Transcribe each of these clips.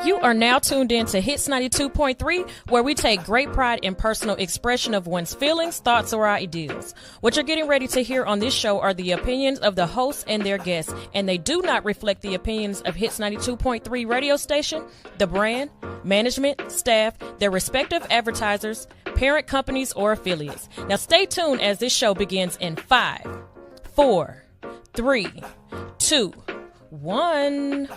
You are now tuned in to Hits 92.3, where we take great pride in personal expression of one's feelings, thoughts, or ideals. What you're getting ready to hear on this show are the opinions of the hosts and their guests, and they do not reflect the opinions of Hits 92.3 radio station, the brand, management, staff, their respective advertisers, parent companies, or affiliates. Now stay tuned as this show begins in 5, 4, 3, 2, 1.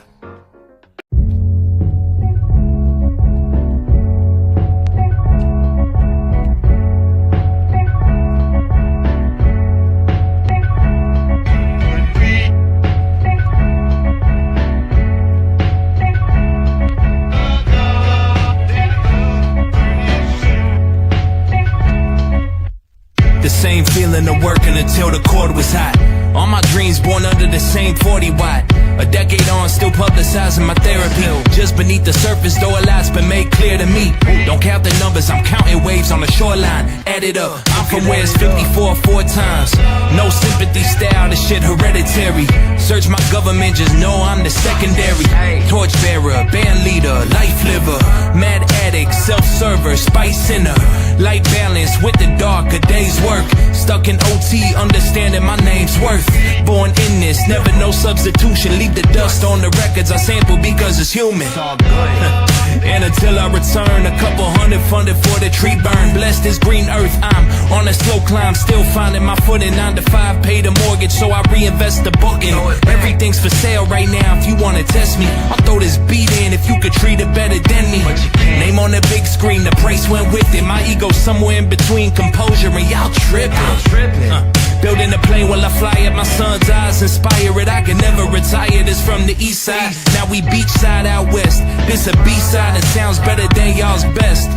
The same feeling of working until the cord was hot. All my dreams born under the same 40 watt. A decade on, still publicizing my therapy. Just beneath the surface, though a lot's been made clear to me. Don't count the numbers, I'm counting waves on the shoreline. Add it up, I'm from where it's 54 4 times. No sympathy style, this shit hereditary. Search my government, just know I'm the secondary. Torchbearer, band leader, life liver. Mad addict, self-server, spice in her. Light balance with the dark, a day's work. Stuck in OT, understanding my name's worth. Born in this, never no substitution. Leave the dust on the records I sample because it's human. And until I return, a couple hundred funded for the tree burn. Blessed is green earth, I'm on a slow climb. Still finding my footing, 9 to 5, pay the mortgage, so I reinvest the booking. Everything's for sale right now if you wanna test me. I'll throw this beat in if you could treat it better than me. Name on the big screen, the price went with it. My ego somewhere in between composure and y'all tripping. Building a plane while I fly at my son's eyes. Inspire it, I can never retire. This from the east side, now we beachside out west. This a B-side and sounds better than y'all's best.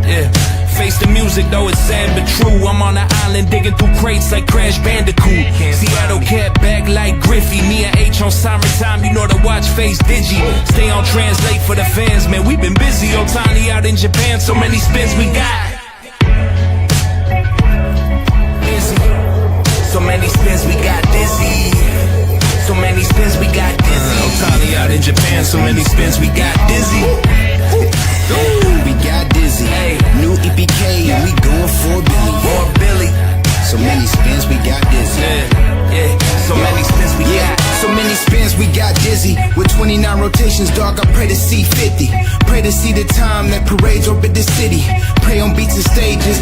Yeah, face the music though it's sad but true. I'm on an island digging through crates like Crash Bandicoot. Seattle cat back like Griffey. Me and H on siren time, you know the watch face digi. Stay on translate for the fans, man, we been busy. Otani out in Japan, so many spins we got. So many spins we got dizzy. So many spins we got dizzy. Otani out in Japan, so many spins we got dizzy. We got dizzy. New EPK and we going for a billy. For a Billy. So many spins we got dizzy. Yeah. So many spins we got. So many spins we got dizzy. With 29 rotations, dog, I pray to see 50. Pray to see the time that parades orbit the city. Pray on beats and stages,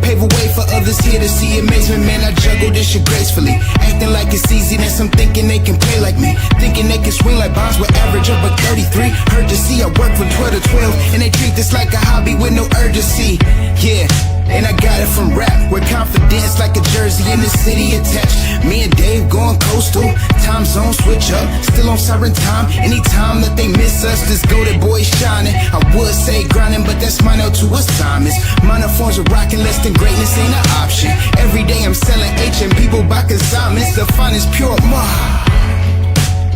pave a way for others here to see amazement. Man, I juggle this shit gracefully. Acting like it's easy, then some thinking they can play like me. Thinking they can swing like bombs with average of a 33. Heard to see I work from 12 to 12, and they treat this like a hobby with no urgency. Yeah, and I got it from rap, with confidence like a jersey in the city attached. Me and Dave going coastal, time zone switch up, still on siren time. Anytime that they miss us, this goated boy shining. I would say grinding, but that's minor to assignments. Minor forms of rocking, less than greatness ain't an option. Every day I'm selling H and people buy consignments. The finest pure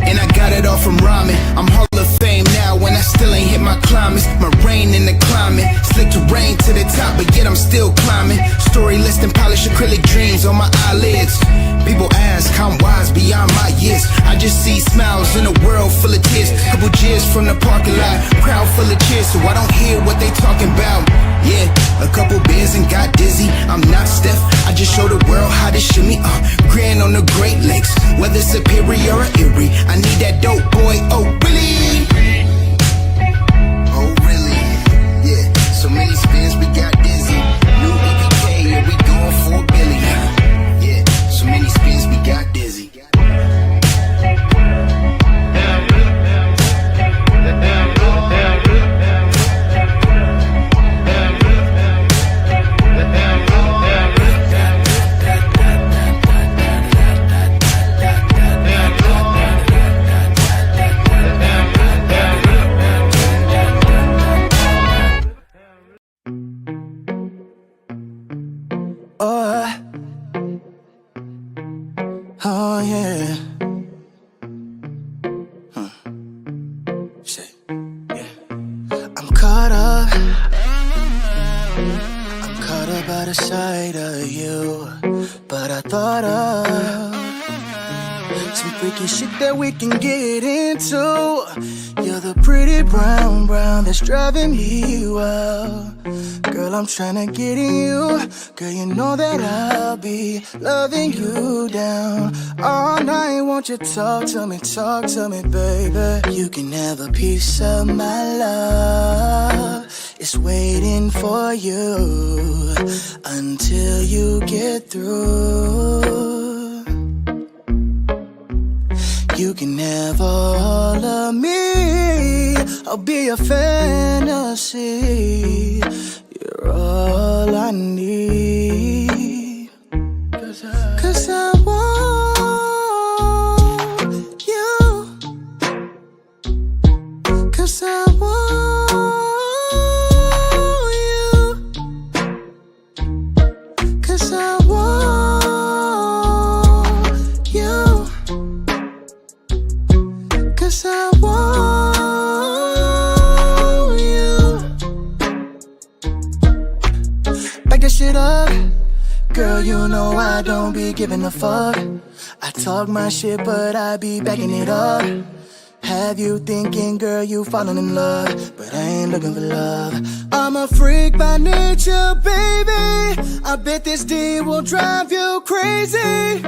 and I got it all from rhyming. I'm Hall of Fame now when I still ain't hit my climates. My rain in the climate, slick terrain to the top, but yet I'm still climbing. Story list and polished acrylic dreams on my eyelids. People ask how I'm wise beyond my years. I just see smiles in a world full of tears. Couple cheers from the parking lot, crowd full of cheers, so I don't hear what they talking about. Yeah, a couple beers and got dizzy. I'm not Steph, I just show the world how to shimmy. Grand on the Great Lakes, whether superior or Erie. I need that dope boy, oh really? Oh really? Yeah, so many spins we got dizzy. New EPK, yeah, we going for a billy. Yeah, so many spins we got dizzy. Oh yeah. Shit. Yeah. I'm caught up by the sight of you, but I thought of some freaky shit that we can get into. You're the pretty brown that's driving me wild. Girl, I'm tryna get in you. Girl, you know that I'll be loving you down all night. Won't you talk to me, baby? You can have a piece of my love. It's waiting for you until you get through. You can have all of me. I'll be a fantasy. You're all I need. 'Cause I want you. 'Cause I want you. 'Cause I want you. 'Cause I want you. Back that shit up. Girl, you know I don't be giving a fuck. I talk my shit, but I be backing it up. Have you thinking, girl, you falling in love? But I ain't looking for love. I'm a freak by nature, baby. I bet this D will drive you crazy.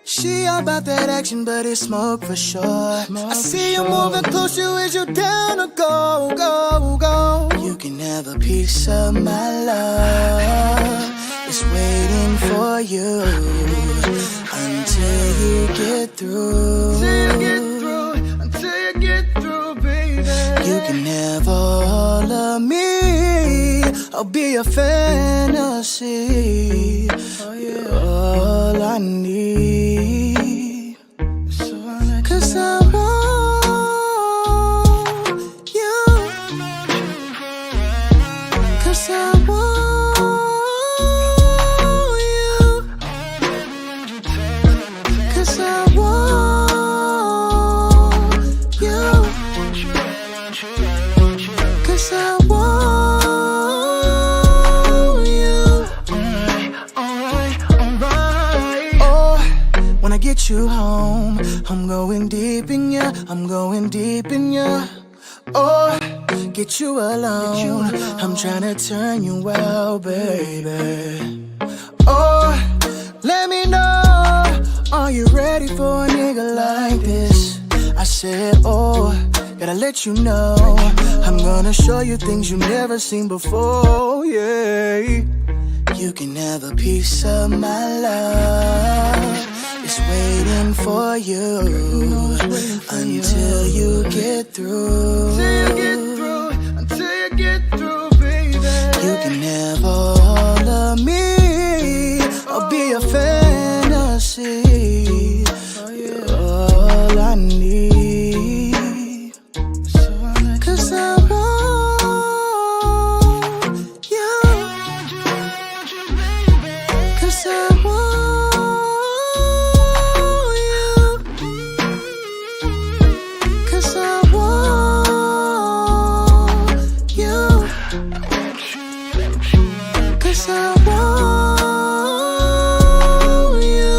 She all about that action, but it's smoke for sure. I see you moving closer, is you down to go, go, go? You can have a piece of my love. It's waiting for you until you get through. Until you get through, baby. You can have all of me. I'll be a fantasy. You're all I need. 'Cause I want you. 'Cause I want you. 'Cause I want you. 'Cause I want you. Alright. Oh, when I get you home, I'm going deep in ya. I'm going deep in ya. Oh, get you alone. I'm tryna turn you out, baby. Oh, let me know. Are you ready for a nigga like this? I said, oh, gotta let you know. I'm gonna show you things you've never seen before, yeah. You can have a piece of my love. It's waiting for you until you get through. Until you get through, baby. You can have all of me. I'll be a fantasy. You're all I need. 'Cause I want you. 'Cause I want you. 'Cause I want you. 'Cause I want you.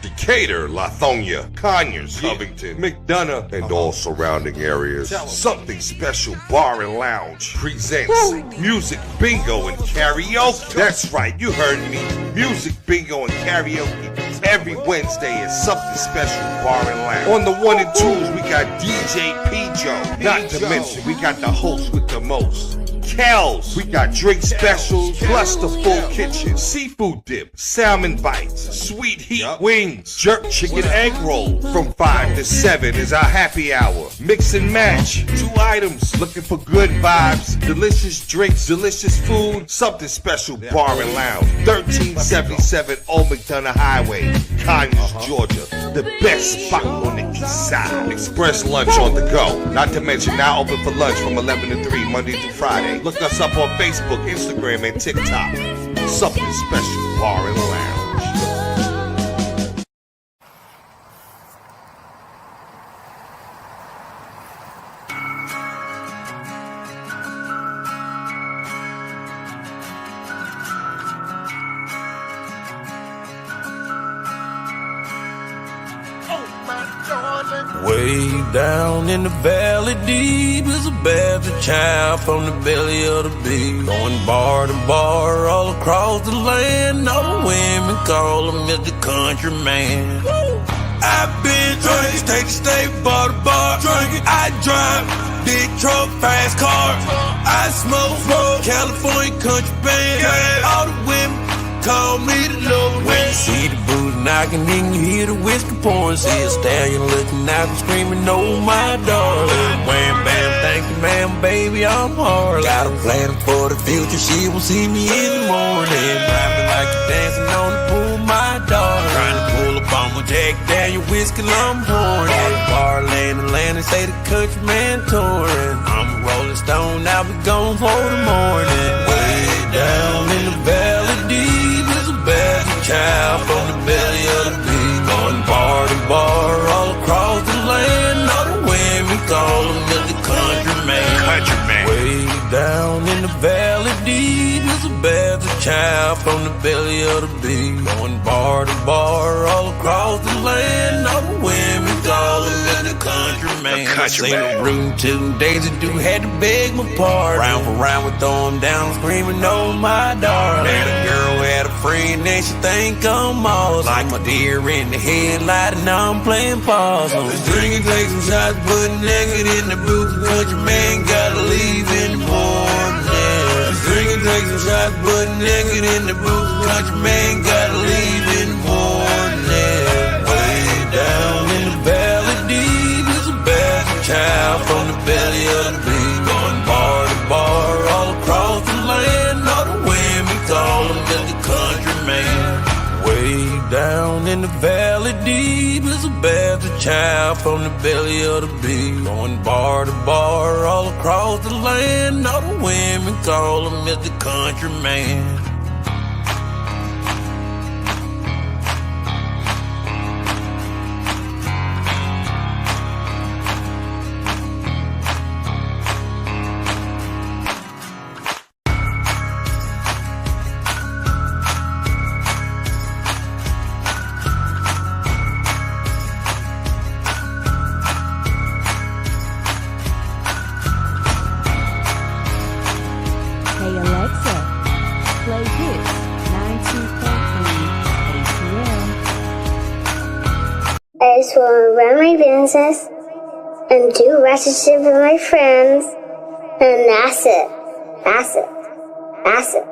Decatur, Lithonia, Conyers, Covington, McDonough, and all surrounding areas. Something Special Bar and Lounge presents Music Bingo and Karaoke. That's right, you heard me. Music Bingo and Karaoke every Wednesday at Something Special Bar and Lounge. On the 1 and 2s, we got DJ P-Joe. Not to mention, we got the host with the most. Kells, we got drink specials, plus the full kitchen, seafood dip, salmon bites, sweet heat wings, jerk chicken egg roll. From 5 to 7 is our happy hour. Mix and match, 2 items, looking for good vibes, delicious drinks, delicious food. Something Special Bar and Lounge, 1377 Old McDonough Highway, Conyers, Georgia. The best spot on the east side. Express lunch on the go. Not to mention now open for lunch from 11 to 3 Monday through Friday. Look us up on Facebook, Instagram, and TikTok. Something Special Bar and Lounge. Way down in the valley deep is a bastard child from the belly of the beast. Going bar to bar all across the land. All the women call him Mr. Country Man. I've been drinking, state to state, bar to bar. Drinking, I drive big truck, fast cars. I smoke, California country band. All the women call me the Lord. When you see the booze knocking, then you hear the whiskey pouring. See a stallion looking out and screaming, "Oh my darling." Wham bam, thank you ma'am, baby, I'm hard. Got a plan for the future, she will see me in the morning. Driving like you're dancing on the pool, my darling. Trying to pull up on my Jack Daniel whiskey, I'm pouring. At the bar, land, say the country man touring. I'm a rolling stone, I'll be gone for the morning. Way down in the valley deep is a bastard child from the belly of the beast. Going bar to bar all across the land. All the women call him Mr. Country Man. Country Man. Way down in the valley deep is a bastard child from the belly of the beast. Going bar to bar all across the land. All the women call him Mr. Country Man. Seen a room 2 days ago, had to beg my pardon. Round for round, we throw him down, screaming, "Oh my darling." Met a girl had a friend and she think I'm awesome. Like my deer in the headlight and I'm playing possum. Drinking, take some shots, put naked in the booth. Country man gotta leave in the morning. Drinking, take some shots, put naked in the booth. Country man gotta leave in the morning. Way down in the valley deep is a bastard child from the belly of the beast. Going bar to bar all across the land. All the women call him Mr. Country Man. Way down in the valley deep is a bastard child from the belly of the beast. Going bar to bar all across the land. All the women call him Mr. Country Man. Hey Alexa, play Hits 92.3 ATL. I just want to run my business and do relationship with my friends, and that's it. That's it. That's it.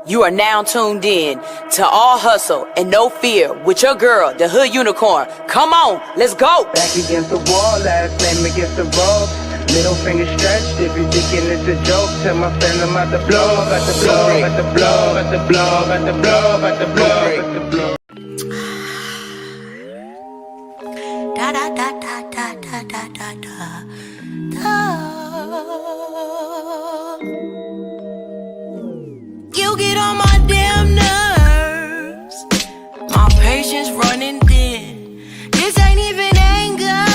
You are now tuned in to All Hustle and No Fear with your girl, the Hood Unicorn. Come on, let's go. Back against the wall, last name against the rope. Middle finger stretched, if you thinking it's a joke, tell my friend I'm about to blow, about to blow, about to blow, about to blow, about to blow, about to blow, about to blow. Da da da da da da da da da. You get on my damn nerves. My patience running thin. This ain't even anger.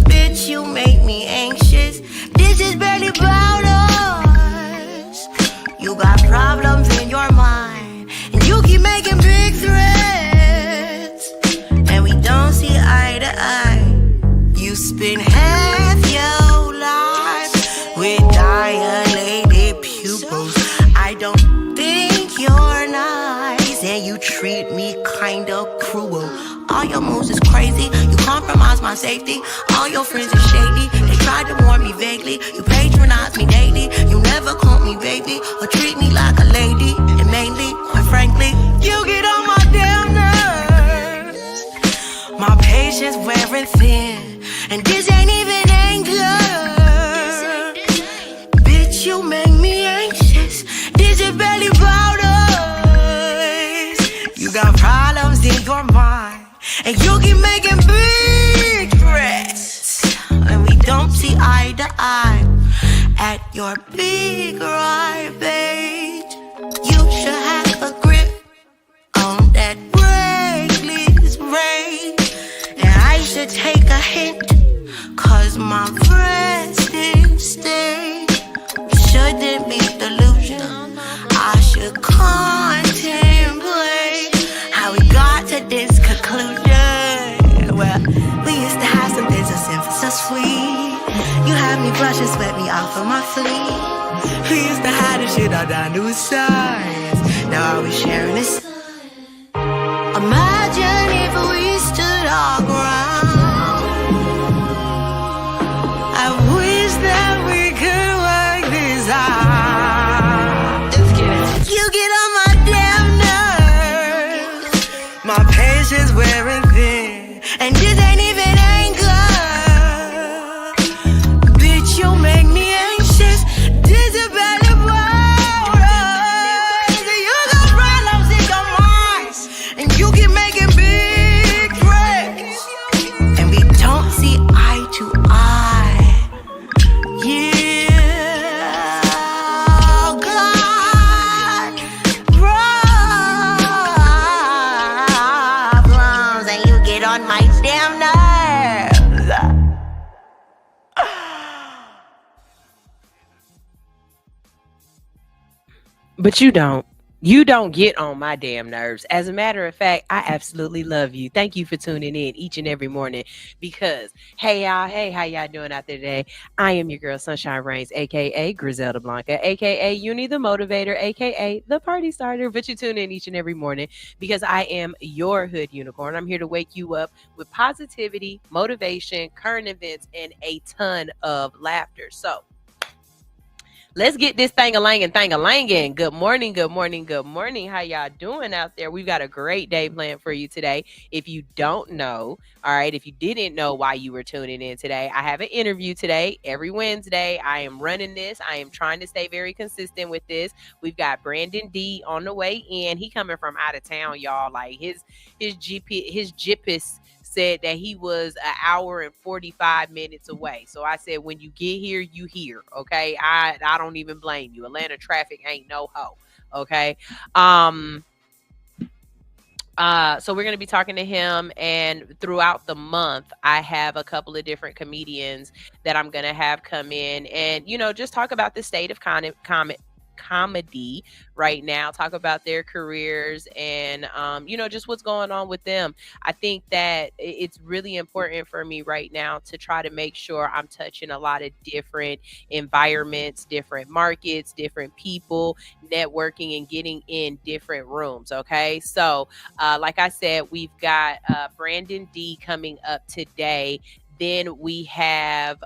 Bitch, you make me anxious. This is barely about us. You got problems in your mind, and you keep making big threats, and we don't see eye to eye. You spend half your life with dilated pupils. I don't think you're nice, and you treat me kind of cruel. All your moves is crazy, you compromise my safety. All your friends are shady, they tried to warn me vaguely. You patronize me daily, you never call me baby or treat me like a lady. And mainly, quite frankly, you get on my damn nerves. My patience wearing thin, and this ain't even anger. Bitch, you make me anxious. This is barely about us. You got problems in your mind, and you keep making big threats, and we don't see eye to eye at your big ribage. You should have a grip on that reckless rage, and I should take a hint, cause my resting state shouldn't be delusional. I should contemplate how we got to this conclusion. under the new stars. Now we sharing this. Imagine if we stood our ground. I wish that we could work this out. Just kidding. You get on my damn nerves. My patience wearing thin, and this ain't even anger. Bitch, you make me anxious. This is barely bonus. You got problems in your mind, and you keep making big threats, and we don't see eye to eye. Yeah, God, problems, and you get on my damn nerves. But you don't. You don't get on my damn nerves. As a matter of fact, I absolutely love you. Thank you for tuning in each and every morning because, hey, y'all, hey, how y'all doing out there today? I am your girl, Sunshine Reigns, a.k.a. Griselda Blanca, a.k.a. Uni the Motivator, a.k.a. the Party Starter. But you tune in each and every morning because I am your hood unicorn. I'm here to wake you up with positivity, motivation, current events, and a ton of laughter. So, let's get this thing-a-langin'. Good morning, good morning, good morning. How y'all doing out there? We've got a great day planned for you today. If you don't know, all right, if you didn't know why you were tuning in today, I have an interview today. Every Wednesday, I am running this. I am trying to stay very consistent with this. We've got Brandon D on the way in. He coming from out of town, y'all. Like his GPS said that he was an hour and 45 minutes away. So I said, when you get here, you here. Okay. I don't even blame you. Atlanta traffic ain't no hoe. Okay. So we're going to be talking to him, and throughout the month, I have a couple of different comedians that I'm going to have come in and, just talk about the state of comedy right now, talk about their careers and just what's going on with them. I think that it's really important for me right now to try to make sure I'm touching a lot of different environments, different markets, different people, networking and getting in different rooms. Okay, so like I said, we've got Brandon D coming up today. Then we have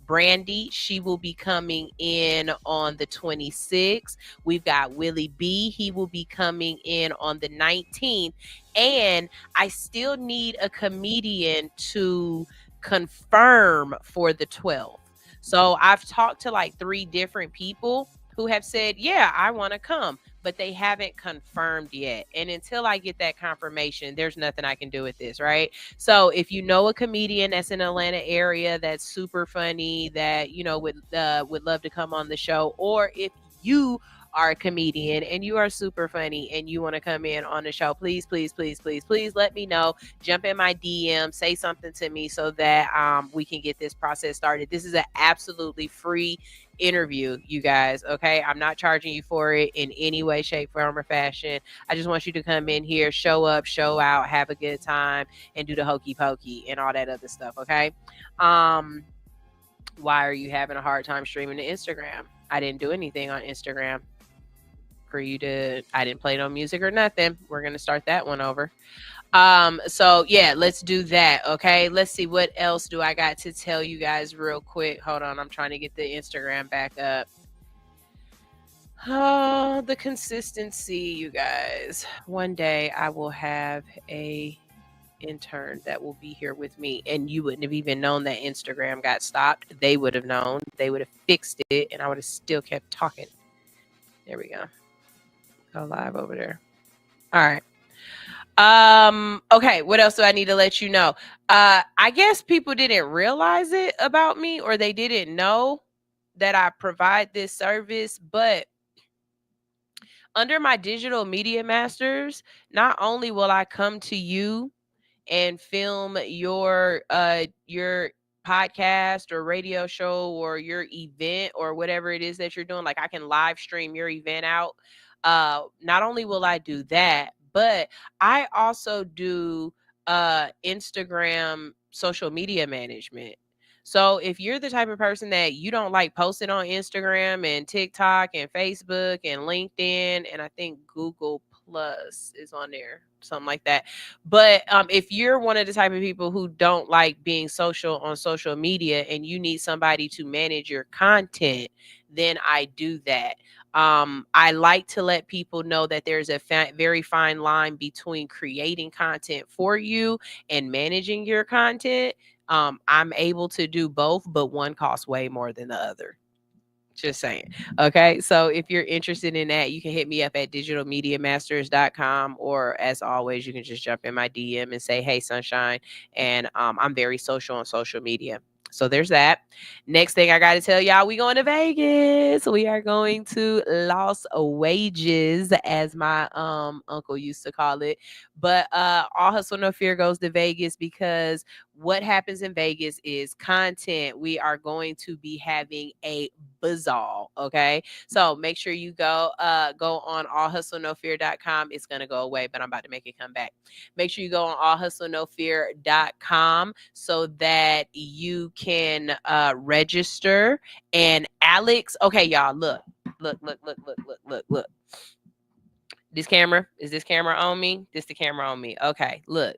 Brandy. She will be coming in on the 26th. We've got Willie B. He will be coming in on the 19th. And I still need a comedian to confirm for the 12th. So I've talked to like 3 different people who have said, yeah, I want to come, but they haven't confirmed yet. And until I get that confirmation, there's nothing I can do with this, right? So if you know a comedian that's in the Atlanta area that's super funny, that, would love to come on the show, or if you are a comedian and you are super funny and you want to come in on the show, please let me know. Jump in my DM, say something to me so that we can get this process started. This is an absolutely free interview, you guys. Okay, I'm not charging you for it in any way, shape, form, or fashion. I just want you to come in here, show up, show out, have a good time, and do the hokey pokey and all that other stuff. Okay. Why are you having a hard time streaming to Instagram? I didn't do anything on Instagram for you to, I didn't play no music or nothing. We're going to start that one over. So yeah, let's do that. Okay. Let's see, what else do I got to tell you guys real quick. Hold on. I'm trying to get the Instagram back up. Oh, the consistency, you guys. One day I will have a intern that will be here with me, and you wouldn't have even known that Instagram got stopped. They would have known. They would have fixed it, and I would have still kept talking. There we go. Go live over there. All right. Okay, what else do I need to let you know? I guess people didn't realize it about me, or they didn't know that I provide this service, but under my digital media masters, not only will I come to you and film your podcast or radio show or your event or whatever it is that you're doing, like I can live stream your event out. Not only will I do that, but I also do Instagram social media management. So if you're the type of person that you don't like posting on Instagram and TikTok and Facebook and LinkedIn, and I think Google Plus is on there, something like that. But if you're one of the type of people who don't like being social on social media and you need somebody to manage your content, then I do that. I like to let people know that there's a very fine line between creating content for you and managing your content. I'm able to do both, but one costs way more than the other. Just saying. Okay. So if you're interested in that, you can hit me up at digitalmediamasters.com, or as always, you can just jump in my DM and say, hey, Sunshine. And I'm very social on social media. So there's that. Next thing I got to tell y'all, we going to Vegas. We are going to Las Wages, as my uncle used to call it. But All Hustle No Fear goes to Vegas because what happens in Vegas is content. We are going to be having a bazaar. Okay. So make sure you go on allhustlenofear.com. It's gonna go away, but I'm about to make it come back. Make sure you go on allhustlenofear.com so that you can register. And Alex, okay, y'all, look. This camera, is this camera on me? This the camera on me. Okay, look.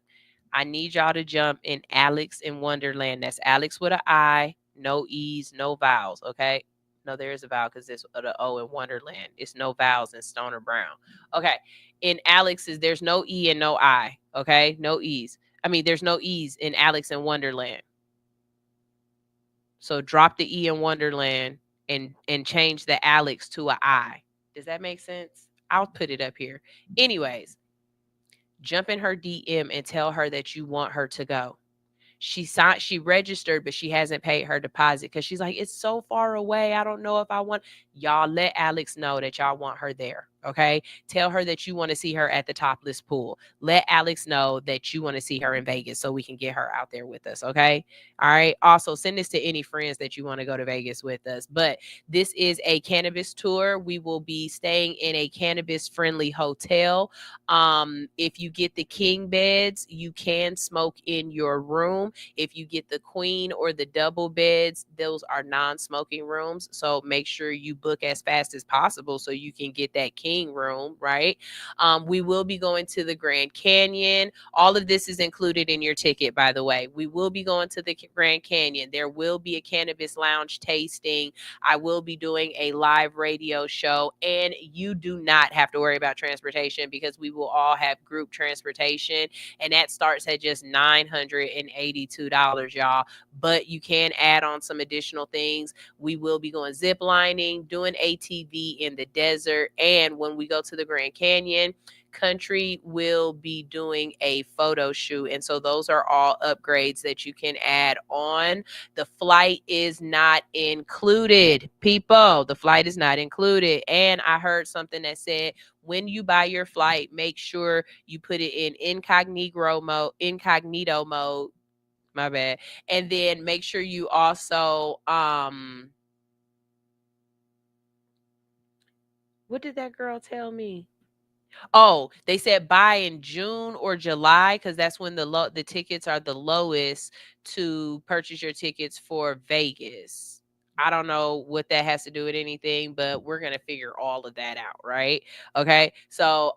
I need y'all to jump in Alex in Wonderland. That's Alex with an I, no E's, no vowels. Okay. No, there is a vowel because there's the O in Wonderland. It's no vowels in Stoner Brown. Okay. In Alex's, there's no E and no I. Okay. No E's. I mean, there's no E's in Alex in Wonderland. So drop the E in Wonderland and change the Alex to an I. Does that make sense? I'll put it up here. Anyways, jump in her DM and tell her that you want her to go. She registered, but she hasn't paid her deposit because she's like, it's so far away. I don't know if I want. Y'all let Alex know that y'all want her there. Okay. Tell her that you want to see her at the topless pool. Let Alex know that you want to see her in Vegas so we can get her out there with us. Okay. All right. Also, send this to any friends that you want to go to Vegas with us. But this is a cannabis tour. We will be staying in a cannabis friendly hotel. If you get the king beds, you can smoke in your room. If you get the queen or the double beds, those are non-smoking rooms. So make sure you book as fast as possible so you can get that king room, right? We will be going to the Grand Canyon. All of this is included in your ticket, by the way. We will be going to the Grand Canyon. There will be a cannabis lounge tasting. I will be doing a live radio show, and you do not have to worry about transportation because we will all have group transportation, and that starts at just $982, y'all. But you can add on some additional things. We will be going zip lining, doing ATV in the desert, and when we go to the Grand Canyon, Country will be doing a photo shoot. And so those are all upgrades that you can add on. The flight is not included, people. The flight is not included. And I heard something that said, when you buy your flight, make sure you put it in incognito mode. My bad. And then make sure you also, what did that girl tell me? Oh, they said buy in June or July because that's when the tickets are the lowest to purchase your tickets for Vegas. I don't know what that has to do with anything, but we're gonna figure all of that out, right? Okay. So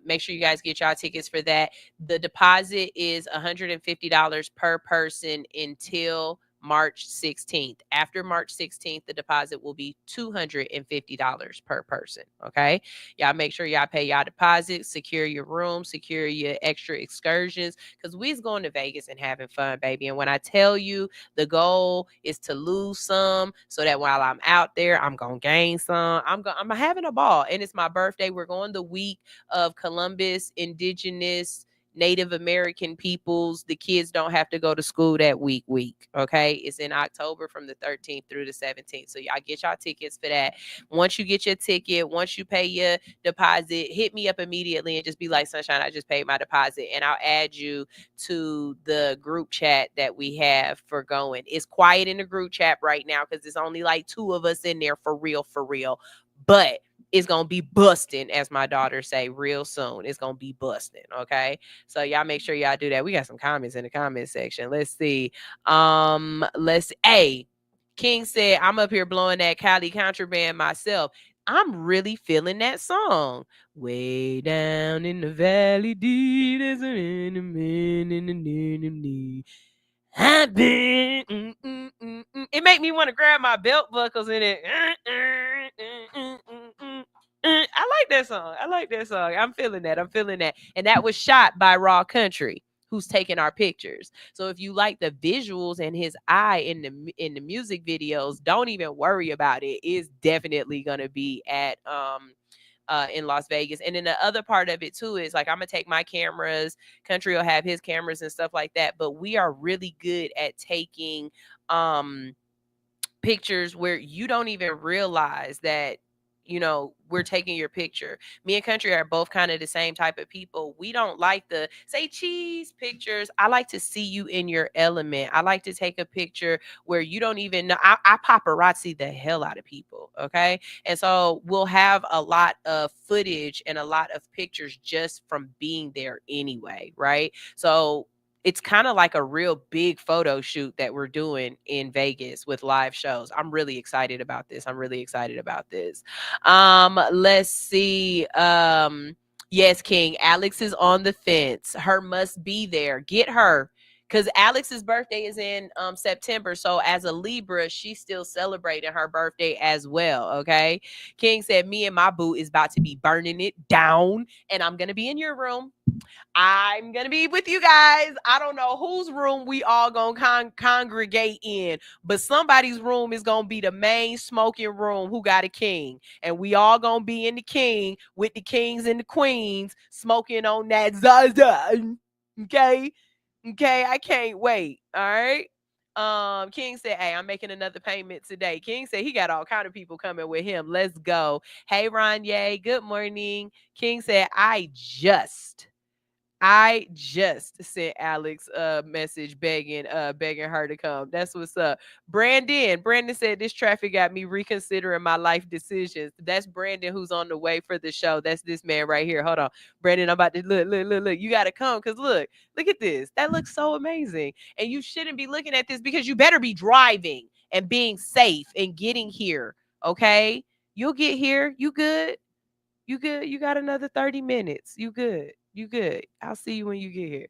make sure you guys get y'all tickets for that. The deposit is $150 per person until March 16th. After March 16th, the deposit will be $250 per person. Okay. Y'all make sure y'all pay y'all deposits, secure your room, secure your extra excursions, because we's going to Vegas and having fun, baby. And when I tell you the goal is to lose some so that while I'm out there, I'm going to gain some. I'm having a ball. And it's my birthday. We're going the week of Columbus Indigenous Native American peoples. The kids don't have to go to school that week. Okay. It's in October from the 13th through the 17th. So y'all get y'all tickets for that. Once you get your ticket, once you pay your deposit, hit me up immediately and just be like, Sunshine, I just paid my deposit. And I'll add you to the group chat that we have for going. It's quiet in the group chat right now because there's only like 2 of us in there for real. But it's gonna be busting, as my daughter say, real soon. It's gonna be busting. Okay. So y'all make sure y'all do that. We got some comments in the comment section. Let's see. King said, I'm up here blowing that Cali contraband myself. I'm really feeling that song. Way down in the valley deep, there's an enemy in the enemy. I've been. It made me want to grab my belt buckles in it. I like that song. I like that song. I'm feeling that. I'm feeling that. And that was shot by Raw Country, who's taking our pictures. So if you like the visuals and his eye in the music videos, don't even worry about it. It's definitely gonna be at in Las Vegas. And then the other part of it too is like I'm gonna take my cameras, Country will have his cameras and stuff like that. But we are really good at taking pictures where you don't even realize that we're taking your picture. Me and Country are both kind of the same type of people. We don't like the say cheese pictures. I like to see you in your element. I like to take a picture where you don't even know. I paparazzi the hell out of people. Okay. And so we'll have a lot of footage and a lot of pictures just from being there anyway. Right. So it's kind of like a real big photo shoot that we're doing in Vegas with live shows. I'm really excited about this. Let's see. Yes, King. Alex is on the fence. Her must be there. Get her. Because Alex's birthday is in September. So as a Libra, she's still celebrating her birthday as well. Okay. King said, me and my boo is about to be burning it down. And I'm going to be in your room. I'm going to be with you guys. I don't know whose room we all going to congregate in, but somebody's room is going to be the main smoking room who got a king. And we all going to be in the king with the kings and the queens smoking on that Zaza. Okay? Okay, I can't wait. All right? King said, hey, I'm making another payment today. King said he got all kind of people coming with him. Let's go. Hey, Ronye, good morning. King said, I just sent Alex a message begging her to come. That's what's up. Brandon said this traffic got me reconsidering my life decisions. That's Brandon who's on the way for the show. That's this man right here. Hold on. Brandon, I'm about to look. You gotta come because look at this. That looks so amazing. And you shouldn't be looking at this because you better be driving and being safe and getting here. Okay. You'll get here. You good? You good? You got another 30 minutes. You good? You good? I'll see you when you get here.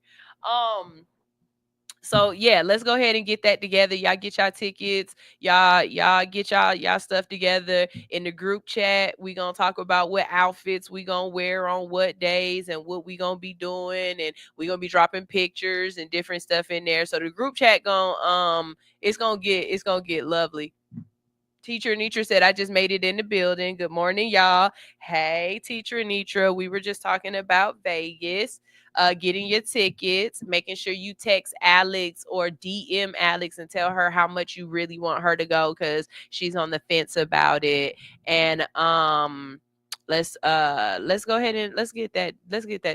So yeah, let's go ahead and get that together. Y'all get y'all tickets. Y'all get y'all stuff together in the group chat. We gonna talk about what outfits we gonna wear on what days and what we gonna be doing, and we gonna be dropping pictures and different stuff in there. So the group chat it's gonna get lovely. Teacher Anitra said, I just made it in the building. Good morning, y'all. Hey, Teacher Anitra. We were just talking about Vegas, getting your tickets, making sure you text Alex or DM Alex and tell her how much you really want her to go because she's on the fence about it. And let's go ahead and let's get that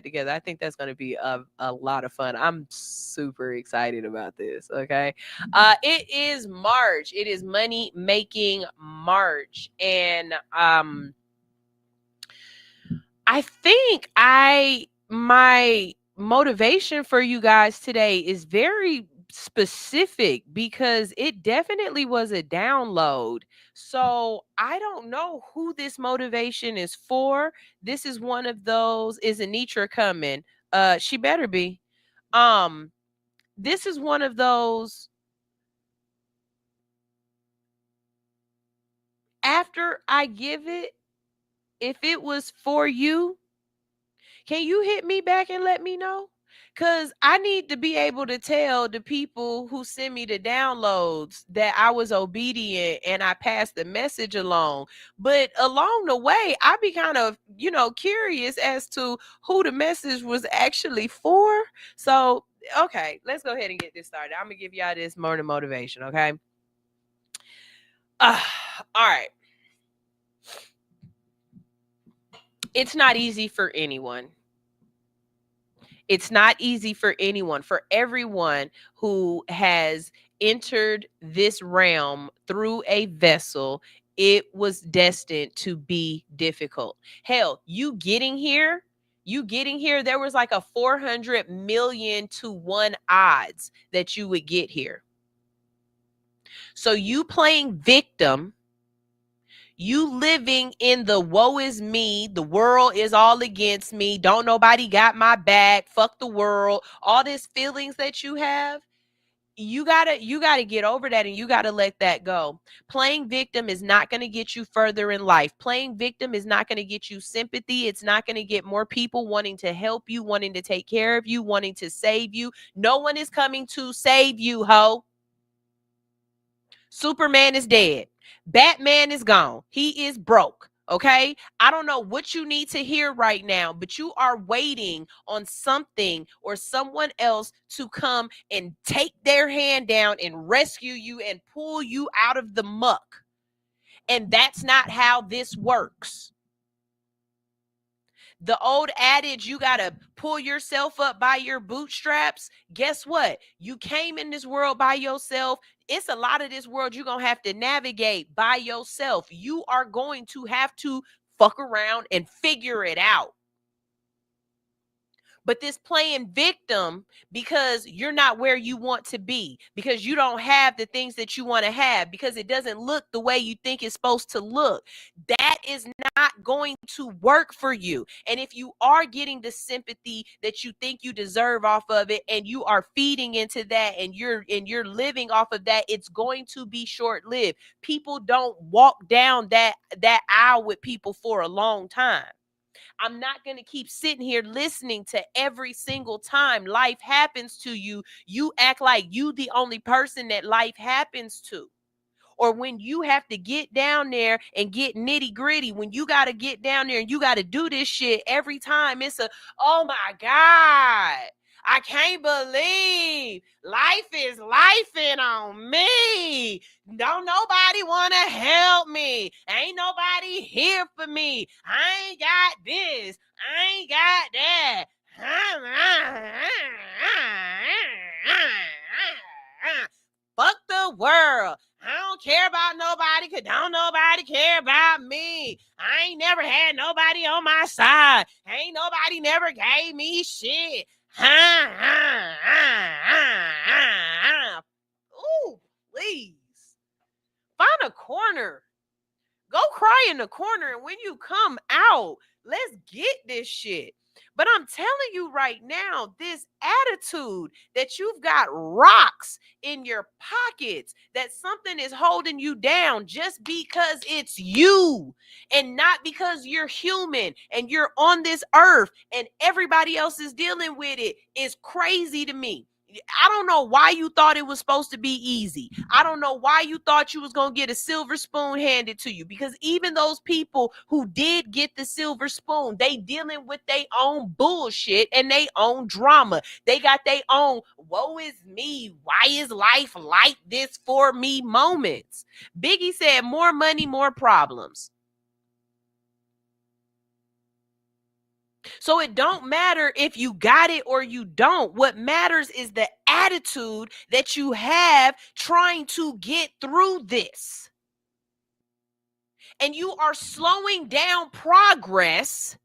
together. I think that's going to be a lot of fun. I'm super excited about this. Okay. It is March. It is money making March. And I think my motivation for you guys today is very specific because it definitely was a download. So I don't know who this motivation is for. This is one of those. Is Anitra coming? She better be. This is one of those. After I give it, if it was for you, can you hit me back and let me know? Because I need to be able to tell the people who send me the downloads that I was obedient and I passed the message along. But along the way, I be kind of, curious as to who the message was actually for. So, okay, let's go ahead and get this started. I'm going to give y'all this morning motivation, okay? All right. It's not easy for anyone. It's not easy for anyone, for everyone who has entered this realm through a vessel. it was destined to be difficult. Hell, you getting here, there was like a 400 million to 1 odds that you would get here. So you playing victim, you living in the woe is me, the world is all against me, don't nobody got my back, fuck the world, all these feelings that you have, you gotta get over that, and you gotta let that go. Playing victim is not going to get you further in life. Playing victim is not going to get you sympathy. It's not going to get more people wanting to help you, wanting to take care of you, wanting to save you. No one is coming to save you, ho. Superman is dead. Batman is gone. He is broke. Okay. I don't know what you need to hear right now, but you are waiting on something or someone else to come and take their hand down and rescue you and pull you out of the muck. And that's not how this works. The old adage, you got to pull yourself up by your bootstraps. Guess what? You came in this world by yourself. It's a lot of this world you're going to have to navigate by yourself. You are going to have to fuck around and figure it out. But this playing victim because you're not where you want to be, because you don't have the things that you want to have, because it doesn't look the way you think it's supposed to look, that is not going to work for you. And if you are getting the sympathy that you think you deserve off of it, and you are feeding into that, and you're living off of that, it's going to be short-lived. People don't walk down that aisle with people for a long time. I'm not going to keep sitting here listening to every single time life happens to you. You act like you the only person that life happens to. Or when you have to get down there and get nitty gritty, when you got to get down there and you got to do this shit every time, it's a, oh my God, I can't believe life is lifing on me. Don't nobody want to help me. Ain't nobody here for me. I ain't got this. I ain't got that. Fuck the world. I don't care about nobody because don't nobody care about me. I ain't never had nobody on my side. Ain't nobody never gave me shit. Ooh, please. Find a corner. Go cry in the corner, and when you come out, let's get this shit. But I'm telling you right now, this attitude that you've got rocks in your pockets, that something is holding you down just because it's you and not because you're human and you're on this earth and everybody else is dealing with it, is crazy to me. I don't know why you thought it was supposed to be easy. I don't know why you thought you was going to get a silver spoon handed to you, because even those people who did get the silver spoon, they dealing with their own bullshit and their own drama. They got their own woe is me, why is life like this for me moments. Biggie said more money, more problems. So it don't matter if you got it or you don't. What matters is the attitude that you have trying to get through this. And you are slowing down progress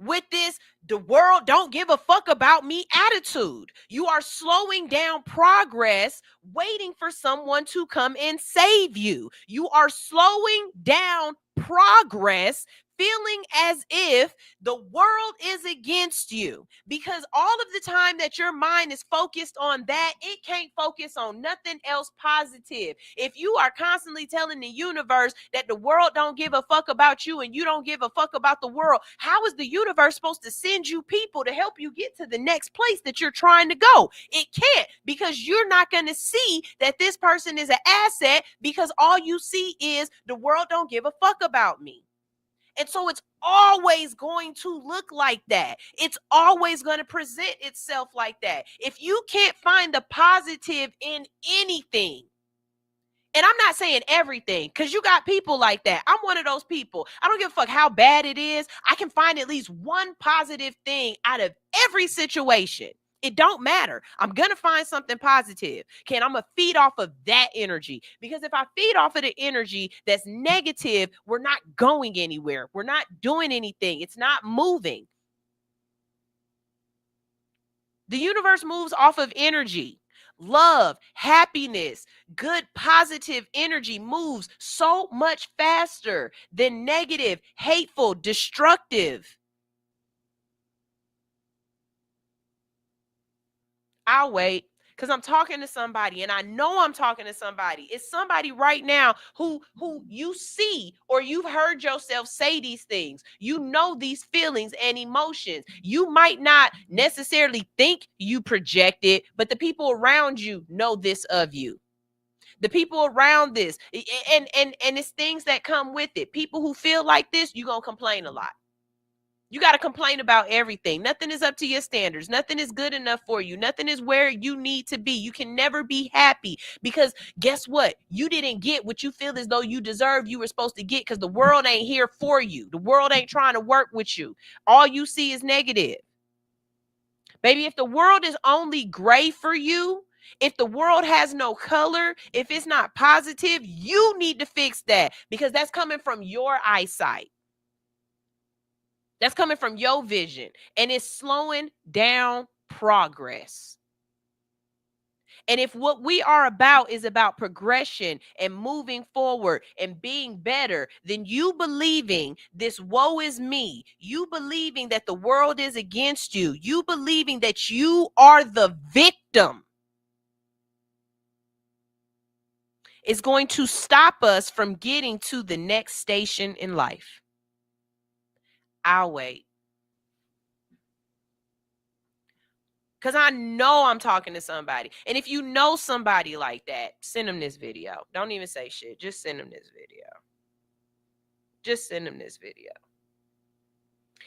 with this the world don't give a fuck about me attitude. You are slowing down progress, waiting for someone to come and save you. You are slowing down progress, feeling as if the world is against you, because all of the time that your mind is focused on that, it can't focus on nothing else positive. If you are constantly telling the universe that the world don't give a fuck about you and you don't give a fuck about the world, how is the universe supposed to send you people to help you get to the next place that you're trying to go? It can't, because you're not going to see that this person is an asset, because all you see is the world don't give a fuck about me. And so it's always going to look like that. It's always going to present itself like that. If you can't find the positive in anything, and I'm not saying everything, because you got people like that. I'm one of those people. I don't give a fuck how bad it is. I can find at least one positive thing out of every situation. It don't matter. I'm going to find something positive. I'm going to feed off of that energy. Because if I feed off of the energy that's negative, we're not going anywhere. We're not doing anything. It's not moving. The universe moves off of energy. Love, happiness, good, positive energy moves so much faster than negative, hateful, destructive. I'll wait because I'm talking to somebody, and I know I'm talking to somebody. It's somebody right now who you see, or you've heard yourself say these things. You know these feelings and emotions. You might not necessarily think you project it, but the people around you know this of you. The people around this, and it's things that come with it. People who feel like this, you're gonna complain a lot. You got to complain about everything. Nothing is up to your standards. Nothing is good enough for you. Nothing is where you need to be. You can never be happy because guess what? You didn't get what you feel as though you deserve, you were supposed to get, because the world ain't here for you. The world ain't trying to work with you. All you see is negative. Baby, if the world is only gray for you, if the world has no color, if it's not positive, you need to fix that, because that's coming from your eyesight. That's coming from your vision, and it's slowing down progress. And if what we are about is about progression and moving forward and being better, then you believing this woe is me, you believing that the world is against you, you believing that you are the victim, is going to stop us from getting to the next station in life. I'll wait. Because I know I'm talking to somebody. And if you know somebody like that, send them this video. Don't even say shit. Just send them this video. Just send them this video.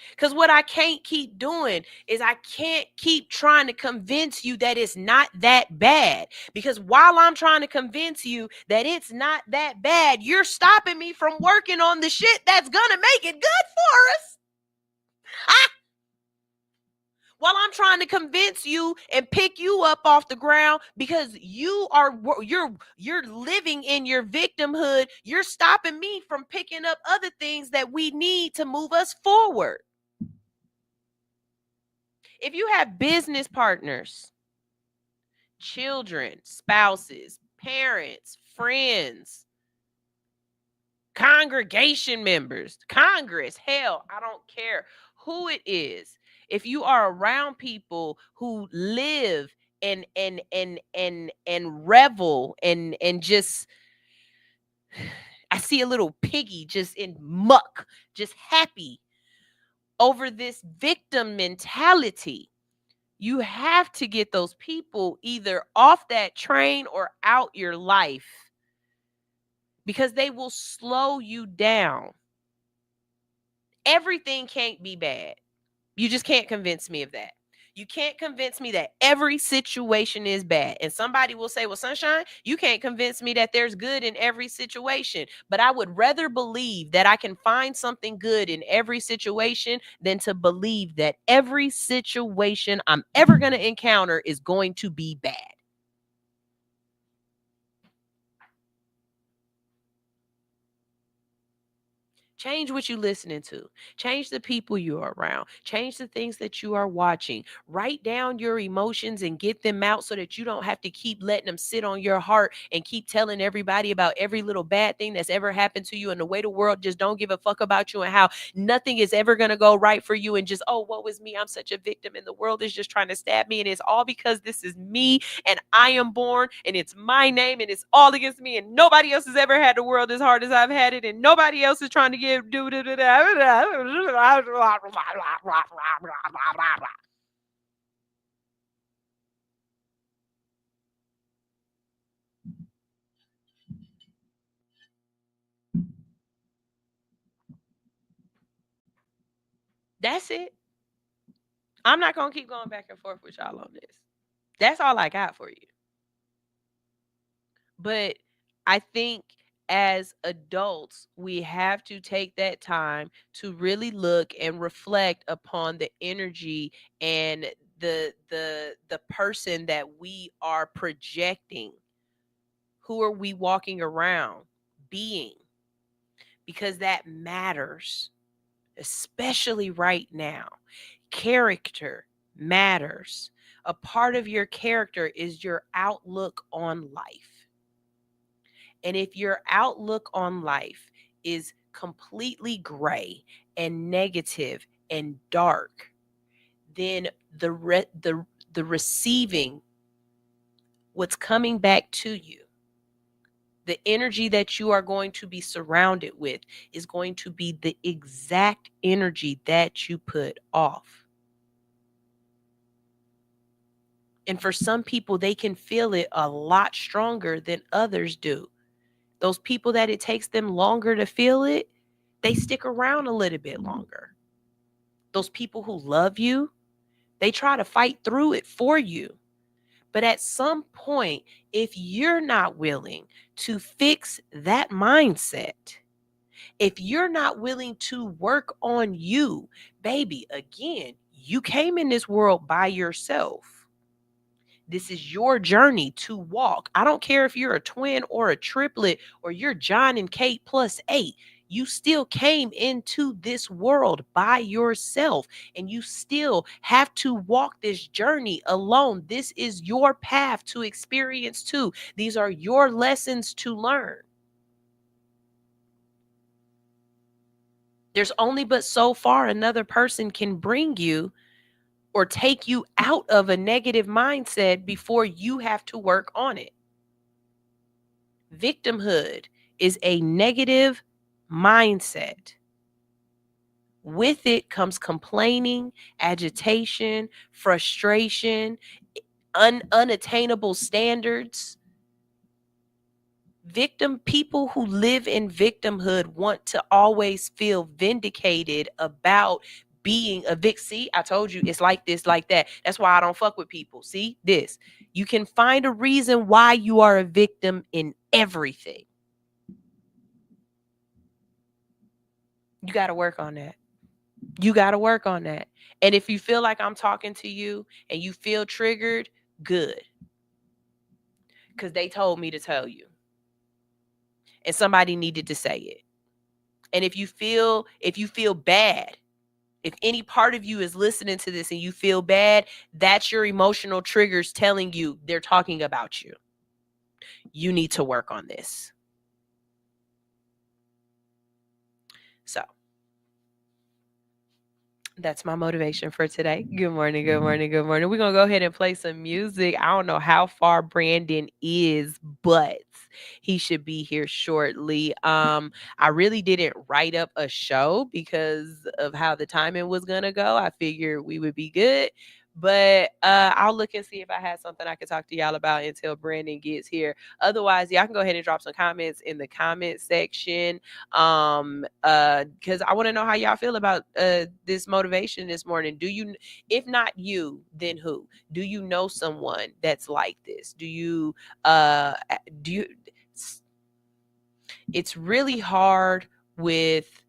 Because what I can't keep doing is I can't keep trying to convince you that it's not that bad. Because while I'm trying to convince you that it's not that bad, you're stopping me from working on the shit that's going to make it good for us. While I'm trying to convince you and pick you up off the ground because you're living in your victimhood, you're stopping me from picking up other things that we need to move us forward. If you have business partners, children, spouses, parents, friends, congregation members, Congress, hell, I don't care who it is. If you are around people who live and revel and just, I see a little piggy just in muck, just happy over this victim mentality, you have to get those people either off that train or out your life, because they will slow you down. Everything can't be bad. You just can't convince me of that. You can't convince me that every situation is bad. And somebody will say, well, Sunshine, you can't convince me that there's good in every situation. But I would rather believe that I can find something good in every situation than to believe that every situation I'm ever going to encounter is going to be bad. Change what you're listening to. Change the people you are around. Change the things that you are watching. Write down your emotions and get them out so that you don't have to keep letting them sit on your heart and keep telling everybody about every little bad thing that's ever happened to you and the way the world just don't give a fuck about you and how nothing is ever going to go right for you and just, oh, woe is me, I'm such a victim and the world is just trying to stab me and it's all because this is me and I am born and it's my name and it's all against me and nobody else has ever had the world as hard as I've had it and nobody else is trying to get That's it. I'm not going to keep going back and forth with y'all on this. That's all I got for you. But I think as adults, we have to take that time to really look and reflect upon the energy and the person that we are projecting. Who are we walking around being? Because that matters, especially right now. Character matters. A part of your character is your outlook on life. And if your outlook on life is completely gray and negative and dark, then the receiving, what's coming back to you, the energy that you are going to be surrounded with is going to be the exact energy that you put off. And for some people, they can feel it a lot stronger than others do. Those people that it takes them longer to feel it, they stick around a little bit longer. Those people who love you, they try to fight through it for you. But at some point, if you're not willing to fix that mindset, if you're not willing to work on you, baby, again, you came in this world by yourself. This is your journey to walk. I don't care if you're a twin or a triplet or you're John and Kate +8. You still came into this world by yourself, and you still have to walk this journey alone. This is your path to experience too. These are your lessons to learn. There's only but so far another person can bring you or take you out of a negative mindset before you have to work on it. Victimhood is a negative mindset. With it comes complaining, agitation, frustration, unattainable standards. People who live in victimhood want to always feel vindicated about being a victim. See, I told you it's like this, like that. That's why I don't fuck with people. See this. You can find a reason why you are a victim in everything. You got to work on that. You got to work on that. And if you feel like I'm talking to you and you feel triggered, good. Because they told me to tell you. And somebody needed to say it. And if you feel bad, if any part of you is listening to this and you feel bad, that's your emotional triggers telling you they're talking about you. You need to work on this. So that's my motivation for today. Good morning, good morning, good morning. We're going to go ahead and play some music. I don't know how far Brandon is, but he should be here shortly. I really didn't write up a show because of how the timing was going to go. I figured we would be good. But I'll look and see if I had something I could talk to y'all about until Brandon gets here. Otherwise, y'all can go ahead and drop some comments in the comment section. Because I want to know how y'all feel about this motivation this morning. Do you, if not you, then who? Do you know someone that's like this? It's really hard with,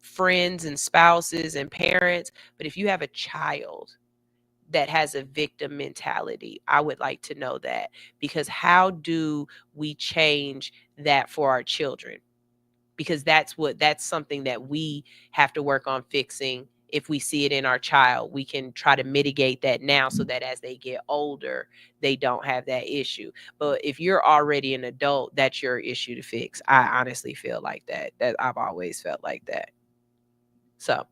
friends and spouses and parents. But if you have a child that has a victim mentality, I would like to know that, because how do we change that for our children? Because that's something that we have to work on fixing. If we see it in our child, we can try to mitigate that now so that as they get older, they don't have that issue. But if you're already an adult, that's your issue to fix. I honestly feel like that I've always felt like that. So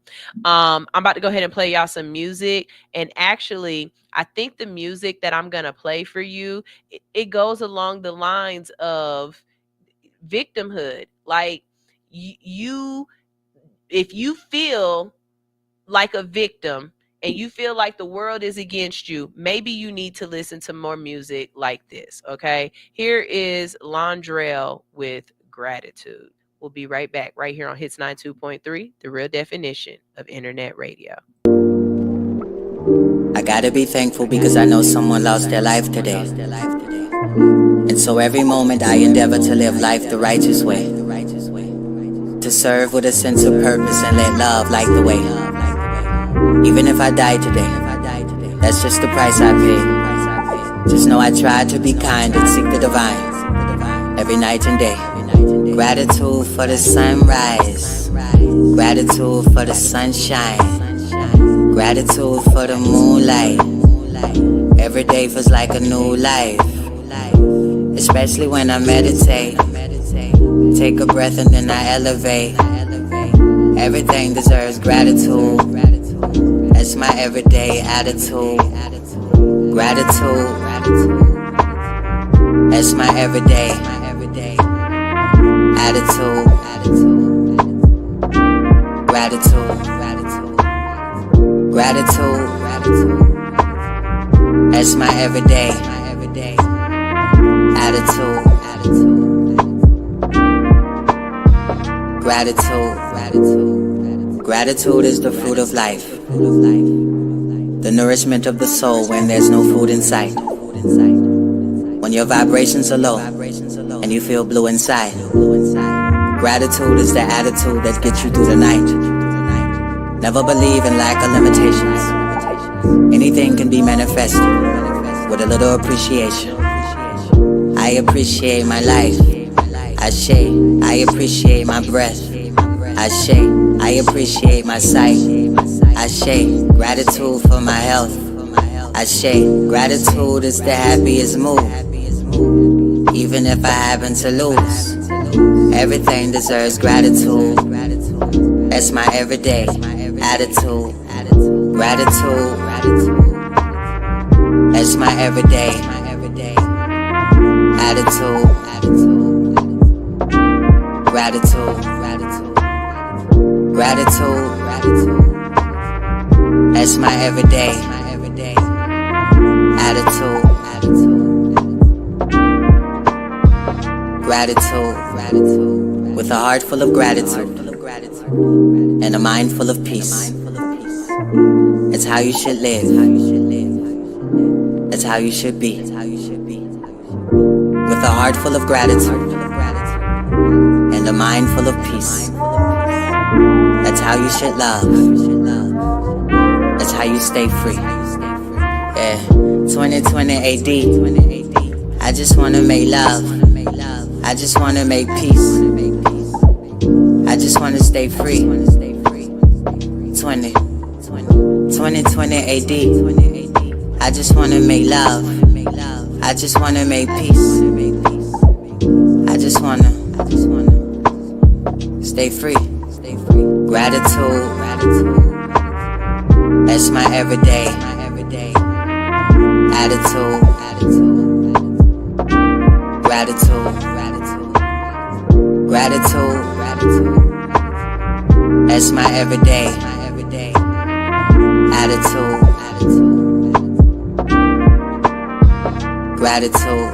I'm about to go ahead and play y'all some music. And actually, I think the music that I'm going to play for you, it goes along the lines of victimhood. Like if you feel like a victim and you feel like the world is against you, maybe you need to listen to more music like this. Okay. Here is Londrell with Gratitude. We'll be right back right here on Hits 92.3, the real definition of internet radio. I gotta be thankful because I know someone lost their life today. And so every moment I endeavor to live life the righteous way. To serve with a sense of purpose and let love light the way. Even if I die today, That's just the price I pay. Just know I try to be kind and seek the divine every night and day. Gratitude for the sunrise, gratitude for the sunshine, gratitude for the moonlight. Every day feels like a new life, especially when I meditate. Take a breath and then I elevate. Everything deserves gratitude. That's my everyday attitude. Gratitude. That's my everyday attitude. Gratitude. Gratitude. That's my everyday attitude. Gratitude. Gratitude is the fruit of life, the nourishment of the soul when there's no food in sight. When your vibrations are low and you feel blue inside. Gratitude is the attitude that gets you through the night. Never believe in lack or limitations. Anything can be manifested with a little appreciation. I appreciate my life. I appreciate my breath. I appreciate my sight. Gratitude for my health. Gratitude is the happiest mood. Even if I happen to lose, everything deserves gratitude. That's my everyday attitude. Gratitude. That's my everyday attitude. Gratitude. Gratitude. That's my everyday attitude. Gratitude. With a heart full of gratitude and a mind full of peace. It's how you should live. It's how you should be. With a heart full of gratitude and a mind full of peace. That's how you should love. That's how you stay free. Yeah, 2020 AD. I just wanna make love. I just wanna make peace. I just wanna stay free. 2020 AD. I just wanna make love. I just wanna make peace. I just wanna stay free. Gratitude. That's my everyday attitude. Gratitude. Gratitude. That's my everyday attitude. Gratitude.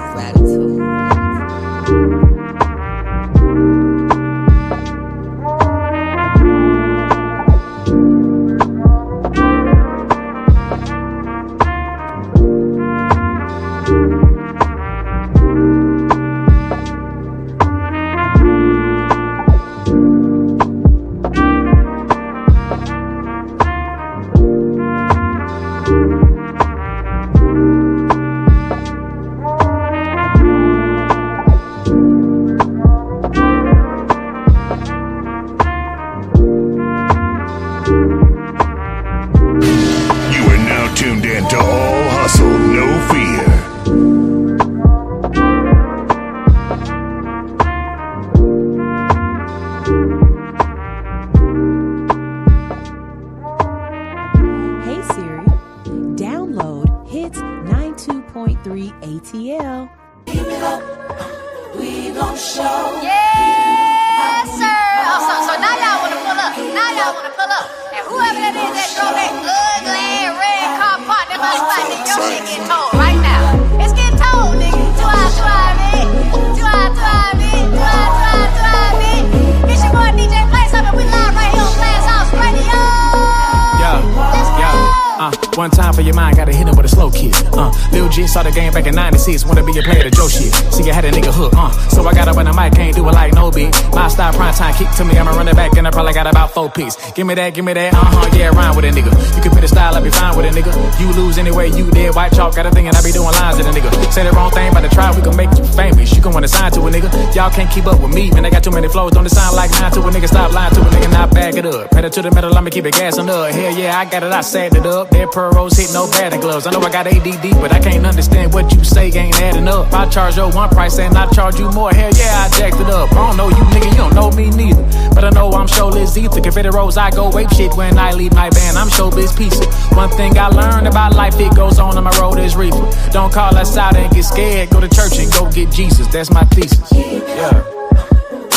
One time for your mind, gotta hit him with a slow kick. Lil G saw the game back in 96, wanna be a player to Joe shit. See, I had a nigga hook, so I got up on the mic, can't do it like no beat. My style, prime time, kick to me, I'ma run it back, and I probably got about 4 pieces. Give me that, yeah, rhyme with a nigga. You can put the style, I be fine with a nigga. You lose anyway, you dead. White chalk, got a thing and I be doing lines to the nigga. Say the wrong thing, by the try, we gon' make you famous. You gon' wanna sign to a nigga. Y'all can't keep up with me, man. I got too many flows, don't it sound like 9 to a nigga. Stop lying to a nigga, not back it up. Pedal to the metal, I'ma keep it gassing up. Hell yeah, I got it, I sagged it up. Dead pearl rose hit, no batting gloves. I know I got ADD, but I can't understand what you say ain't adding up. I charge your one price and I charge you more. Hell yeah, I jacked it up. I don't know you nigga, you don't know me neither. But I know I'm showless either. Confetti rolls, I go ape shit when I leave my band. I'm showbiz pizza. One thing I learned about life, it goes on my road is reaper. Don't call us out and get scared. Go to church and go get Jesus. That's my thesis. Yeah.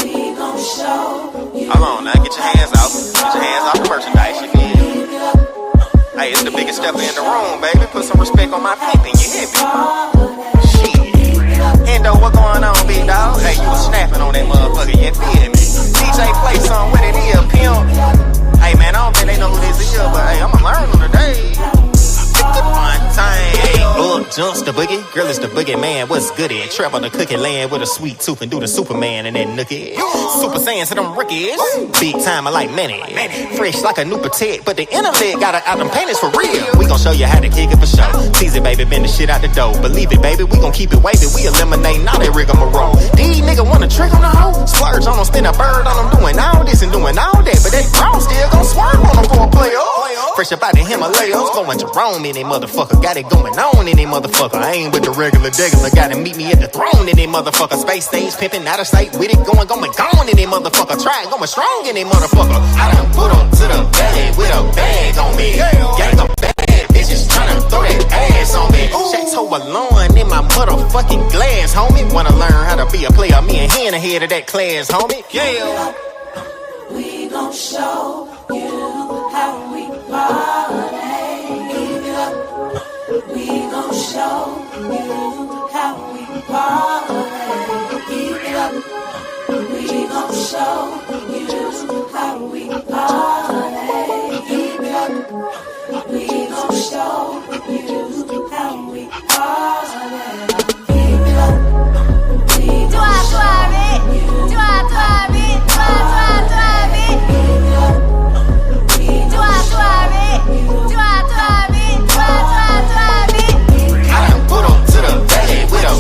We gon' show you. Hold on now, get your hands out. Get your hands off the merchandise, you feel me? Hey, it's the biggest stepper in the room, baby. Put some respect on my pimpin', you hear me? Shit. Endo, what going on, big dog? Hey, you was snapping on that motherfucker, you feel me? DJ play something with it here, pimp. Hey, man, I don't think they know who this is, but hey, I'ma learn them today. One time, up jumps the boogie. Girl is the boogie man. What's good at? Trap on the cookie land with a sweet tooth and do the Superman and that nookie. Super Saiyan to them rookies. Big time, I like many. Fresh like a new potato, but the intellect got out them panties for real. We gon' show you how to kick it for sure. Tease it, baby, bend the shit out the dough. Believe it, baby, we gon' keep it wavy. We eliminate all that rigmarole. These niggas wanna trick on the hoe. Splurge on them, spin a bird on them, doing all this and doing all that. But that brown still gon' swerve on them for a player. Fresh up out the Himalayas, going Jerome in that motherfucker. Got it going on in that motherfucker. I ain't with the regular. Gotta meet me at the throne in that motherfucker. Space stage pimpin', out of sight with it, going gone in that motherfucker. Try going strong in that motherfucker. I done put up to the bag with a bag on me. Gang of bad bitches tryna throw that ass on me. Shaq's hoe alone in my motherfucking glass, homie. Wanna learn how to be a player? Me and him ahead of that class, homie. Yeah. We gon' show you how we party. Keep it up. We gon' show you how we party. Keep it up. We gon' show you how we party. Keep it up. We gon' show you how we party. Keep it up. We gon' show you how we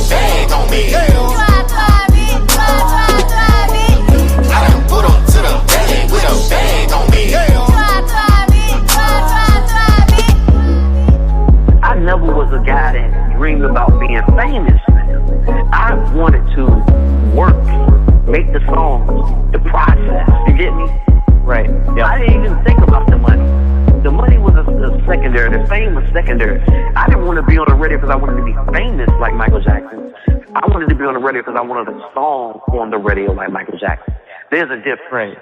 bag on me. I done put up to the bag with a bag on me. I never was a guy that dreamed about being famous. I wanted to work, make the songs, the process. You get me? Right. Yeah. I didn't even think about the money. The money was a secondary. The fame was secondary. I didn't want to be on the radio because I wanted to be famous like Michael Jackson. I wanted to be on the radio because I wanted a song on the radio like Michael Jackson. There's a difference.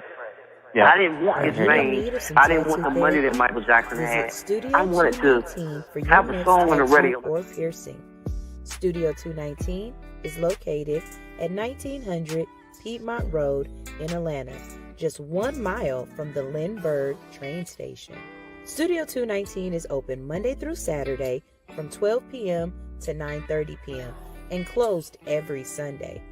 Yeah. I didn't want his fame. I didn't want the money that Michael Jackson had. I wanted to have a song on the radio. Or piercing. Studio 219 is located at 1900 Piedmont Road in Atlanta, just 1 mile from the Lindbergh train station. Studio 219 is open Monday through Saturday from 12 p.m. to 9:30 p.m. and closed every Sunday.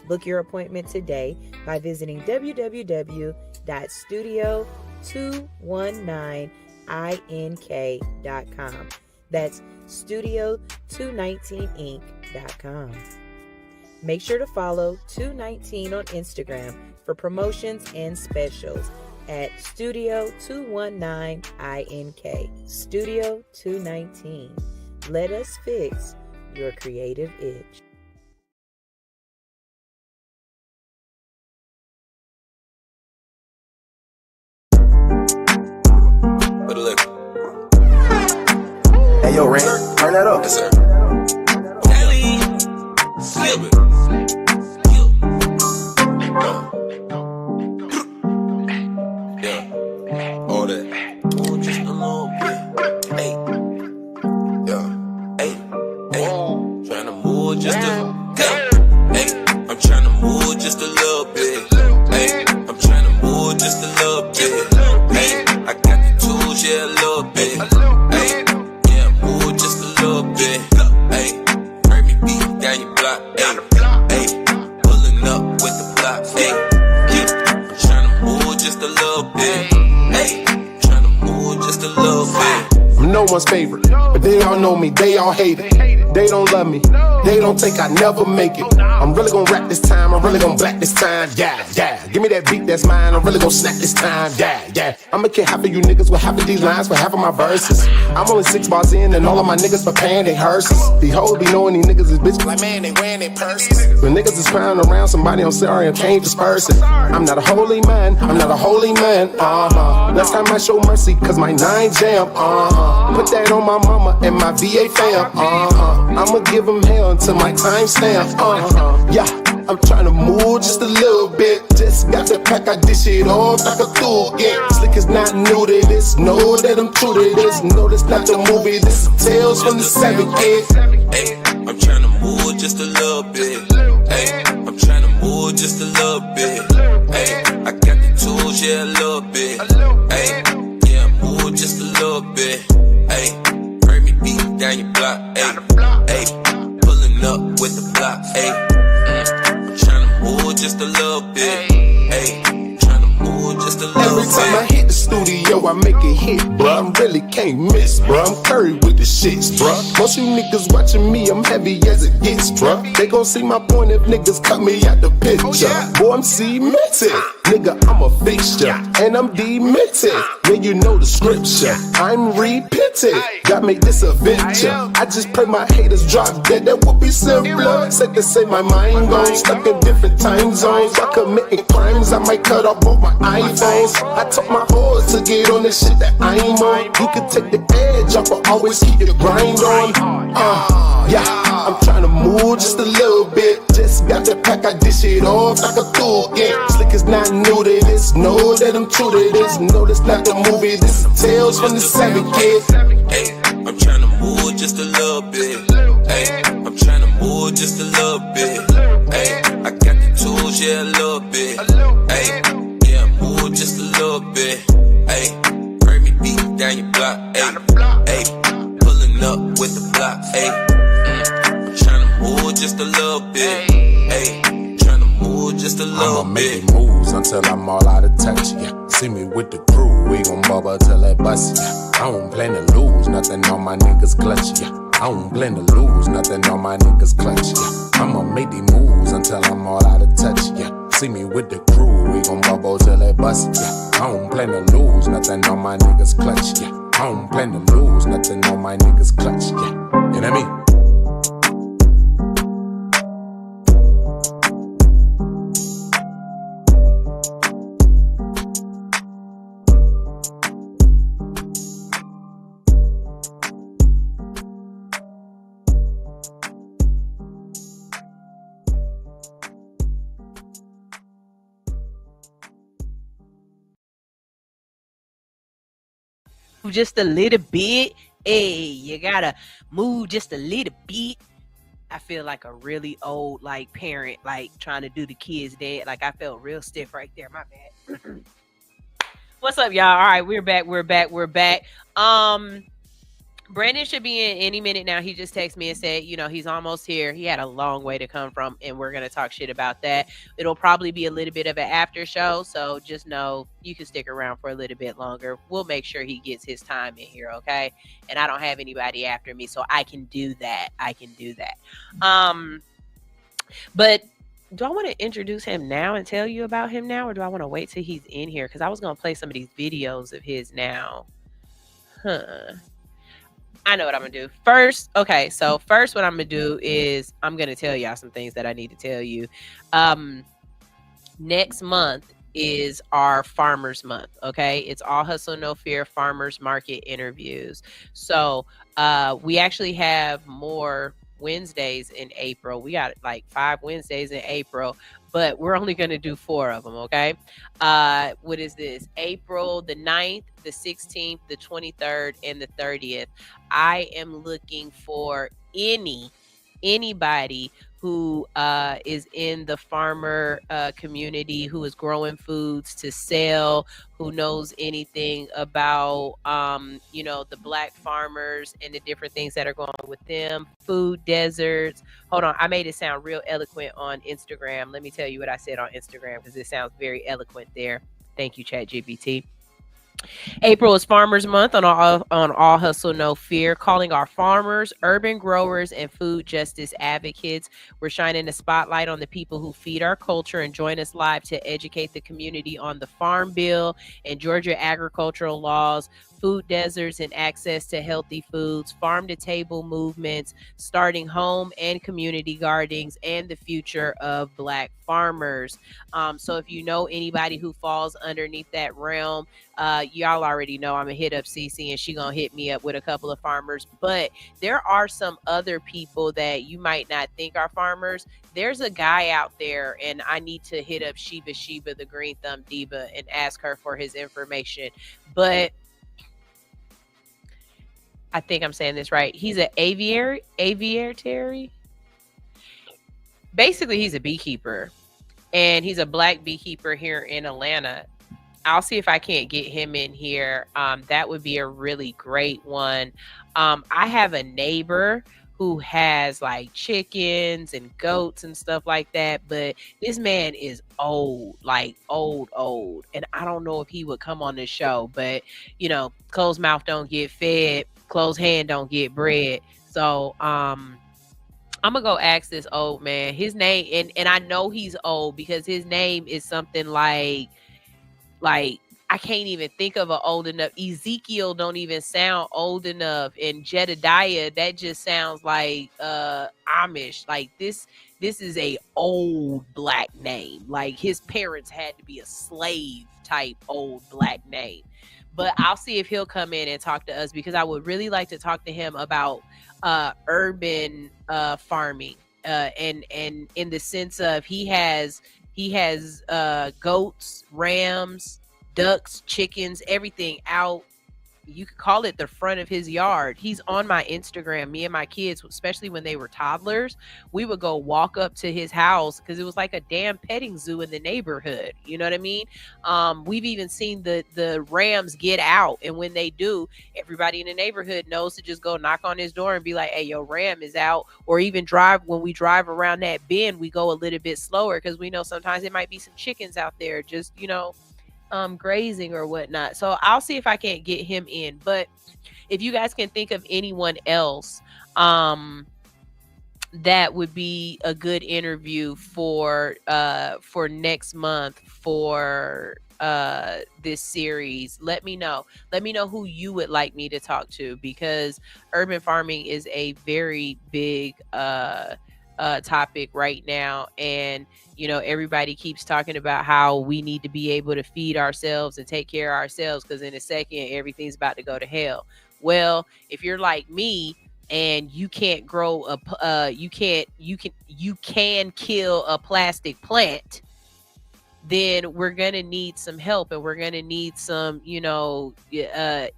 Book your appointment today by visiting www.studio219ink.com. That's studio219inc.com. Make sure to follow 219 on Instagram for promotions and specials at Studio 219ink. Studio 219. Let us fix your creative itch. Hey, yo, Ren, turn that up. Yes, sir. Slip it. Yeah. All that. Oh, just a little bit. Hey. Yeah. Hey. Hey. Trying to move just a. Hey. Hey. I'm trying to move just a little bit. Hey. I'm trying to move just a little bit. Hey. I got the tools, yeah, a little bit. Hey. Yeah, move just a little bit. Hey. Heard me beat down your block. Hey. Hey. Pulling up with the block. Hey. Yeah. I'm trying to move just a little bit. Hey. Trying to move just a little bit. I'm no one's favorite, but they all know me, they all hate it. They don't love me, they don't think I never make it. I'm really gonna rap this time, I'm really gonna black this time, yeah, yeah. Give me that beat that's mine, I'm really gonna snap this time, yeah, yeah. I'ma kill half of you niggas with half of these lines for half of my verses. I'm only 6 bars in and all of my niggas preparing their hearses. These hoes be knowing these niggas is bitches like man, they wearing their purses. When niggas is crying around somebody, I'm sorry, I can't disperse it. I'm not a holy man, I'm not a holy man, Last time I show mercy, cause my 9 jam, Put that on my mama and my VA fam, I'ma give them hell until my time stamp, Yeah, I'm tryna move just a little bit. Just got the pack, I dish it off like a tool. Yeah, Slick is not new to this. Know that I'm true to this. No, this not the movie. This is Tales from the 7 kid. Hey, I'm tryna move just a little bit. Hey, I'm tryna move just a little bit. Hey, I got the tools, yeah, a little bit. Hey, yeah, move just a little bit. Hey, bring me beat down your block. Hey, pulling up with the block. Hey, tryna move just a little bit. Hey, tryna move just a little bit. Every time I hit the studio, I make it hit, bruh. I really can't miss, bruh. I'm curry with the shits, bruh. Most you niggas watching me, I'm heavy as it gets, bruh. They gon' see my point if niggas cut me out the picture. Boy, I'm cemented. Nigga, I'm a fixture, and I'm demented. When you know the scripture, I'm repented. God made this a venture. I just pray my haters drop dead, that would be simpler. Said to say my mind gone, stuck in different time zones. By committing crimes, I might cut off both my iPhones. I told my boys to get on the shit that I'm on. You can take the edge off, but always keep your grind on. Yeah, I'm tryna move just a little bit. Just got the pack, I dish it off like a tool. Yeah, Slick is not new to this. Know that I'm true to this. No, this not the movie. This is Tales from the 7 kid. Hey, I'm tryna move just a little bit. Hey, I'm tryna move just a little bit. Hey, I got the tools, yeah, a little bit. Hey, yeah, move just a little bit. Hey, bring me beat down your block. Hey, pulling up with the block. Hey, tryna move just a little bit. Hey, tryna move just a little I'ma bit. make moves until I'm all out of touch, yeah. See me with the crew, we gon' bubble till it bust, yeah. I don't plan to lose, nothing on my niggas clutch, yeah. I don't plan to lose, nothing on my niggas clutch, yeah. I'ma make these moves until I'm all out of touch, yeah. See me with the crew, we gon' bubble till it bust, yeah. I don't plan to lose, nothing on my niggas clutch, yeah. I don't plan to lose, nothing on my niggas clutch, yeah. You know what I mean? Just a little bit. Hey, you gotta move just a little bit. I feel like a really old like parent, like trying to do the kids' dad. Like I felt real stiff right there. My bad. What's up, y'all? All right, we're back. Brandon should be in any minute now. He just texted me and said, you know, he's almost here. He had a long way to come from, and we're going to talk shit about that. It'll probably be a little bit of an after show, so just know you can stick around for a little bit longer. We'll make sure he gets his time in here, okay? And I don't have anybody after me, so I can do that. But do I want to introduce him now and tell you about him now, or do I want to wait till he's in here? Because I was going to play some of these videos of his now. I know what I'm going to do. First, what I'm going to do is I'm going to tell y'all some things that I need to tell you. Next month is our Farmers Month, okay? It's All Hustle, No Fear Farmers Market interviews. So we actually have more Wednesdays in April. We got like 5 Wednesdays in April, but we're only going to do 4 of them, okay? What is this? April the 9th, the 16th, the 23rd, and the 30th. I am looking for anybody who is in the farmer community, who is growing foods to sell, who knows anything about, the Black farmers and the different things that are going on with them, food deserts. Hold on, I made it sound real eloquent on Instagram. Let me tell you what I said on Instagram, because it sounds very eloquent there. Thank you, ChatGPT. April is Farmers Month on All Hustle No Fear, calling our farmers, urban growers, and food justice advocates. We're shining a spotlight on the people who feed our culture, and join us live to educate the community on the Farm Bill and Georgia agricultural laws, food deserts and access to healthy foods, farm to table movements, starting home and community gardens, and the future of Black farmers. So if you know anybody who falls underneath that realm, y'all already know I'm gonna hit up Cece and she gonna hit me up with a couple of farmers. But there are some other people that you might not think are farmers. There's a guy out there, and I need to hit up Sheba the Green Thumb Diva and ask her for his information. But I think I'm saying this right. He's an aviary. Basically, he's a beekeeper, and he's a Black beekeeper here in Atlanta. I'll see if I can't get him in here. That would be a really great one. I have a neighbor who has like chickens and goats and stuff like that, but this man is old, like old. And I don't know if he would come on this show, but you know, closed mouth don't get fed, closed hand don't get bread. So I'm gonna go ask this old man his name, and I know he's old because his name is something like I can't even think of an old enough. Ezekiel don't even sound old enough, and Jedediah, that just sounds like Amish. Like this is a old Black name. Like his parents had to be a slave type old Black name. But I'll see if he'll come in and talk to us, because I would really like to talk to him about urban farming, and in the sense of he has goats, rams, ducks, chickens, everything out. You could call it the front of his yard. He's on my Instagram. Me and my kids, especially when they were toddlers, we would go walk up to his house because it was like a damn petting zoo in the neighborhood. You know what I mean? We've even seen the rams get out, and when they do, everybody in the neighborhood knows to just go knock on his door and be like, "Hey, your ram is out." Or even when we drive around that bend, we go a little bit slower because we know sometimes it might be some chickens out there, just grazing or whatnot. So I'll see if I can't get him in. But if you guys can think of anyone else that would be a good interview for next month for this series, let me know who you would like me to talk to, because urban farming is a very big topic right now. And everybody keeps talking about how we need to be able to feed ourselves and take care of ourselves, because in a second everything's about to go to hell. Well, if you're like me and you can't grow you can kill a plastic plant, then we're gonna need some help, and we're gonna need some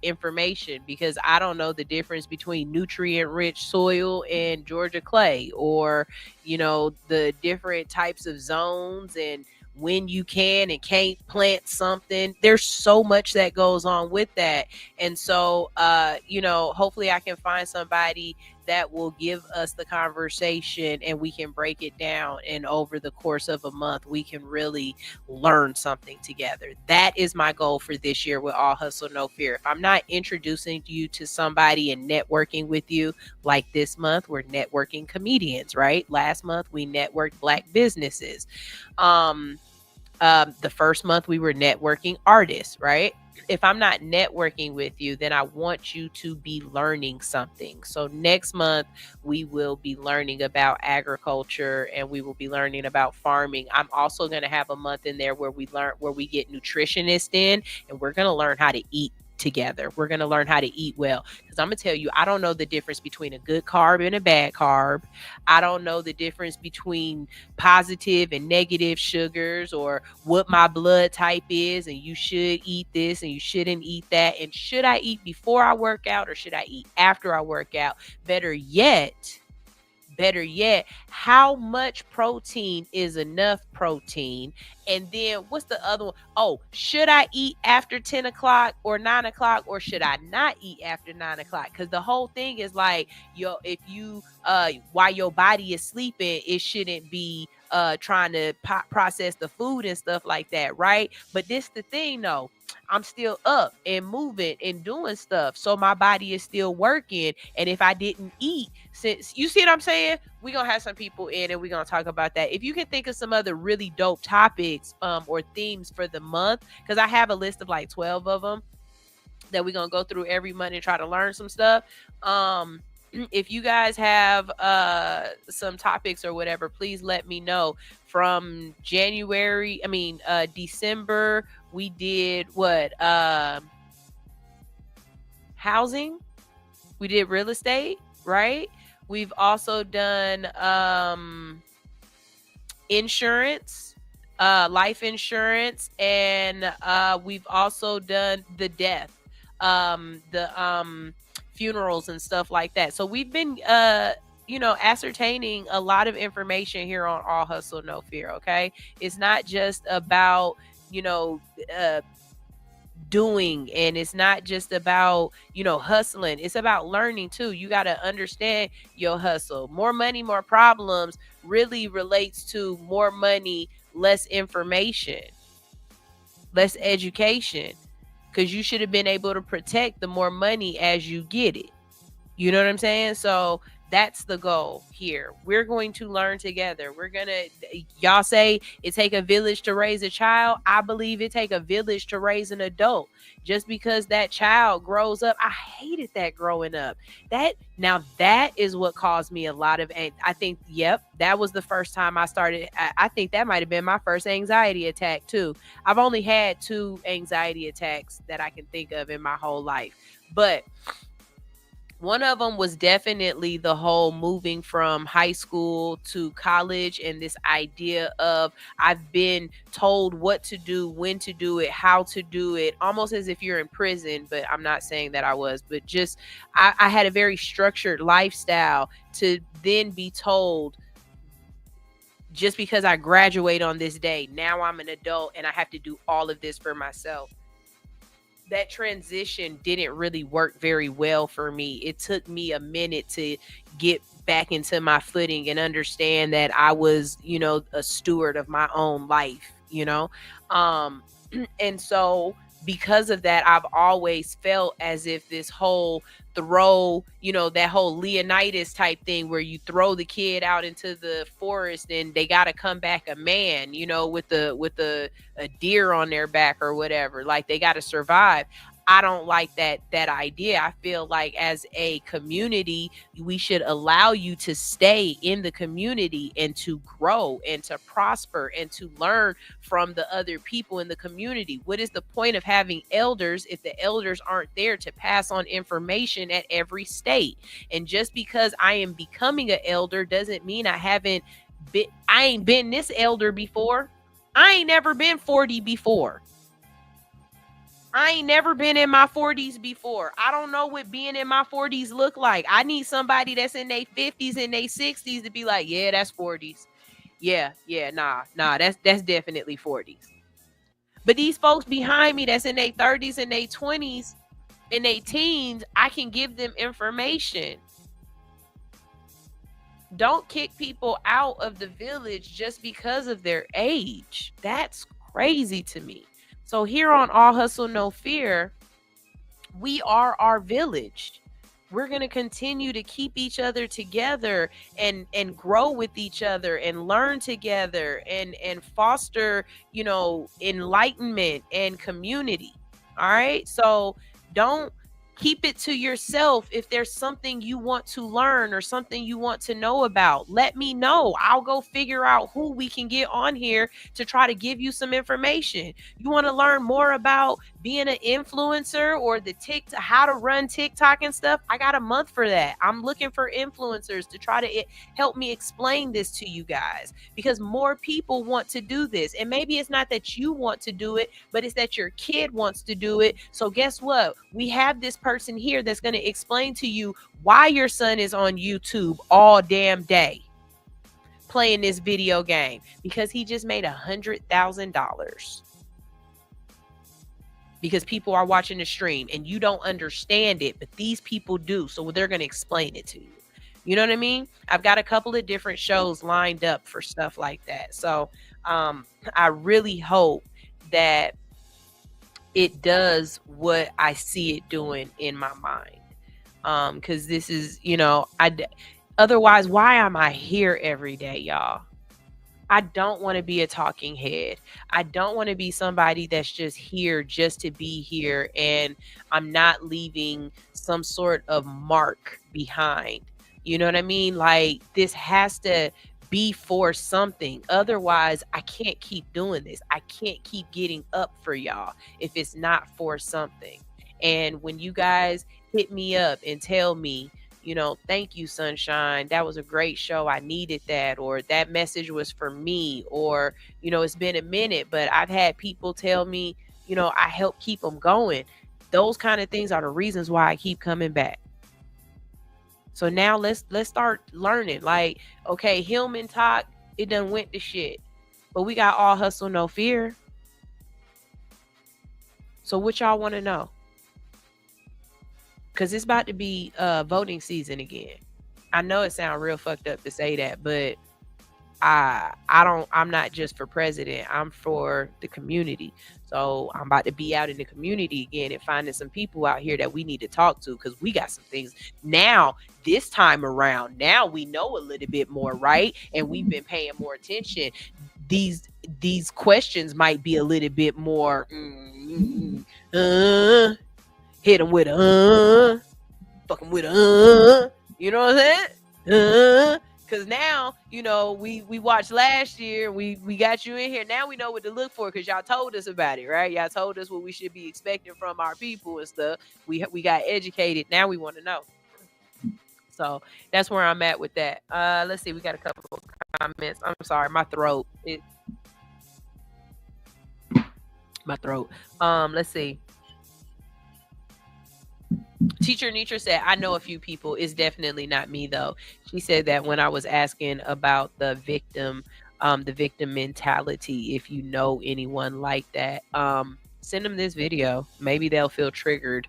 information, because I don't know the difference between nutrient rich soil and Georgia clay, or the different types of zones, and when you can and can't plant something. There's so much that goes on with that. And so hopefully I can find somebody that will give us the conversation, and we can break it down, and over the course of a month we can really learn something together. That is my goal for this year with All Hustle No Fear. If I'm not introducing you to somebody and networking with you, like this month we're networking comedians, right? Last month we networked Black businesses. The first month we were networking artists, right? If I'm not networking with you, then I want you to be learning something. So next month we will be learning about agriculture, and we will be learning about farming. I'm also going to have a month in there where we get nutritionists in, and we're going to learn how to eat together. We're going to learn how to eat well, because I'm going to tell you, I don't know the difference between a good carb and a bad carb. I don't know the difference between positive and negative sugars, or what my blood type is, and you should eat this and you shouldn't eat that, and should I eat before I work out or should I eat after I work out? Better yet, how much protein is enough protein? And then what's the other one? Oh, should I eat after 10 o'clock or 9 o'clock, or should I not eat after 9 o'clock? Because the whole thing is like, if you while your body is sleeping, it shouldn't be trying to process the food and stuff like that, right? But this the thing though, I'm still up and moving and doing stuff, so my body is still working. And if I didn't eat, since you see what I'm saying, we're gonna have some people in and we're gonna talk about that. If you can think of some other really dope topics or themes for the month, because I have a list of like 12 of them that we're gonna go through every month and try to learn some stuff. If you guys have some topics or whatever, please let me know. From December, we did what? Housing. We did real estate, right? We've also done insurance, life insurance, and we've also done the death, the funerals and stuff like that. So we've been ascertaining a lot of information here on All Hustle No Fear. Okay, it's not just about doing, and it's not just about hustling. It's about learning too. You got to understand your hustle. More money, more problems really relates to more money, less information, less education, because you should have been able to protect the more money as you get it. You know what I'm saying? So that's the goal here. We're going to learn together. Y'all say it take a village to raise a child. I believe it take a village to raise an adult. Just because that child grows up, I hated that growing up. That is what caused me a lot of, I think, that was the first time I started. I think that might have been my first anxiety attack too. I've only had 2 anxiety attacks that I can think of in my whole life. But one of them was definitely the whole moving from high school to college, and this idea of I've been told what to do, when to do it, how to do it, almost as if you're in prison. But I'm not saying that I was, but just I had a very structured lifestyle to then be told, just because I graduate on this day, now I'm an adult and I have to do all of this for myself. That transition didn't really work very well for me. It took me a minute to get back into my footing and understand that I was, a steward of my own life, and so because of that, I've always felt as if this whole that whole Leonidas type thing where you throw the kid out into the forest and they got to come back a man, with a deer on their back or whatever, like they got to survive. I don't like that idea. I feel like as a community, we should allow you to stay in the community and to grow and to prosper and to learn from the other people in the community. What is the point of having elders if the elders aren't there to pass on information at every state? And just because I am becoming an elder doesn't mean I ain't been this elder before. I ain't never been 40 before. I ain't never been in my 40s before. I don't know what being in my 40s look like. I need somebody that's in their 50s and their 60s to be like, yeah, that's 40s. Yeah, nah, that's definitely 40s. But these folks behind me that's in their 30s and their 20s and their teens, I can give them information. Don't kick people out of the village just because of their age. That's crazy to me. So here on All Hustle No Fear, we are our village. We're going to continue to keep each other together and grow with each other and learn together and foster, enlightenment and community. All right. So don't keep it to yourself. If there's something you want to learn or something you want to know about, let me know. I'll go figure out who we can get on here to try to give you some information. You want to learn more about being an influencer or how to run TikTok and stuff? I got a month for that. I'm looking for influencers to try to help me explain this to you guys, because more people want to do this. And maybe it's not that you want to do it, but it's that your kid wants to do it. So guess what? We have this person here that's going to explain to you why your son is on YouTube all damn day playing this video game, because he just made $100,000 because people are watching the stream and you don't understand it, but these people do. So they're going to explain it to you. You know what I mean? I've got a couple of different shows lined up for stuff like that. So I really hope that it does what I see it doing in my mind. Because this is, otherwise, why am I here every day, y'all? I don't want to be a talking head. I don't want to be somebody that's just here just to be here and I'm not leaving some sort of mark behind. You know what I mean? Like, this has to be for something. Otherwise, I can't keep doing this. I can't keep getting up for y'all if it's not for something. And when you guys hit me up and tell me, thank you, Sunshine, that was a great show, I needed that, or that message was for me, or, it's been a minute, but I've had people tell me, I help keep them going. Those kind of things are the reasons why I keep coming back. So now let's start learning. Like, okay, Hillman Talk, it done went to shit, but we got All Hustle No Fear. So what y'all want to know? Because it's about to be voting season again. I know it sounds real fucked up to say that, but I'm not just for president. I'm for the community. So I'm about to be out in the community again and finding some people out here that we need to talk to, because we got some things now this time around. Now we know a little bit more, right? And we've been paying more attention. These questions might be a little bit more hit them with fuck them with you know what I'm saying? Because now, we watched last year, we got you in here. Now we know what to look for because y'all told us about it, right? Y'all told us what we should be expecting from our people and stuff. We got educated. Now we want to know. So that's where I'm at with that. Let's see. We got a couple of comments. I'm sorry. My throat. Let's see. Teacher Nitra said, I know a few people. It's definitely not me, though. She said that when I was asking about the victim mentality, if you know anyone like that, send them this video. Maybe they'll feel triggered.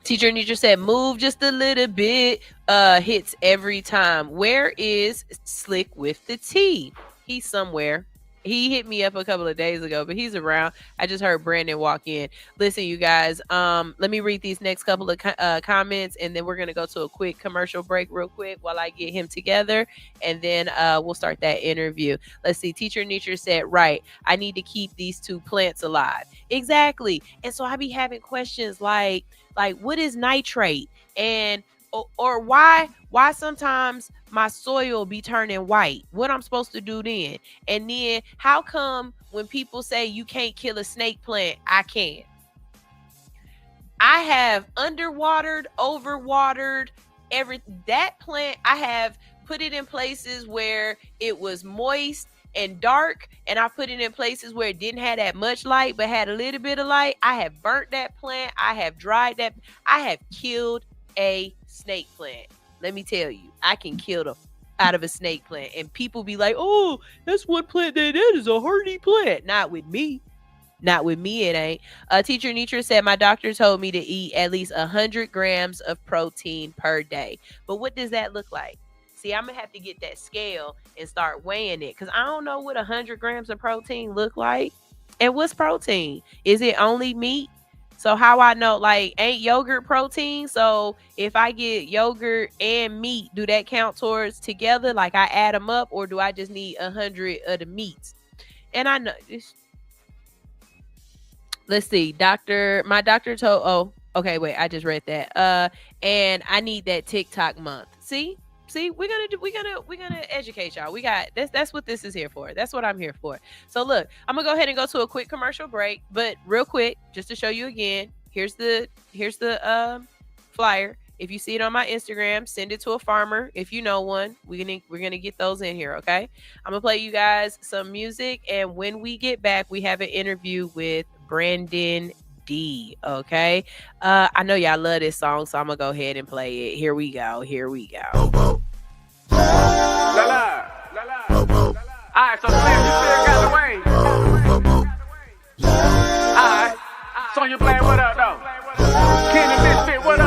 Teacher Nitra said, move just a little bit. Hits every time. Where is Slick with the T? He's somewhere. He hit me up a couple of days ago, but he's around. I just heard Brandon walk in. Listen, you guys, let me read these next couple of comments, and then we're going to go to a quick commercial break real quick while I get him together, and then we'll start that interview. Let's see. Teacher Nietzsche said, right, I need to keep these two plants alive. Exactly. And so I be having questions like what is nitrate? And or why sometimes my soil be turning white? What I'm supposed to do then? And then how come when people say you can't kill a snake plant, I can? I have underwatered, overwatered that plant. I have put it in places where it was moist and dark, and I put it in places where it didn't have that much light but had a little bit of light. I have burnt that plant. I have dried that. I have killed a snake plant. Let me tell you, I can kill them out of a snake plant. And people be like, oh, that's one plant that is a hardy plant. Not with me. Not with me, it ain't. Teacher Nitra said, my doctor told me to eat at least 100 grams of protein per day. But what does that look like? See, I'm going to have to get that scale and start weighing it, because I don't know what 100 grams of protein look like. And what's protein? Is it only meat? So how I know, ain't yogurt protein? So if I get yogurt and meat, do that count towards together? Like I add them up, or do I just need 100 of the meats? And I know this. Let's see. My doctor told, oh, okay, wait, I just read that. And I need that TikTok month. See, we're gonna educate y'all. We got that's what this is here for. That's what I'm here for. So look, I'm gonna go ahead and go to a quick commercial break, but real quick, just to show you again, here's the flyer. If you see it on my Instagram, send it to a farmer. If you know one, we're gonna get those in here. Okay, I'm gonna play you guys some music, and when we get back, we have an interview with Brandon D. Okay, I know y'all love this song, so I'm gonna go ahead and play it. Here we go. La la. Alright, so Slim, you still got the way. Alright, so you playing what up though? Kenny Misfit, what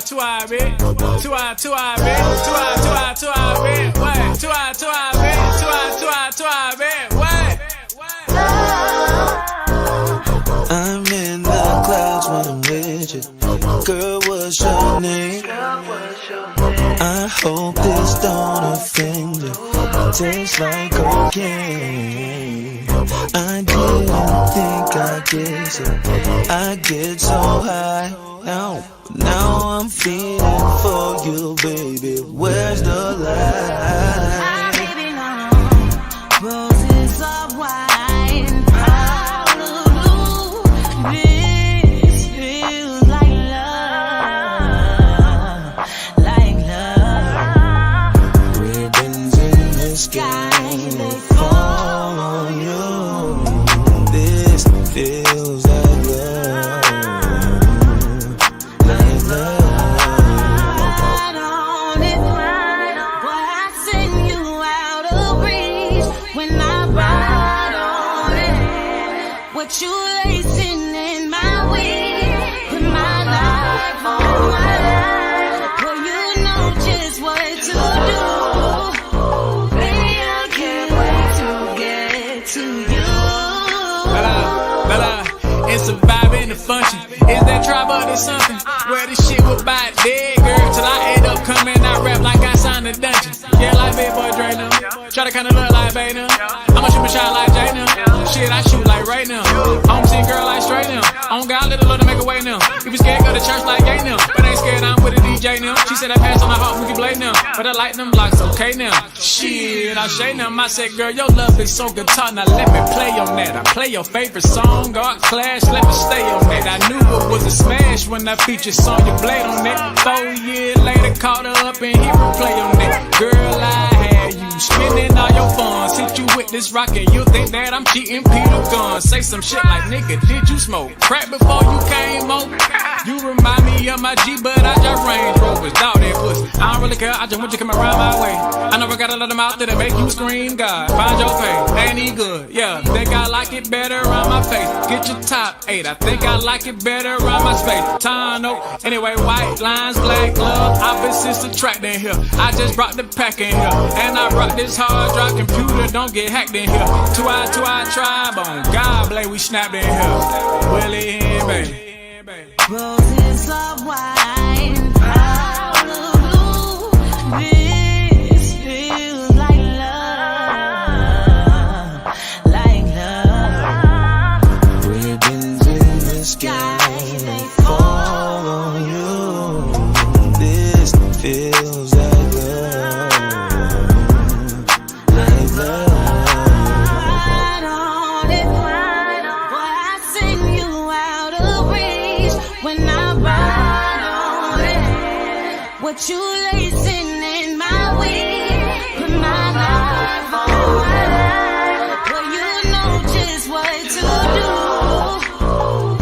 Two-eye, bitch. Two-eye, bitch. Two-eye, bitch. What? Two-eye, bitch. Two-eye, bitch. What? I'm in the clouds when I'm with you. Girl, what's your name? I hope this don't offend you. Tastes like cocaine. I didn't think I'd get you. I get so high. Now I'm feeling for you, baby. Where's the lie? Baby, no. Roses of wine, out of blue. This feels like love. Ribbons in the sky, they fall on you. This feels like love. What you lacing in my weed? Put my life on my life. Well, you know just what to do. Baby, I can't wait to get to you. Bella, it's a vibe and a function. Is that tribe or there's something? Where this shit was by dead, girl. Till I end up coming out rap like I signed a dungeon. Yeah, like big boy Dre now. Try to kinda look like Bay now. I'ma shoot my shot like Jay now. Shit, I shoot like right now. Home team girl like straight now. On God, let the Lord make a way now. If you scared, go to church like gay now. But ain't scared, I'm with a DJ now. She said I pass on my heart, we can blade now. But I like them blocks, okay now. Shit, I shade them. I said, girl, your love is so guitar. Now let me play on that. I play your favorite song, God Clash, let me stay on that. I knew it was a smash when I featured Song Your Blade on that. 4 years later, caught her up and hit replay on that. Girl, I had you spending all your funds. Hit you with this rock and you think that I'm cheating Peter Gunn. Say some shit like, nigga, did you smoke crack before you came over? You remind me of my G, but I just Range Rovers. Dog that pussy, I don't really care, I just want you to come around my way. I know I got a lot of mouth that make you scream, God, find your face, ain't he good? Yeah, think I like it better around my face. Get your top 8, I think I like it better around my space. Tano, anyway, white lines, black glove, opposites attract in here. I just brought the pack in here, and I brought this hard drive computer, don't get hacked in here. Two-eye tribe on God, blade, we snapped in here. Willie and baby. Roses of wine, out of blue. This feels like love, like love. Ribbons in the sky, they fall on you. This feels like love, like love. What you lacing in my weed? Put my life on my life. Well, you know just what to do.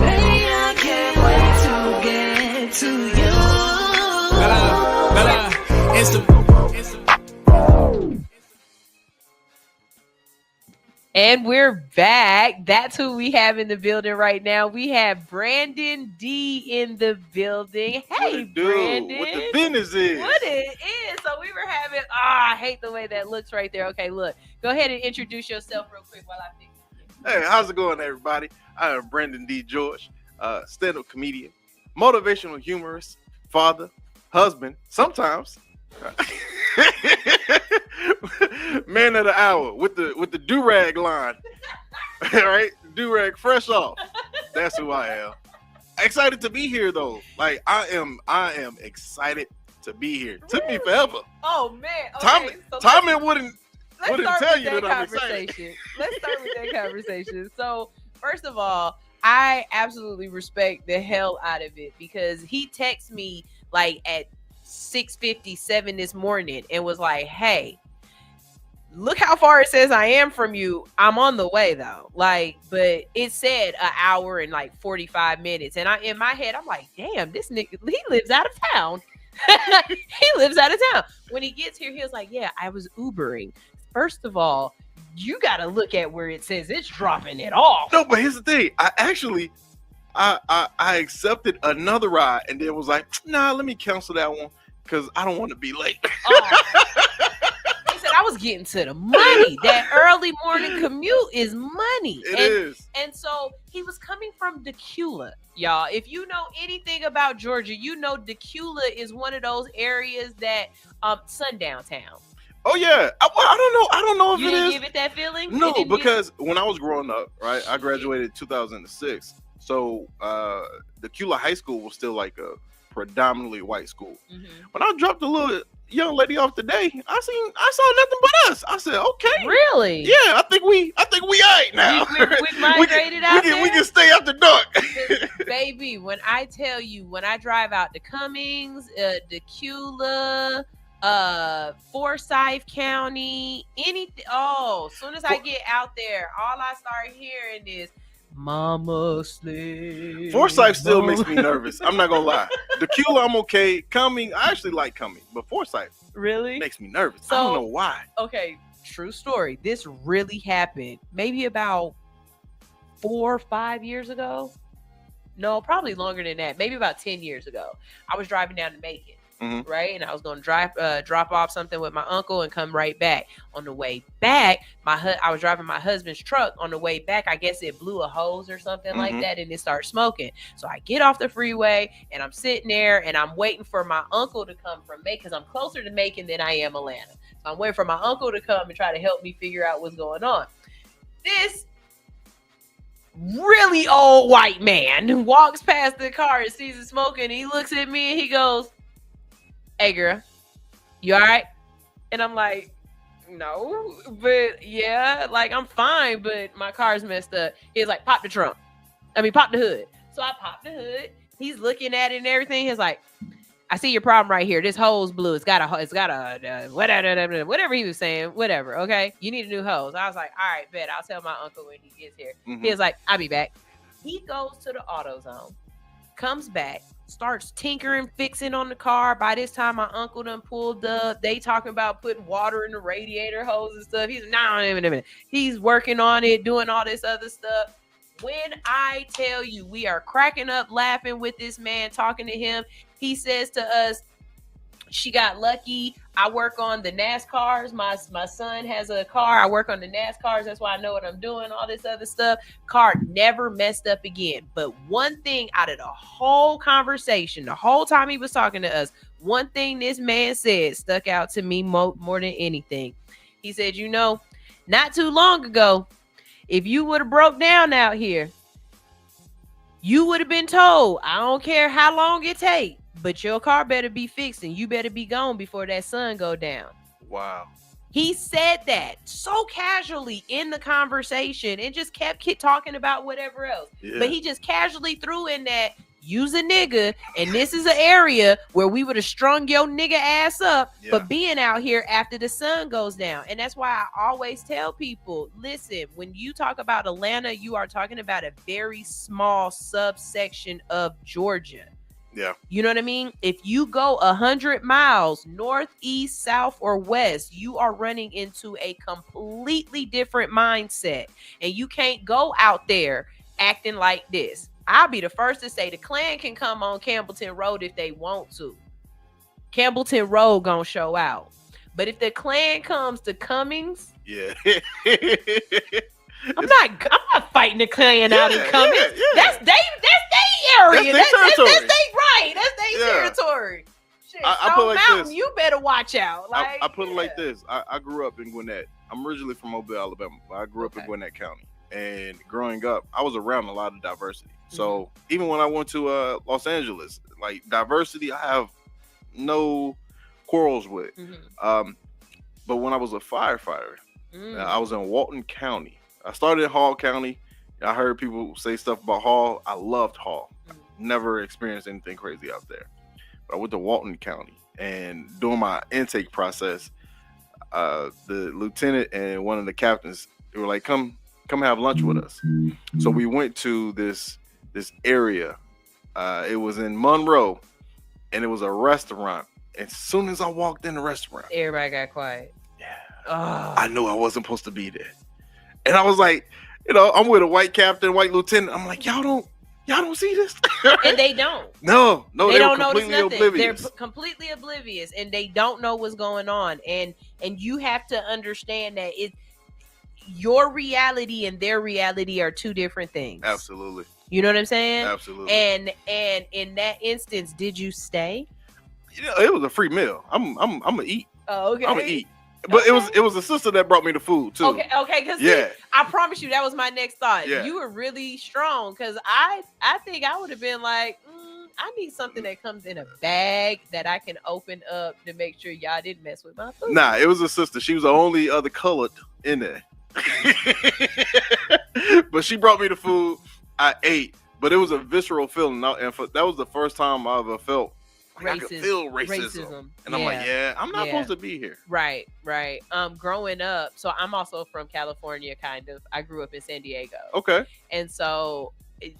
Baby, I can't wait to get to you. Bella, it's the And we're back. That's who we have in the building right now. We have Brandon D in the building. Hey, Brandon. What the business is. What it is. So we were having, I hate the way that looks right there. Okay, look. Go ahead and introduce yourself real quick while I fix it. Hey, how's it going, everybody? I am Brandon D. George, stand-up comedian, motivational humorist, father, husband, sometimes. Man of the hour with the do-rag line. Right? Do-rag fresh off. That's who I am. Excited to be here though. Like I am excited to be here. Took me forever. Oh man. Okay, Tommy wouldn't tell you that I'm conversation. excited. Let's start with that conversation. So first of all, I absolutely respect the hell out of it because he texted me like at 6:57 this morning and was like, hey, look how far it says I am from you. I'm on the way though. Like, but it said an hour and like 45 minutes. And in my head, I'm like, damn, this nigga, he lives out of town. He lives out of town. When he gets here, he was like, yeah, I was Ubering. First of all, you got to look at where it says it's dropping it off. No, but here's the thing. I accepted another ride and then was like, nah, let me cancel that one because I don't want to be late. He said I was getting to the money. That early morning commute is money. It is. And so he was coming from Decula, y'all. If you know anything about Georgia, you know Decula is one of those areas that sundown town. Oh yeah, I don't know if You it didn't is. give it that feeling? No, It didn't because when I was growing up, right, I graduated in 2006. So the Decula High School was still like a predominantly white school. When I dropped a little young lady off today, I saw nothing but us. I said, okay, really? Yeah, I think we all right now. We migrated out there. We can stay after dark. Baby, when I tell you, when I drive out to Cummings, Decula, Forsyth County, anything. Oh, as soon as I get out there, all I start hearing is Mama Slave. Forsyth still makes me nervous. I'm not gonna lie. Decula, I'm okay. Cumming, I actually like Cumming, but Forsyth really makes me nervous. So, I don't know why. Okay, true story. This really happened maybe about 4 or 5 years ago. No, probably longer than that. Maybe about 10 years ago. I was driving down to Macon. Right, and I was going to drop off something with my uncle and come right back. On the way back, I was driving my husband's truck. On the way back, I guess it blew a hose or something like that, and it started smoking. So I get off the freeway, and I'm sitting there, and I'm waiting for my uncle to come from Macon, because I'm closer to Macon than I am Atlanta. So I'm waiting for my uncle to come and try to help me figure out what's going on. This really old white man walks past the car and sees it smoking, and he looks at me, and he goes, "Hey girl, you all right?" And I'm like, "No, but yeah, like I'm fine, but my car's messed up." He's like, "Pop the pop the hood." So I popped the hood. He's looking at it and everything. He's like, "I see your problem right here. This hose blew. It's got a whatever he was saying, whatever. Okay, you need a new hose." I was like, "All right, bet. I'll tell my uncle when he gets here." He was like, "I'll be back." He goes to the AutoZone, comes back, starts tinkering, fixing on the car. By this time, my uncle done pulled up. They talking about putting water in the radiator hose and stuff. He's like, he's working on it, doing all this other stuff. When I tell you, we are cracking up, laughing with this man, talking to him. He says to us, "She got lucky. I work on the NASCARs. My son has a car. I work on the NASCARs. That's why I know what I'm doing, all this other stuff." Car never messed up again. But one thing out of the whole conversation, the whole time he was talking to us, one thing this man said stuck out to me more than anything. He said, "You know, not too long ago, if you would have broke down out here, you would have been told, I don't care how long it take, but your car better be fixed and you better be gone before that sun go down." Wow. He said that so casually in the conversation and just kept talking about whatever else. Yeah. But he just casually threw in that, "Use a nigga, and this is an area where we would have strung your nigga ass up for being out here after the sun goes down." And that's why I always tell people, listen, when you talk about Atlanta, you are talking about a very small subsection of Georgia. Yeah. You know what I mean? If you go 100 miles north, east, south, or west, you are running into a completely different mindset. And you can't go out there acting like this. I'll be the first to say the Klan can come on Campbellton Road if they want to. Campbellton Road gonna show out. But if the Klan comes to Cummings, yeah. I'm not fighting the Klan out in Cummings. Yeah. That's they area. That's their territory. That's they right. That's their territory. Shit, I put it like Mountain, this. you better watch out. Like, I put it like this. I grew up in Gwinnett. I'm originally from Mobile, Alabama, but I grew up in Gwinnett County. And growing up, I was around a lot of diversity. So even when I went to Los Angeles, like diversity, I have no quarrels with. But when I was a firefighter, I was in Walton County. I started in Hall County. I heard people say stuff about Hall. I loved Hall. Never experienced anything crazy out there. But I went to Walton County, and during my intake process, the lieutenant and one of the captains, they were like, come have lunch with us. So we went to this area. It was in Monroe, and it was a restaurant. As soon as I walked in the restaurant, everybody got quiet. I knew I wasn't supposed to be there. And I was like, I'm with a white captain, white lieutenant. I'm like, y'all don't Y'all don't see this, and they don't. No, they don't notice completely nothing. oblivious. They're completely oblivious, and they don't know what's going on. And you have to understand that your reality and their reality are two different things. Absolutely. You know what I'm saying? Absolutely. And in that instance, did you stay? It was a free meal. I'm gonna eat. Oh, okay. I'm gonna eat. But it was a sister that brought me the food too. Okay, because I promise you that was my next thought. Yeah. You were really strong because I think I would have been like, I need something that comes in a bag that I can open up to make sure y'all didn't mess with my food. Nah, it was a sister. She was the only other colored in there. But she brought me the food. I ate, but it was a visceral feeling, and that was the first time I ever felt like I could feel racism. And I'm like, I'm not supposed to be here. Right. Growing up, so I'm also from California, kind of. I grew up in San Diego. Okay. And so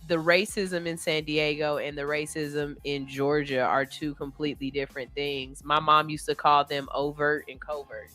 the racism in San Diego and the racism in Georgia are two completely different things. My mom used to call them overt and covert.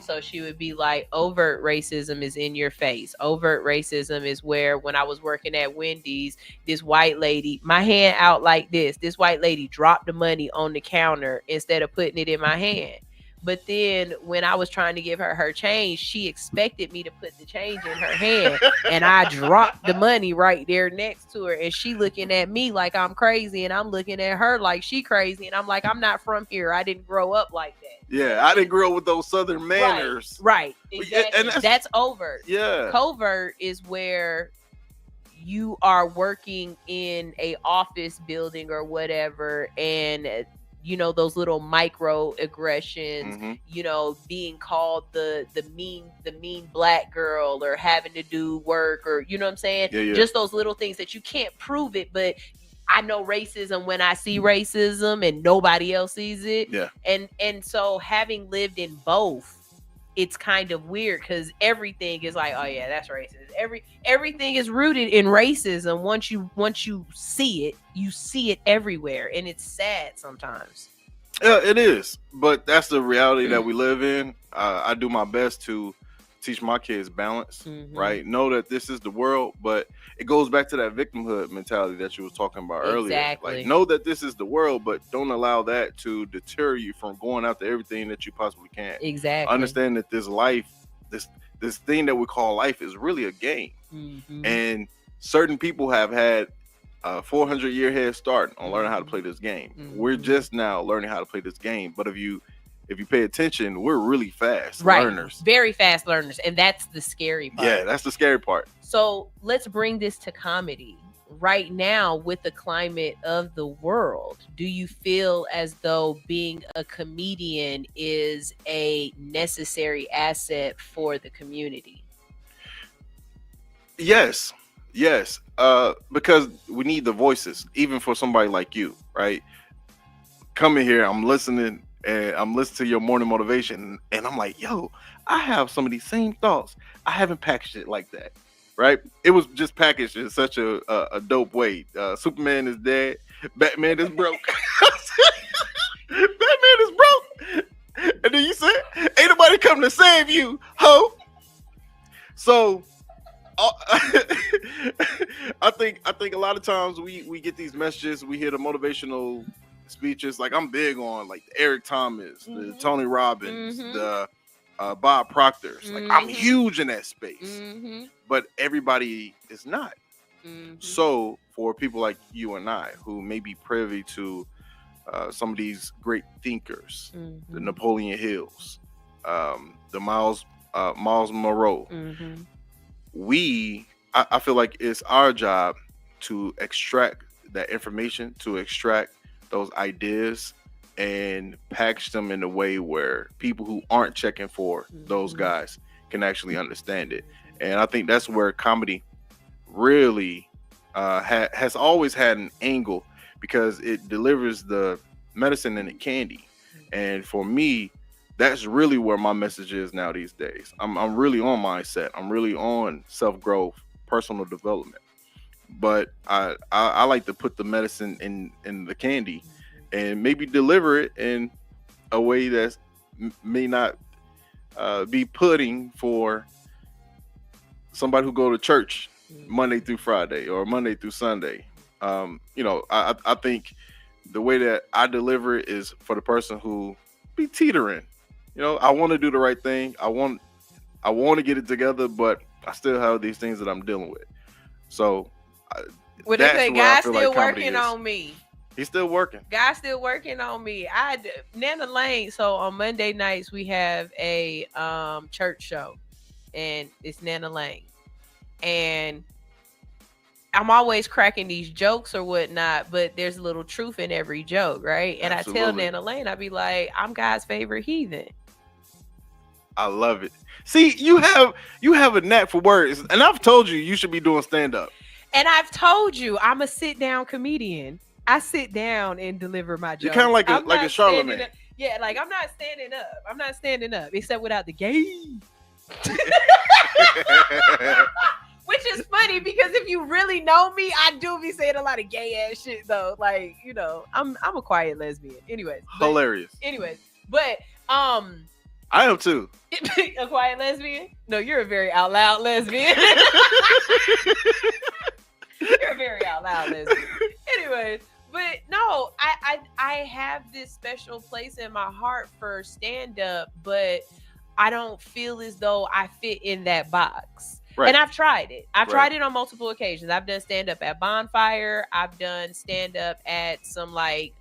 So she would be like, overt racism is in your face. Overt racism is where, when I was working at Wendy's, this white lady, my hand out like this white lady dropped the money on the counter instead of putting it in my hand. But then when I was trying to give her change, she expected me to put the change in her hand, and I dropped the money right there next to her, and she looking at me like I'm crazy, and I'm looking at her like she crazy, and I'm like, I'm not from here. I didn't grow up like that. Yeah, I didn't grow up with those Southern manners. Right. Exactly. And that's overt. Yeah. Covert is where you are working in a office building or whatever, and those little micro aggressions, being called the mean black girl, or having to do work, or you know what I'm saying? Yeah. Just those little things that you can't prove it, but I know racism when I see racism and nobody else sees it. Yeah. And so having lived in both, it's kind of weird because everything is like, oh yeah, that's racist. Everything is rooted in racism. Once you see it everywhere, and it's sad sometimes. Yeah, it is, but that's the reality that we live in. I do my best to teach my kids balance, right? Know that this is the world, but it goes back to that victimhood mentality that you was talking about earlier. Exactly. Like, know that this is the world, but don't allow that to deter you from going after everything that you possibly can. Exactly. Understand that this life, this thing that we call life, is really a game, and certain people have had a 400-year head start on learning how to play this game. We're just now learning how to play this game, but if you pay attention, we're really fast learners. Very fast learners. And that's the scary part. Yeah, that's the scary part. So let's bring this to comedy. Right now, with the climate of the world, do you feel as though being a comedian is a necessary asset for the community? Yes. Because we need the voices, even for somebody like you, right? Coming here, I'm listening to your morning motivation, and I'm like, yo, I have some of these same thoughts. I haven't packaged it like that, right? It was just packaged in such a dope way. Superman is dead. Batman is broke. Batman is broke. And then you said, ain't nobody coming to save you, ho. So I think a lot of times we get these messages, we hear the motivational speeches. Like, I'm big on like Eric Thomas, the Tony Robbins, the Bob Proctors. Like, I'm huge in that space, but everybody is not. So for people like you and I, who may be privy to some of these great thinkers, the Napoleon Hills, the Miles Monroe, I feel like it's our job to extract that information, to extract those ideas, and package them in a way where people who aren't checking for those guys can actually understand it. And I think that's where comedy really has always had an angle, because it delivers the medicine and the candy. And for me, that's really where my message is now these days. I'm really on mindset. I'm really on self-growth, personal development. But I like to put the medicine in the candy and maybe deliver it in a way that may not be pudding for somebody who go to church Monday through Friday or Monday through Sunday. You know, I think the way that I deliver it is for the person who be teetering. You know, I want to do the right thing. I want to get it together, but I still have these things that I'm dealing with. So Well, that's the where I guy's feel still like comedy working is. on me. He's still working. Guy's still working on me. Nana Lane. So on Monday nights we have a church show, and it's Nana Lane, and I'm always cracking these jokes or whatnot, but there's a little truth in every joke, right? And Absolutely. I tell Nana Lane, I be like, I'm God's favorite heathen. I love it. See, you have a knack for words, and I've told you should be doing stand up. And I've told you I'm a sit down comedian. I sit down and deliver my jokes. You're kind of like a Charlemagne. Yeah, like I'm not standing up. I'm not standing up except without the gay. Which is funny because if you really know me, I do be saying a lot of gay ass shit though. Like, you know, I'm a quiet lesbian. Anyways. Hilarious. But I am too. A quiet lesbian? No, you're a very out loud lesbian. You're a very out loud lesbian. Anyways, but no, I have this special place in my heart for stand up, but I don't feel as though I fit in that box. Right. And I've tried it. I've tried it on multiple occasions. I've done stand up at Bonfire. I've done stand up at some like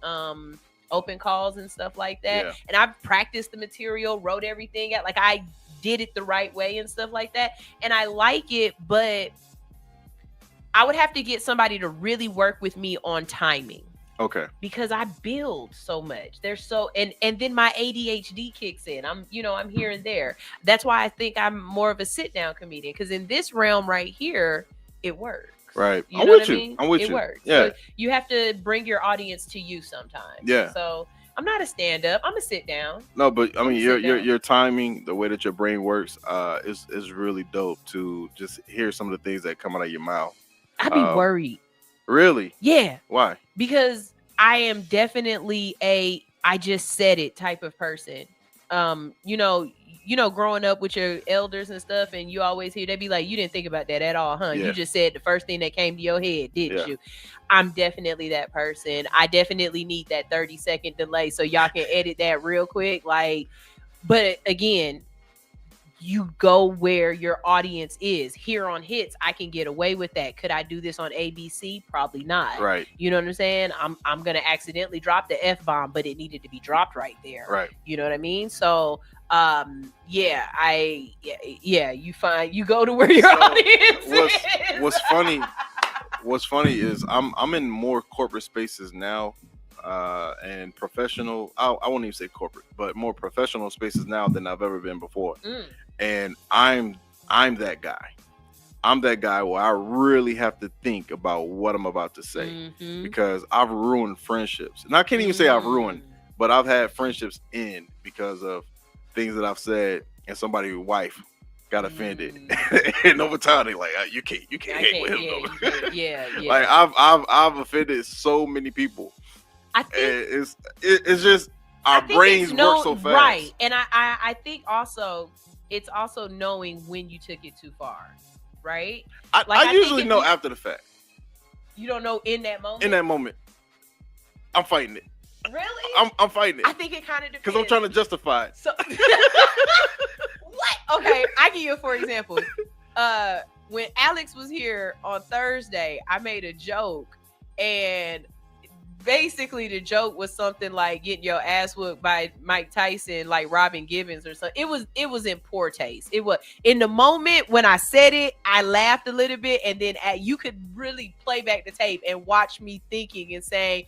open calls and stuff like that. Yeah. And I've practiced the material, wrote everything out. Like I did it the right way and stuff like that. And I like it, but I would have to get somebody to really work with me on timing. Okay. Because I build so much. There's so and then my ADHD kicks in. I'm here and there. That's why I think I'm more of a sit down comedian. Because in this realm right here, it works. Right. You know what I mean? I'm with you. It works. Yeah. So you have to bring your audience to you sometimes. Yeah. So I'm not a stand up. I'm a sit down. No, but I mean your timing, the way that your brain works, is really dope to just hear some of the things that come out of your mouth. I be worried. Really? Yeah. Why? Because I am definitely a I just said it type of person. You know, growing up with your elders and stuff, and you always hear they be like, you didn't think about that at all, huh? Yeah. You just said the first thing that came to your head, didn't you? I'm definitely that person. I definitely need that 30-second delay so y'all can edit that real quick. Like, but again, you go where your audience is. Here on Hits, I can get away with that. Could I do this on ABC? Probably not. Right. You know what I'm saying? I'm gonna accidentally drop the F-bomb, but it needed to be dropped right there. Right. You know what I mean? So you go to where your audience is. What's funny is I'm in more corporate spaces now. And professional, I won't even say corporate, but more professional spaces now than I've ever been before. And I'm that guy. I'm that guy where I really have to think about what I'm about to say because I've ruined friendships. And I can't even say I've ruined, but I've had friendships end because of things that I've said, and somebody's wife got offended. And over time they like, you can't hang with him. Yeah. Like I've offended so many people. I think it's just our brains work so fast, right? And I think also it's also knowing when you took it too far, right? I usually know after the fact. You don't know in that moment. In that moment, I'm fighting it. Really? I'm fighting it. I think it kind of depends because I'm trying to justify it. So what? Okay, I give you for example. When Alex was here on Thursday, I made a joke and. Basically, the joke was something like getting your ass whooped by Mike Tyson, like Robin Givens or something. It was in poor taste. It was in the moment when I said it, I laughed a little bit, and then you could really play back the tape and watch me thinking and saying,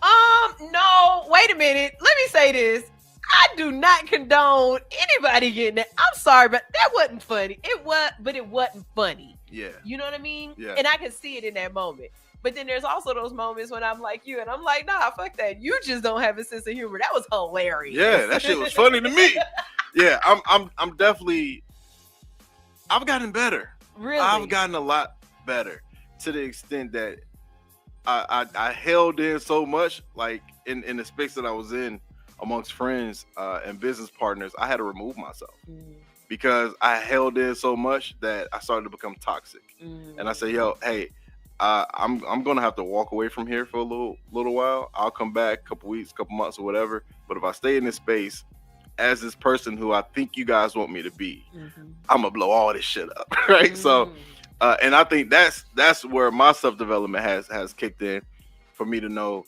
no, wait a minute. Let me say this. I do not condone anybody getting that. I'm sorry, but that wasn't funny. It wasn't funny. Yeah. You know what I mean? Yeah. And I could see it in that moment. But then there's also those moments when I'm like you and I'm like, nah, fuck that. You just don't have a sense of humor. That was hilarious. Yeah, that shit was funny to me. Yeah, I'm definitely I've gotten better. Really? I've gotten a lot better to the extent that I held in so much, like in the space that I was in amongst friends and business partners, I had to remove myself because I held in so much that I started to become toxic. And I say, yo, hey, I'm gonna have to walk away from here for a little while. I'll come back a couple weeks, couple months, or whatever. But if I stay in this space as this person who I think you guys want me to be, I'm gonna blow all this shit up, right? So, and I think that's where my self development has kicked in for me to know,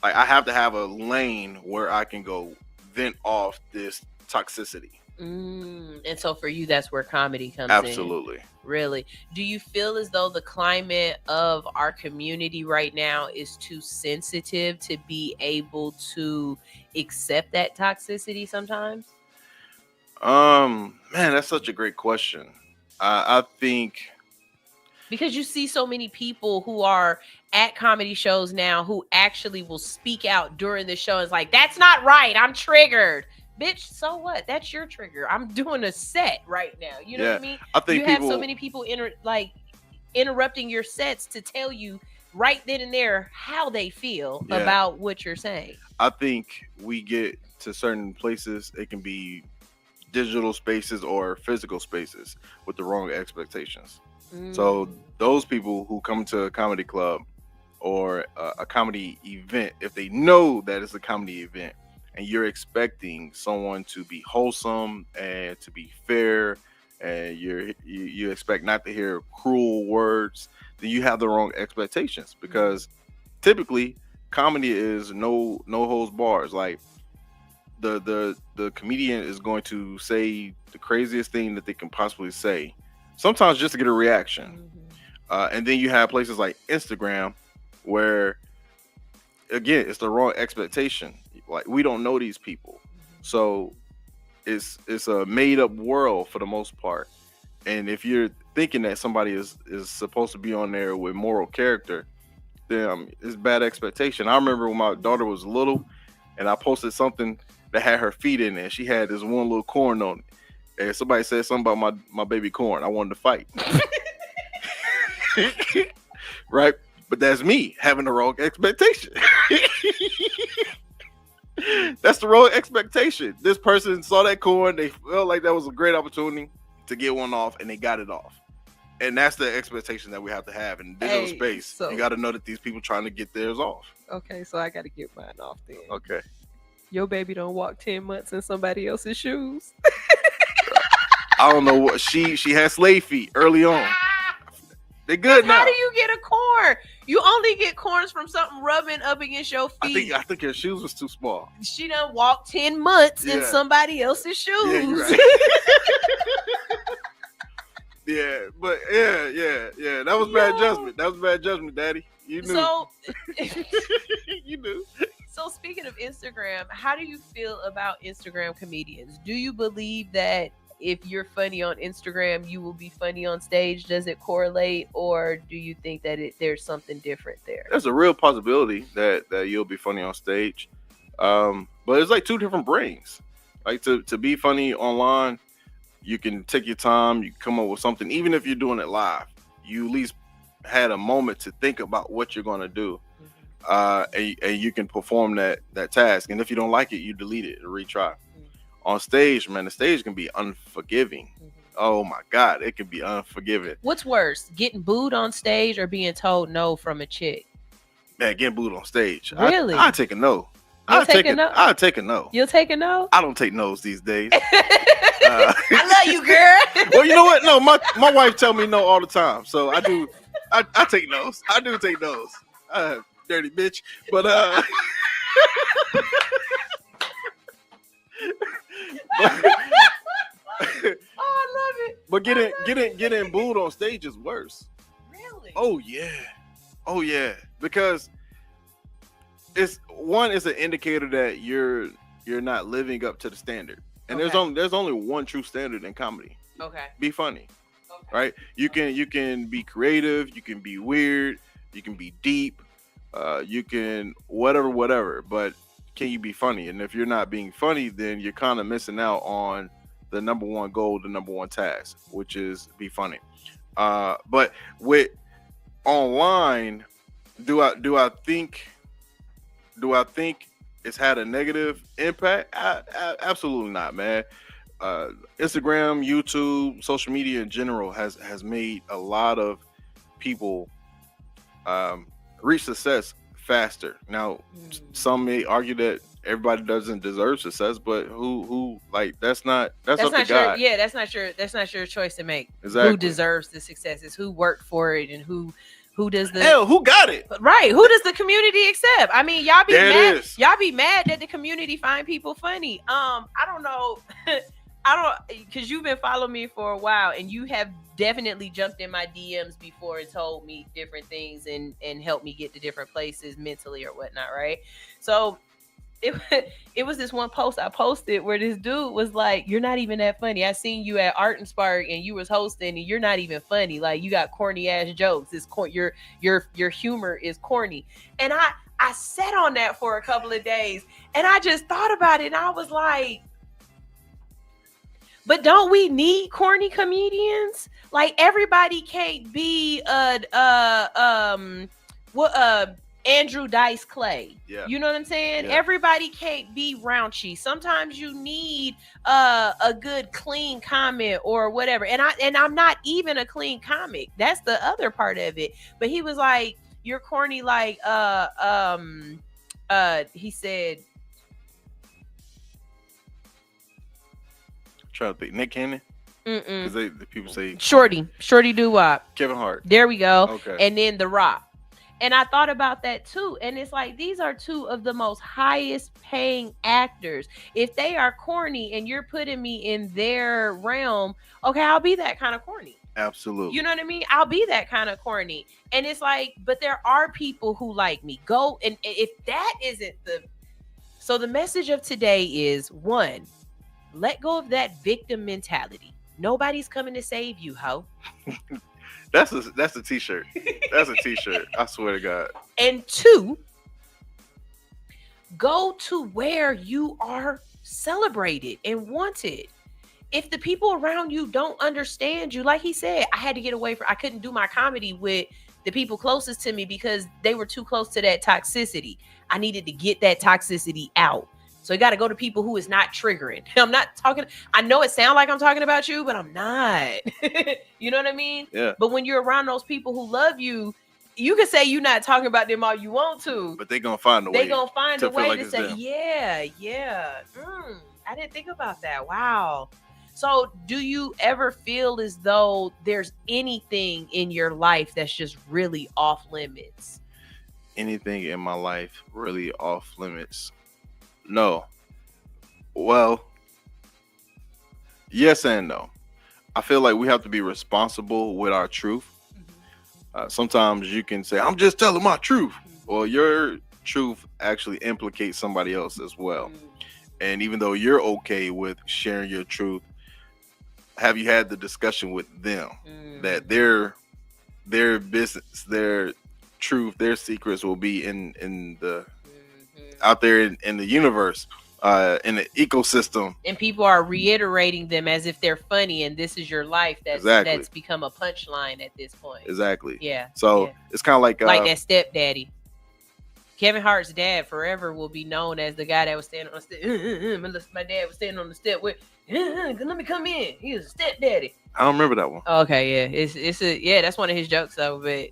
like, I have to have a lane where I can go vent off this toxicity. And so for you, that's where comedy comes in. Absolutely. Really? Do you feel as though the climate of our community right now is too sensitive to be able to accept that toxicity sometimes? Man, that's such a great question. I think because you see so many people who are at comedy shows now who actually will speak out during the show. It's like, that's not right. I'm triggered. Bitch, so what? That's your trigger. I'm doing a set right now. You know what I mean? I think you have so many people interrupting your sets to tell you right then and there how they feel about what you're saying. I think we get to certain places, it can be digital spaces or physical spaces, with the wrong expectations. So those people who come to a comedy club or a comedy event, if they know that it's a comedy event, and you're expecting someone to be wholesome and to be fair, and you expect not to hear cruel words, then you have the wrong expectations. Because typically comedy is no holds bars. Like the comedian is going to say the craziest thing that they can possibly say, sometimes just to get a reaction. And then you have places like Instagram where, again, it's the wrong expectation. Like, we don't know these people, so it's a made up world for the most part. And if you're thinking that somebody is supposed to be on there with moral character, then it's bad expectation. I remember when my daughter was little, and I posted something that had her feet in it. She had this one little corn on it, and somebody said something about my baby corn. I wanted to fight. Right? But that's me having the wrong expectation. That's the wrong expectation. This person saw that corn, they felt like that was a great opportunity to get one off, and they got it off. And that's the expectation that we have to have in digital space. So you got to know that these people trying to get theirs off. Okay, so I got to get mine off then. Okay. Your baby don't walk 10 months in somebody else's shoes. I don't know what she had slave feet early on. They good now. How do you get a corn? You only get corns from something rubbing up against your feet. I think her shoes was too small. She done walked 10 months in somebody else's shoes. Yeah, you're right. Yeah. That was bad judgment. That was bad judgment, Daddy. You knew. So, you knew. So speaking of Instagram, how do you feel about Instagram comedians? Do you believe that if you're funny on Instagram, you will be funny on stage? Does it correlate, or do you think that there's something different there? There's a real possibility that you'll be funny on stage, but it's like two different brains. Like to be funny online, you can take your time, you come up with something. Even if you're doing it live, you at least had a moment to think about what you're going to do, and you can perform that task. And if you don't like it, you delete it and retry. On stage, man, the stage can be unforgiving. Oh my God, it can be unforgiving. What's worse, getting booed on stage or being told no from a chick? Man, getting booed on stage. Really? I'd take a no. I'd take a no. I'd take a no. You'll take a no? I don't take no's these days. I love you, girl. Well, you know what? No, my wife tell me no all the time, so I do. I take no's. I do take no's. Dirty bitch, but Oh, I love it. But getting booed on stage is worse. Really? Oh yeah. Because it's an indicator that you're not living up to the standard. And there's only one true standard in comedy. Okay. Be funny. Okay. Right? You can be creative, you can be weird, you can be deep, you can whatever, but can you be funny? And if you're not being funny, then you're kind of missing out on the number one goal, the number one task, which is be funny. But with online, do I think it's had a negative impact? Absolutely not, man. Instagram, YouTube, social media in general has made a lot of people reach success faster. Now, some may argue that everybody doesn't deserve success, but who like that's up to God. Yeah, that's not your choice to make. Exactly. Who deserves the success is who worked for it and who does the hell, who got it right? Who does the community accept? I mean, y'all be There it mad. is. Y'all be mad that the community find people funny. I don't know. Because you've been following me for a while and you have definitely jumped in my DMs before and told me different things and helped me get to different places mentally or whatnot, right? So it was this one post I posted where this dude was like, "You're not even that funny. I seen you at Art and Spark and you was hosting and you're not even funny. Like you got corny ass jokes. It's your humor is corny." And I sat on that for a couple of days and I just thought about it and I was like, but don't we need corny comedians? Like everybody can't be Andrew Dice Clay. Yeah. You know what I'm saying? Yeah. Everybody can't be raunchy. Sometimes you need a good clean comment or whatever. And I'm not even a clean comic. That's the other part of it. But he was like, "You're corny," like he said. Trying to think, Nick Cannon. Because the people say Shorty Doo-Wop. Kevin Hart. There we go. Okay. And then The Rock. And I thought about that too. And it's like, these are two of the most highest paying actors. If they are corny and you're putting me in their realm, okay, I'll be that kind of corny. Absolutely. You know what I mean? I'll be that kind of corny. And it's like, but there are people who like me. Go. And if that isn't so the message of today is, one, let go of that victim mentality. Nobody's coming to save you, ho. That's a t-shirt. That's a t-shirt. I swear to God. And two, go to where you are celebrated and wanted. If the people around you don't understand you, like he said, I had to get away I couldn't do my comedy with the people closest to me because they were too close to that toxicity. I needed to get that toxicity out. So you got to go to people who is not triggering. I'm not talking. I know it sounds like I'm talking about you, but I'm not. You know what I mean? Yeah. But when you're around those people who love you, you can say you're not talking about them all you want to. But they're going to find a way. They're going to find a way like to say, them. yeah. I didn't think about that. Wow. So do you ever feel as though there's anything in your life that's just really off limits? Anything in my life really off limits? No. Well, yes and no. I feel like we have to be responsible with our truth. Sometimes you can say, "I'm just telling my truth." Well, your truth actually implicates somebody else as well. And even though you're okay with sharing your truth, have you had the discussion with them that their business, their truth, their secrets will be in the out there in the universe, in the ecosystem, and people are reiterating them as if they're funny, and this is your life. That's become a punchline at this point. Exactly. Yeah. So it's kind of like that stepdaddy. Kevin Hart's dad forever will be known as the guy that was standing on the step. My dad was standing on the step with, "Let me come in." He was a stepdaddy. I don't remember that one. Okay, yeah, that's one of his jokes though. But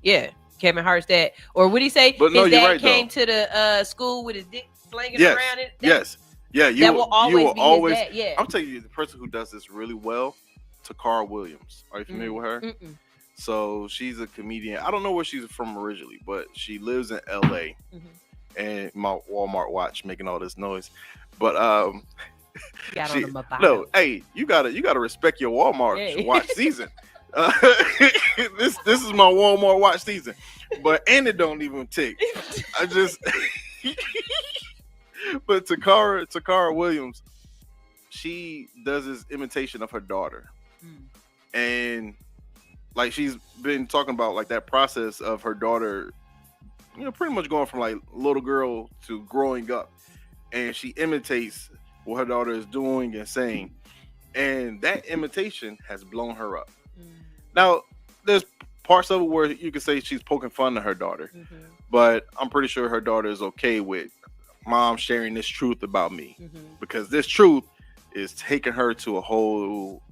yeah, Kevin Hart's dad, or what he say? But no, his you're dad right, came though. to the school with his dick slinging Yes. around it. Yeah, that will always be his dad. Yeah. I'm telling you, the person who does this really well, Takara Williams. Are you familiar with her? Mm-mm. So she's a comedian. I don't know where she's from originally, but she lives in LA. And my Walmart watch making all this noise. But Got on the no, hey, you gotta respect your Walmart watch season. This is my Walmart watch season. And it don't even tick. I just but Takara Williams, she does this imitation of her daughter. And like she's been talking about like that process of her daughter, pretty much going from like little girl to growing up. And she imitates what her daughter is doing and saying. And that imitation has blown her up. Now, there's parts of it where you could say she's poking fun at her daughter. But I'm pretty sure her daughter is okay with Mom sharing this truth about me. Because this truth is taking her to a whole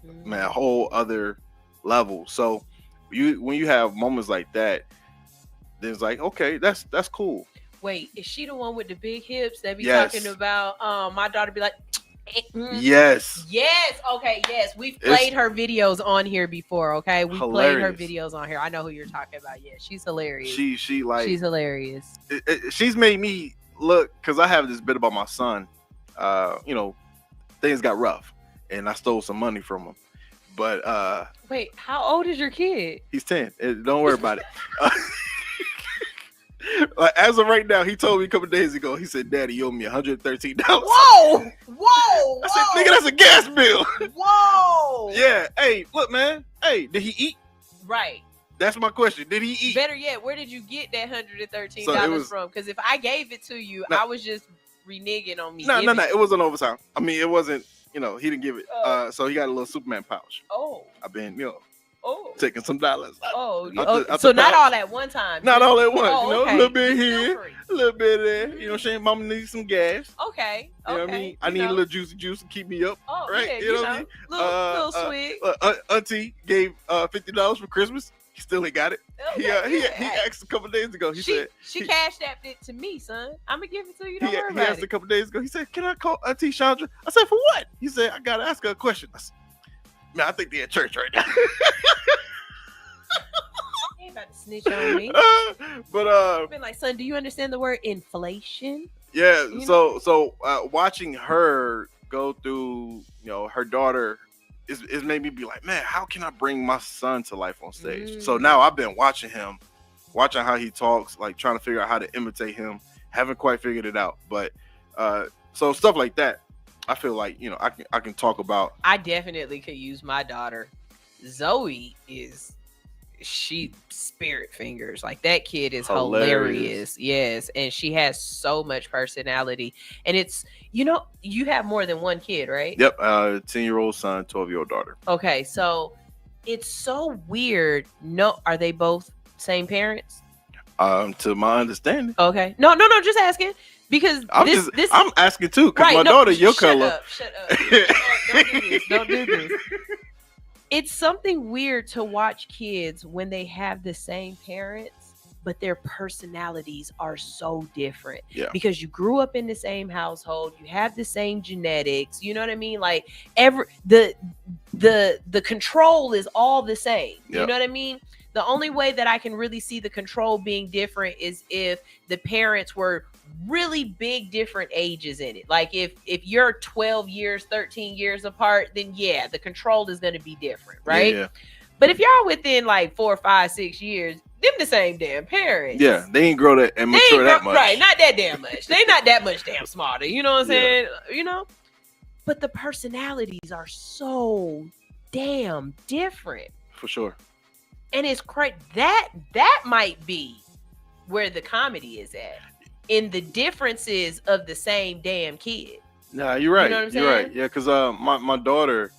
other level. So when you have moments like that, then it's like, okay, that's cool. Wait, is she the one with the big hips that be Yes. talking about? My daughter be like, Yes. yes, okay, yes. We've played her videos on here before. Okay, we played her videos on here. I know who you're talking about. Yeah, she's hilarious. She like she's hilarious. She's made me look, because I have this bit about my son. You know, things got rough, and I stole some money from him. But wait, how old is your kid? he's 10. Don't worry about it. Like, as of right now, he told me a couple days ago. He said, "Daddy, you owe me $113." Whoa! I said, "Nigga, that's a gas bill." Whoa! Yeah. Hey, look, man. Hey, did he eat? Right. That's my question. Did he eat? Better yet, where did you get that $113 So from? Because if I gave it to you, I was just reneging on me. No. It wasn't overtime. I mean, it wasn't. You know, he didn't give it. So he got a little Superman pouch. Oh. I've been, taking some dollars. Oh, out so the not pouch. all at one time. Not all at once. Oh, okay. A little bit here, a little bit there. You know, saying mama needs some gas. Okay. You know what I mean? I need a little juicy juice to keep me up. Oh, right? yeah, you know what I mean? Little swig. Auntie gave $50 for Christmas. He still ain't got it. He asked a couple days ago. He said she cashed that it to me, son. I'm gonna give it to you. Don't worry he about asked it. a couple days ago. He said, "Can I call Auntie Chandra?" I said, "For what?" He said, "I gotta ask her a question." I said, "Man, I think they're at church right now." Ain't about to snitch on me. But been like, son, do you understand the word inflation? yeah. You So watching her go through, her daughter, is made me be like, man, how can I bring my son to life on stage? So now I've been watching how he talks, like trying to figure out how to imitate him. Haven't quite figured it out, but so stuff like that, I feel like I can talk about. I definitely could use my daughter. Zoe she spirit fingers. Like, that kid is hilarious. Yes, and she has so much personality. And it's you have more than one kid, right? Yep, 10-year-old son, 12-year-old daughter. Okay, so it's so weird. No, are they both same parents? To my understanding. Okay. No, just asking, because I'm asking too, because my daughter your color. Shut up. Don't do this. It's something weird to watch kids when they have the same parents, but their personalities are so different. Yeah. Because you grew up in the same household, you have the same genetics. You know what I mean? Like, the control is all the same. Yep. You know what I mean? The only way that I can really see the control being different is if the parents were really big different ages in it. Like, if you're 12 years, 13 years apart, then yeah, the control is going to be different, right? Yeah. But if y'all within like 4, 5, 6 years, them the same damn parents. Yeah, they ain't grow that and mature that much. Right, not that damn much. They not that much damn smarter. You know what I'm saying? But the personalities are so damn different. For sure. And it's crazy. That might be where the comedy is at, in the differences of the same damn kid. Nah, you're right. You know what I'm saying? You're right. Yeah, because my daughter,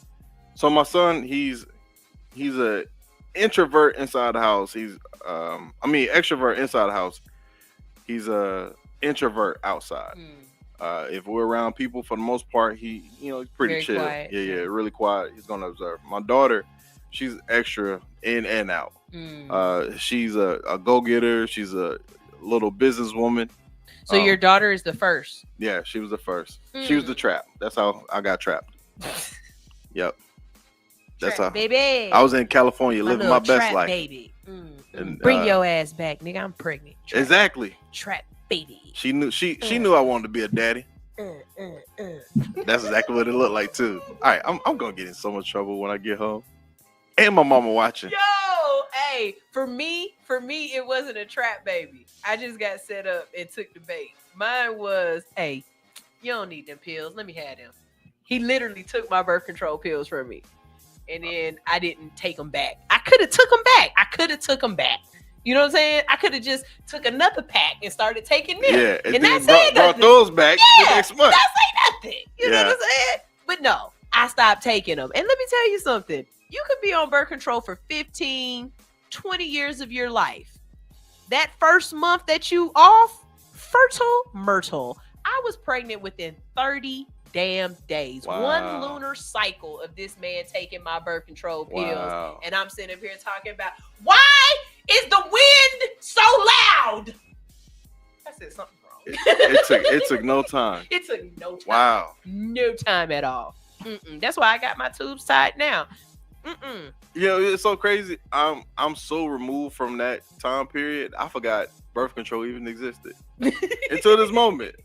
so my son, he's a introvert inside the house. He's extrovert inside the house. He's a introvert outside. If we're around people, for the most part, he's pretty Very chill. quiet. Yeah, really quiet. He's gonna observe. My daughter, she's extra in and out. She's a go-getter. She's a little businesswoman. So your daughter is the first. Yeah, she was the first. She was the trap. That's how I got trapped. Yep. That's Trap, how. baby. I was in California living my best trap life. Baby. And, Bring your ass back, nigga. I'm pregnant. Exactly. Trap baby. She knew I wanted to be a daddy. That's exactly what it looked like too. All right, I'm gonna get in so much trouble when I get home, and my mama watching. Yo, hey, for me, it wasn't a trap baby. I just got set up and took the bait. Mine was, hey, you don't need them pills. Let me have them. He literally took my birth control pills from me, and then I didn't take them back. I could have took them back. You know what I'm saying? I could have just took another pack and started taking them. Yeah, and then that's it. brought those back the next month. That's nothing. You know what I'm saying? But no, I stopped taking them. And let me tell you something. You could be on birth control for 15, 20 years of your life. That first month that you off, fertile myrtle. I was pregnant within 30 damn days. Wow. One lunar cycle of this man taking my birth control pills. Wow. And I'm sitting up here talking about, why is the wind so loud? I said something wrong. It took no time. It took no time. Wow. No time at all. That's why I got my tubes tied now. You know, it's so crazy. I'm so removed from that time period. I forgot birth control even existed until this moment.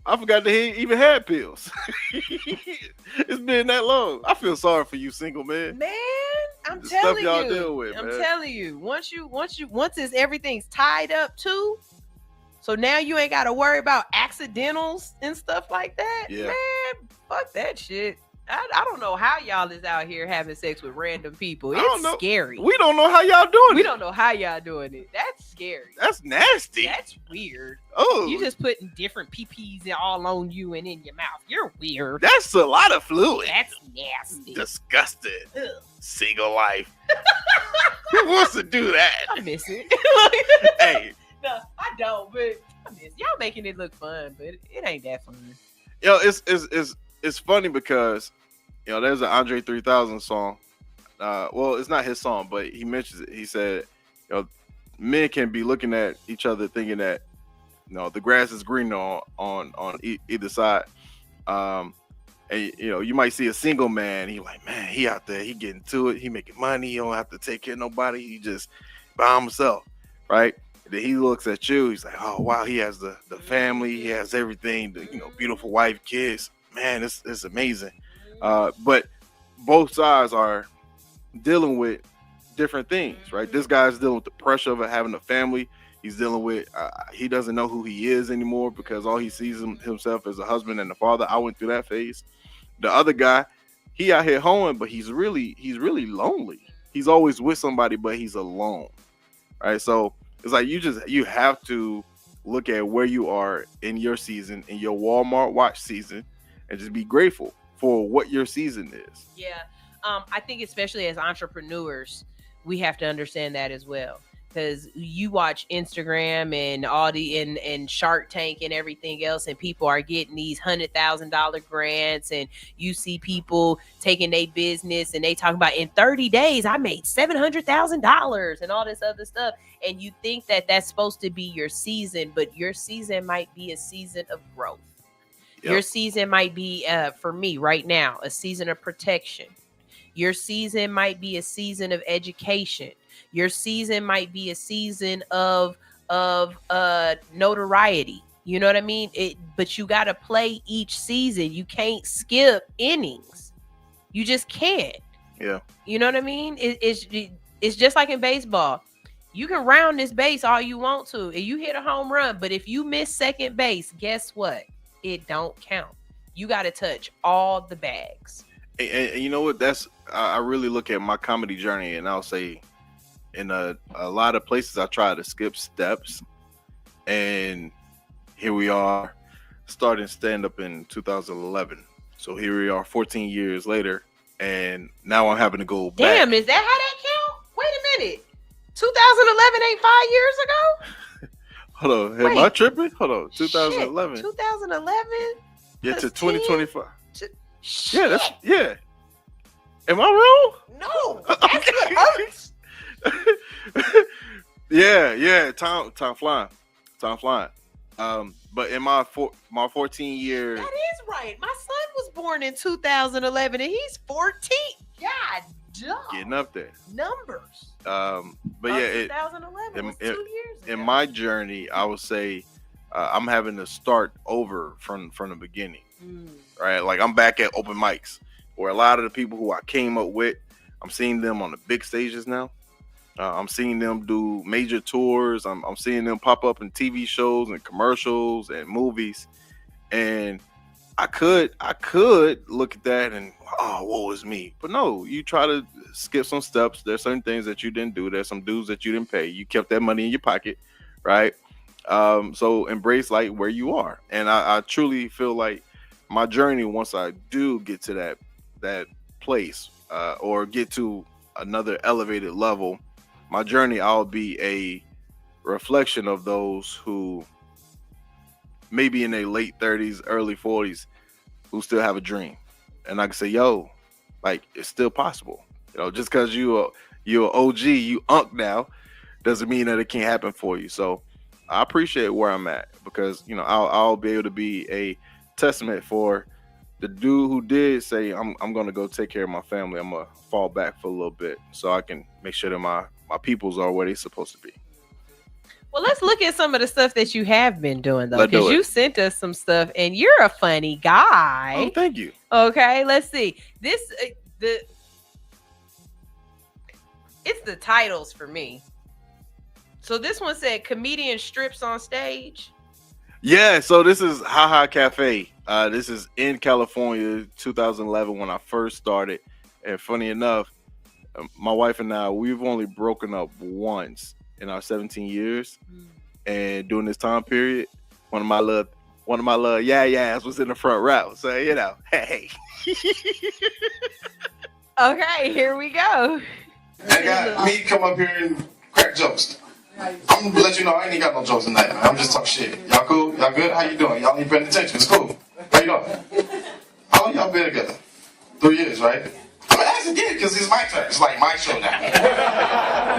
I forgot they even had pills. It's been that long. I feel sorry for you, single man. Man, I'm The telling stuff y'all you. deal with, I'm man. telling you. Once it's everything's tied up too. So now you ain't got to worry about accidentals and stuff like that. Yeah. Man, fuck that shit. I don't know how y'all is out here having sex with random people. I don't It's know. scary. We don't know how y'all doing We it. don't know how y'all doing it. That's scary. That's nasty. That's weird. Oh. You just putting different PPs all on you and in your mouth. You're weird. That's a lot of fluid. That's nasty. Disgusting. Ugh. Single life. Who wants to do that? I miss it. Hey, No, I don't, but I miss y'all making it look fun, but it ain't that fun. yo, it's funny because there's an Andre 3000 song. Well, it's not his song, but he mentions it. He said, men can be looking at each other thinking that the grass is greener on either side. And you might see a single man. He like, man, he out there, he getting to it. He making money. He don't have to take care of nobody. He just by himself, right? Then he looks at you. He's like, oh wow, he has the family. He has everything. The beautiful wife, kids. Man, it's amazing. But both sides are dealing with different things, right? This guy's dealing with the pressure of having a family. He's dealing with he doesn't know who he is anymore because all he sees himself as a husband and a father. I went through that phase. The other guy, he out here hoeing, but he's really lonely. He's always with somebody, but he's alone, right? So it's like you have to look at where you are in your season, in your Walmart watch season, and just be grateful for what your season is. Yeah. I think especially as entrepreneurs, we have to understand that as well. Because you watch Instagram and all and Shark Tank and everything else, and people are getting these $100,000 grants, and you see people taking their business and they talk about in 30 days I made $700,000 and all this other stuff, and you think that that's supposed to be your season, but your season might be a season of growth. Yep. Your season might be, for me right now, a season of protection. Your season might be a season of education. Your season might be a season of notoriety. You know what I mean? But you got to play each season. You can't skip innings. You just can't. Yeah. You know what I mean? It's just like in baseball. You can round this base all you want to, and you hit a home run. But if you miss second base, guess what? It don't count. You got to touch all the bags. And you know what? I really look at my comedy journey, and I'll say, in a lot of places I try to skip steps, and here we are starting stand-up in 2011. So here we are 14 years later, and now I'm having to go back. Damn, is that how that count? Wait a minute. 2011 ain't 5 years ago? Hold on. Am I tripping? Hold on. 2011. 2011? Yeah, to 2025. Shit. Yeah. Am I wrong? No. That's what hurts. Yeah. Time flying. But in my 14 year, that is right. My son was born in 2011 and he's 14. God damn. Getting up there. Numbers. But yeah, 2011 was 2 years ago. In my journey, I would say I'm having to start over from the beginning. Right? Like I'm back at open mics where a lot of the people who I came up with, I'm seeing them on the big stages now. I'm seeing them do major tours. I'm seeing them pop up in TV shows and commercials and movies. And I could look at that and, oh, woe is me. But no, you try to skip some steps. There's certain things that you didn't do. There's some dues that you didn't pay. You kept that money in your pocket, right? So embrace like where you are. And I truly feel like my journey, once I do get to that place or get to another elevated level, my journey, I'll be a reflection of those who maybe in their late 30s, early 40s, who still have a dream, and I can say, yo, like it's still possible. You know, just because you're OG, you unk now, doesn't mean that it can't happen for you. So I appreciate where I'm at because you know I'll be able to be a testament for the dude who did say I'm gonna go take care of my family. I'm gonna fall back for a little bit so I can make sure that my peoples are where they're supposed to be. Well, let's look at some of the stuff that you have been doing, though, Let's do because it. you sent us some stuff, and you're a funny guy. Oh, thank you. Okay, let's see. It's the titles for me. So this one said comedian strips on stage. Yeah, so this is Haha Cafe. This is in California, 2011 when I first started. And funny enough, my wife and I, we've only broken up once in our 17 years. And during this time period, one of my little yeah-yeahs was in the front row. So, you know, hey. Okay, here we go. They got me come up here and crack jokes. I'm gonna let you know I ain't got no jokes tonight, man. I'm just talking shit. Y'all cool? Y'all good? How you doing? Y'all ain't paying attention. It's cool. How you doing? How long y'all been together? 3 years, right? I'm gonna ask again because it's my turn. It's like my show now. You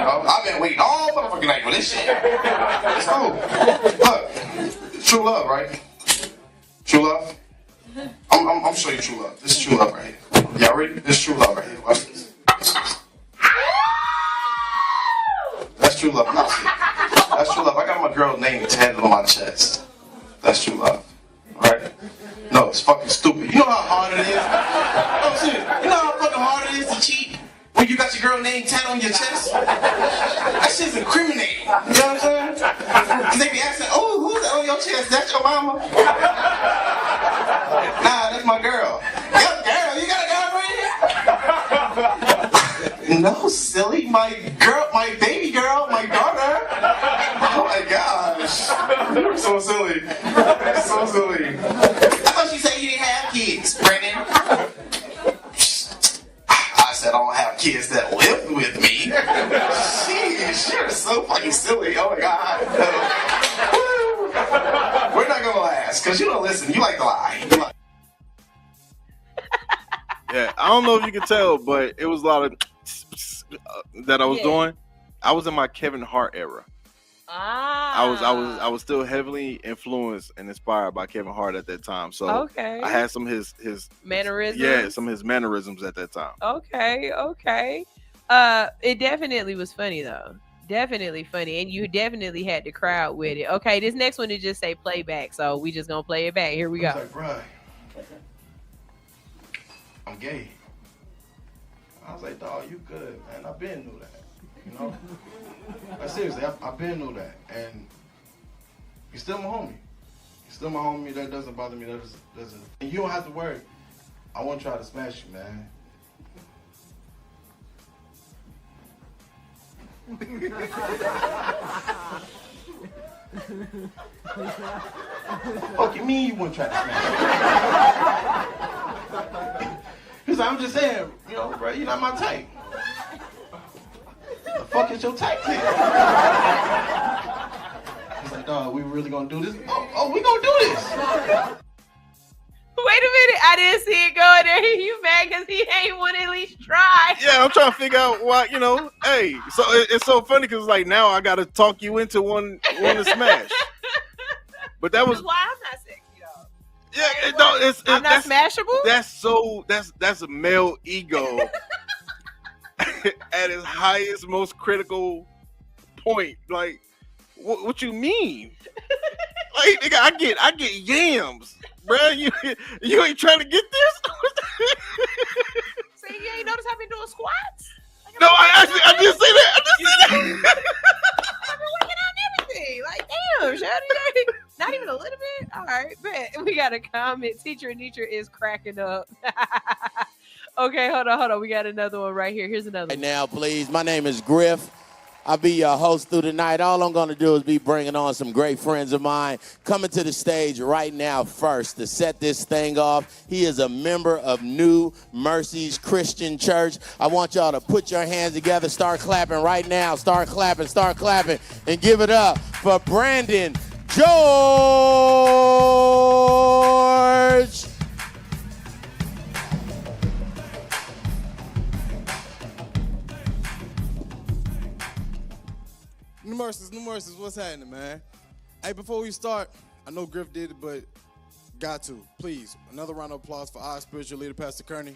know, I've been waiting all motherfucking night for this shit. It's cool. Look, true love, right? True love. I'm showing you true love. This is true love right here. Y'all ready? This is true love right here. Watch this. That's true love. That's true love. I got my girl name tatted on my chest. That's true love. Right? No, it's fucking stupid. You know how hard it is? Oh, shit. You know how fucking hard it is to cheat when you got your girl name tatted on your chest? That shit's incriminating. You know what I'm saying? Because they be asking, oh, who's that on your chest? That's your mama? Nah, that's my girl. Yo, girl, you got a girlfriend? No, silly. My girl, my baby girl, my daughter. Oh my gosh. You're so silly. So silly. I thought you said you didn't have kids, Brendan. I said I don't have kids that live with me. Jeez, you're so fucking silly. Oh my god. We're not gonna last, because you don't listen. You like to lie. Yeah, I don't know if you can tell, but it was a lot of that I was doing. I was in my Kevin Hart era. I was still heavily influenced and inspired by Kevin Hart at that time. So Okay. I had some of his Mannerisms? Yeah, some of his mannerisms at that time. Okay. It definitely was funny though. Definitely funny, and you definitely had the crowd with it. Okay, this next one is just say playback, so we just gonna play it back. Here we go. I was like, bruh, I'm gay. I was like, dog, you good, man. I been knew that, you know? Like, seriously, I been knew that, and you're still my homie. You're still my homie. That doesn't bother me. That doesn't. And you don't have to worry. I won't try to smash you, man. Fuck you mean you wouldn't try to smash me? Because I'm just saying, you know, bro, you're not my type. The fuck is your type then? He's like, dog, we really gonna do this? Oh, we gonna do this. Wait a minute, I didn't see it going there. You mad because he ain't want to at least try? Yeah, I'm trying to figure out why, you know, hey, so it's so funny because like now I got to talk you into one to smash. But that was why I'm not sexy though. Yeah, I'm not smashable. That's a male ego at its highest, most critical point. Like, what you mean? Like, nigga, I get yams, bro. You ain't trying to get this. See, you ain't notice I've been doing squats. No, I did say that. I've been working on everything. Like, damn, Shawty, not even a little bit. All right, bet we got a comment. Teacher Anitra is cracking up. Okay, hold on. We got another one right here. Here's another one. Now, please. My name is Griff. I'll be your host through the night. All I'm going to do is be bringing on some great friends of mine coming to the stage right now first to set this thing off. He is a member of New Mercies Christian Church. I want y'all to put your hands together. Start clapping right now. Start clapping, and give it up for Brandon George. mercies. What's happening, man? Hey, before we start, I know Griff did it, but got to. Please, another round of applause for our spiritual leader, Pastor Kearney.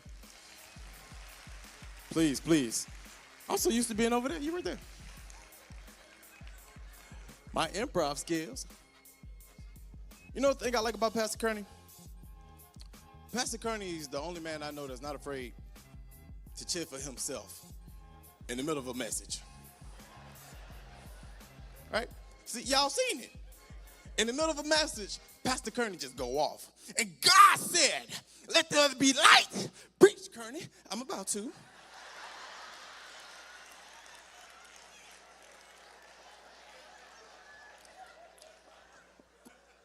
Please. I'm so used to being over there. You right there. My improv skills. You know the thing I like about Pastor Kearney? Pastor Kearney is the only man I know that's not afraid to cheer for himself in the middle of a message. Right? See, y'all seen it. In the middle of a message, Pastor Kearney just go off. And God said, let there be light. Preach, Kearney. I'm about to.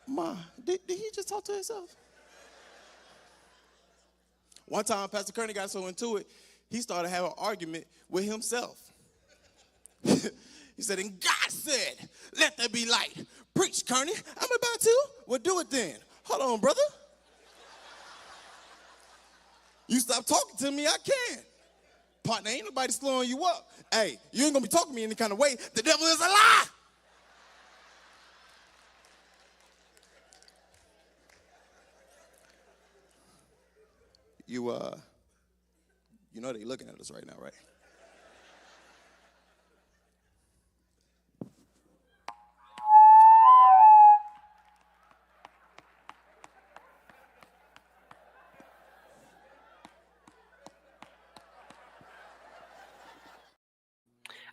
Ma, did he just talk to himself? One time, Pastor Kearney got so into it, he started having an argument with himself. He said, and God said, let there be light. Preach, Kearney. I'm about to. Well, do it then. Hold on, brother. You stop talking to me, I can. Partner, ain't nobody slowing you up. Hey, you ain't going to be talking to me any kind of way. The devil is a lie. You know they looking at us right now, right?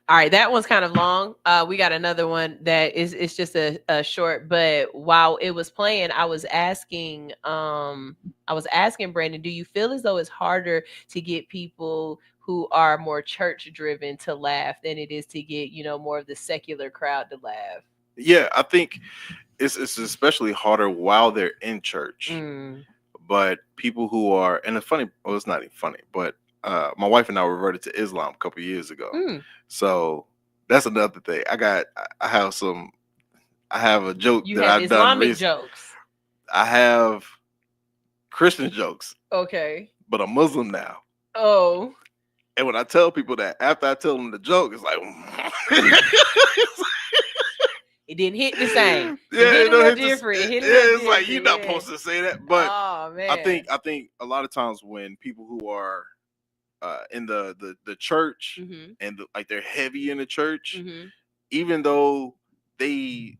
All right, that one's kind of long. We got another one that is just a short, but while it was playing, I was asking Brandon, do you feel as though it's harder to get people who are more church driven to laugh than it is to get, more of the secular crowd to laugh? Yeah, I think it's especially harder while they're in church. But people who are, and it's funny, well, it's not even funny, but my wife and I reverted to Islam a couple years ago. So that's another thing. I have a joke You that have I've done Islamic jokes. I have Christian jokes, Okay. but I'm Muslim now. Oh. And when I tell people that, after I tell them the joke, it's like, it didn't hit the same. Yeah, it hit it don't a little hit the- different. It hit a yeah, little it's like different, you're not yeah. supposed to say that. But Oh, man. I think a lot of times when people who are in the church and like they're heavy in the church, even though they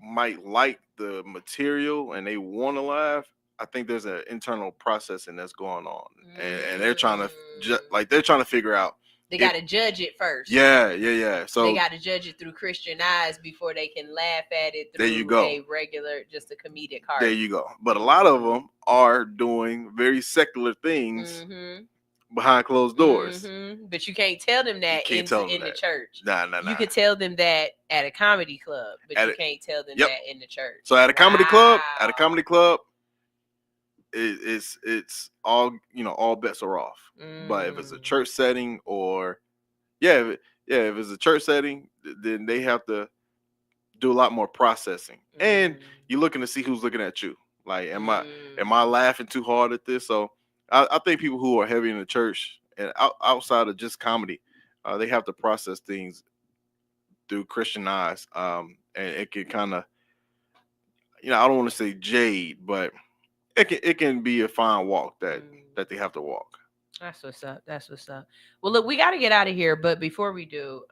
might like the material and they want to laugh, I think there's an internal processing that's going on, and they're trying to they're trying to figure out. They got to judge it first. Yeah. So they got to judge it through Christian eyes before they can laugh at it through there you go. a regular, just a comedic heart. There you go. But a lot of them are doing very secular things behind closed doors. But you can't tell them that in the church. Nah. You could tell them that at a comedy club, but you can't tell them Yep. that in the church. So at a comedy club, it's all, all bets are off. But if it's a church setting or if it's a church setting, then they have to do a lot more processing. And you're looking to see who's looking at you. Like, am I laughing too hard at this? So I think people who are heavy in the church and outside of just comedy, they have to process things through Christian eyes. And it can kind of, I don't want to say jade, but it can be a fine walk that they have to walk. That's what's up. Well, look, we got to get out of here. But before we do,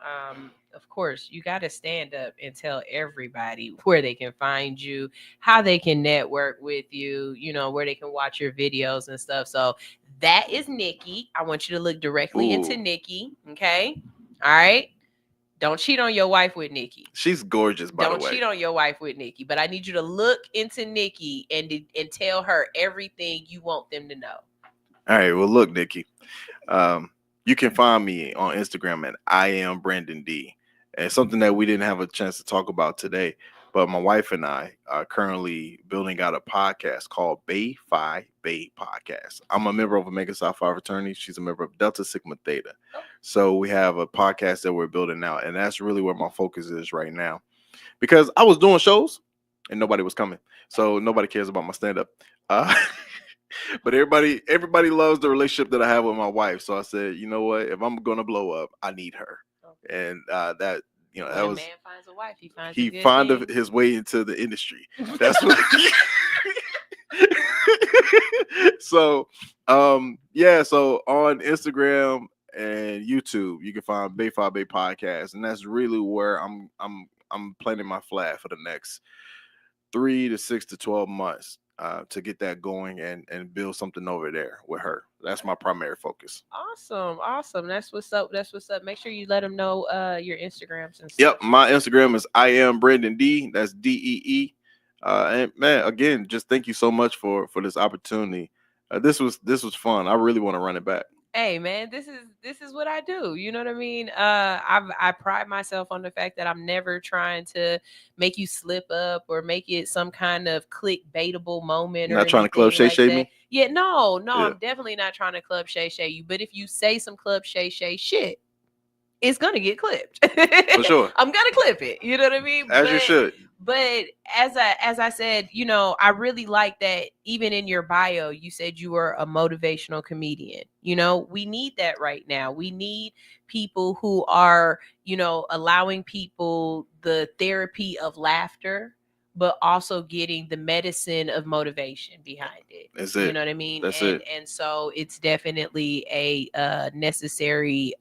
of course, you got to stand up and tell everybody where they can find you, how they can network with you, where they can watch your videos and stuff. So that is Nikki. I want you to look directly into Nikki. Okay. All right. Don't cheat on your wife with Nikki. She's gorgeous, by the way. Don't cheat on your wife with Nikki. But I need you to look into Nikki and tell her everything you want them to know. All right. Well, look, Nikki, you can find me on Instagram at I am Brandon D. And something that we didn't have a chance to talk about today, but my wife and I are currently building out a podcast called Bay Phi Bay Podcast. I'm a member of Omega Psi Phi fraternity. She's a member of Delta Sigma Theta. So we have a podcast that we're building out, and that's really where my focus is right now. Because I was doing shows and nobody was coming. So nobody cares about my stand-up. But everybody loves the relationship that I have with my wife. So I said, you know what? If I'm going to blow up, I need her. And you know, When that a was man finds a wife, he finds a he good found thing. his way into the industry. That's what. So, yeah. So on Instagram and YouTube, you can find Bay 5 Bay Podcast, and that's really where I'm planting my flag for the next 3 to 6 to 12 months to get that going and build something over there with her. That's my primary focus. Awesome. That's what's up. Make sure you let them know your Instagrams and stuff. Yep, my Instagram is I am Brandon D. That's DEE. And man, again, just thank you so much for this opportunity. This was fun. I really want to run it back. Hey man, this is what I do. You know what I mean? I pride myself on the fact that I'm never trying to make you slip up or make it some kind of clickbaitable moment. You're or not trying to club anything shay that. me? Yeah, no, Yeah. I'm definitely not trying to club shay you. But if you say some club shay shit, it's gonna get clipped. For sure. I'm gonna clip it. You know what I mean? As you should. But as I said, you know, I really like that even in your bio, you said you were a motivational comedian. You know, we need that right now. We need people who are, you know, allowing people the therapy of laughter, but also getting the medicine of motivation behind it. That's You it. know what I mean? That's and it. and so it's definitely a necessary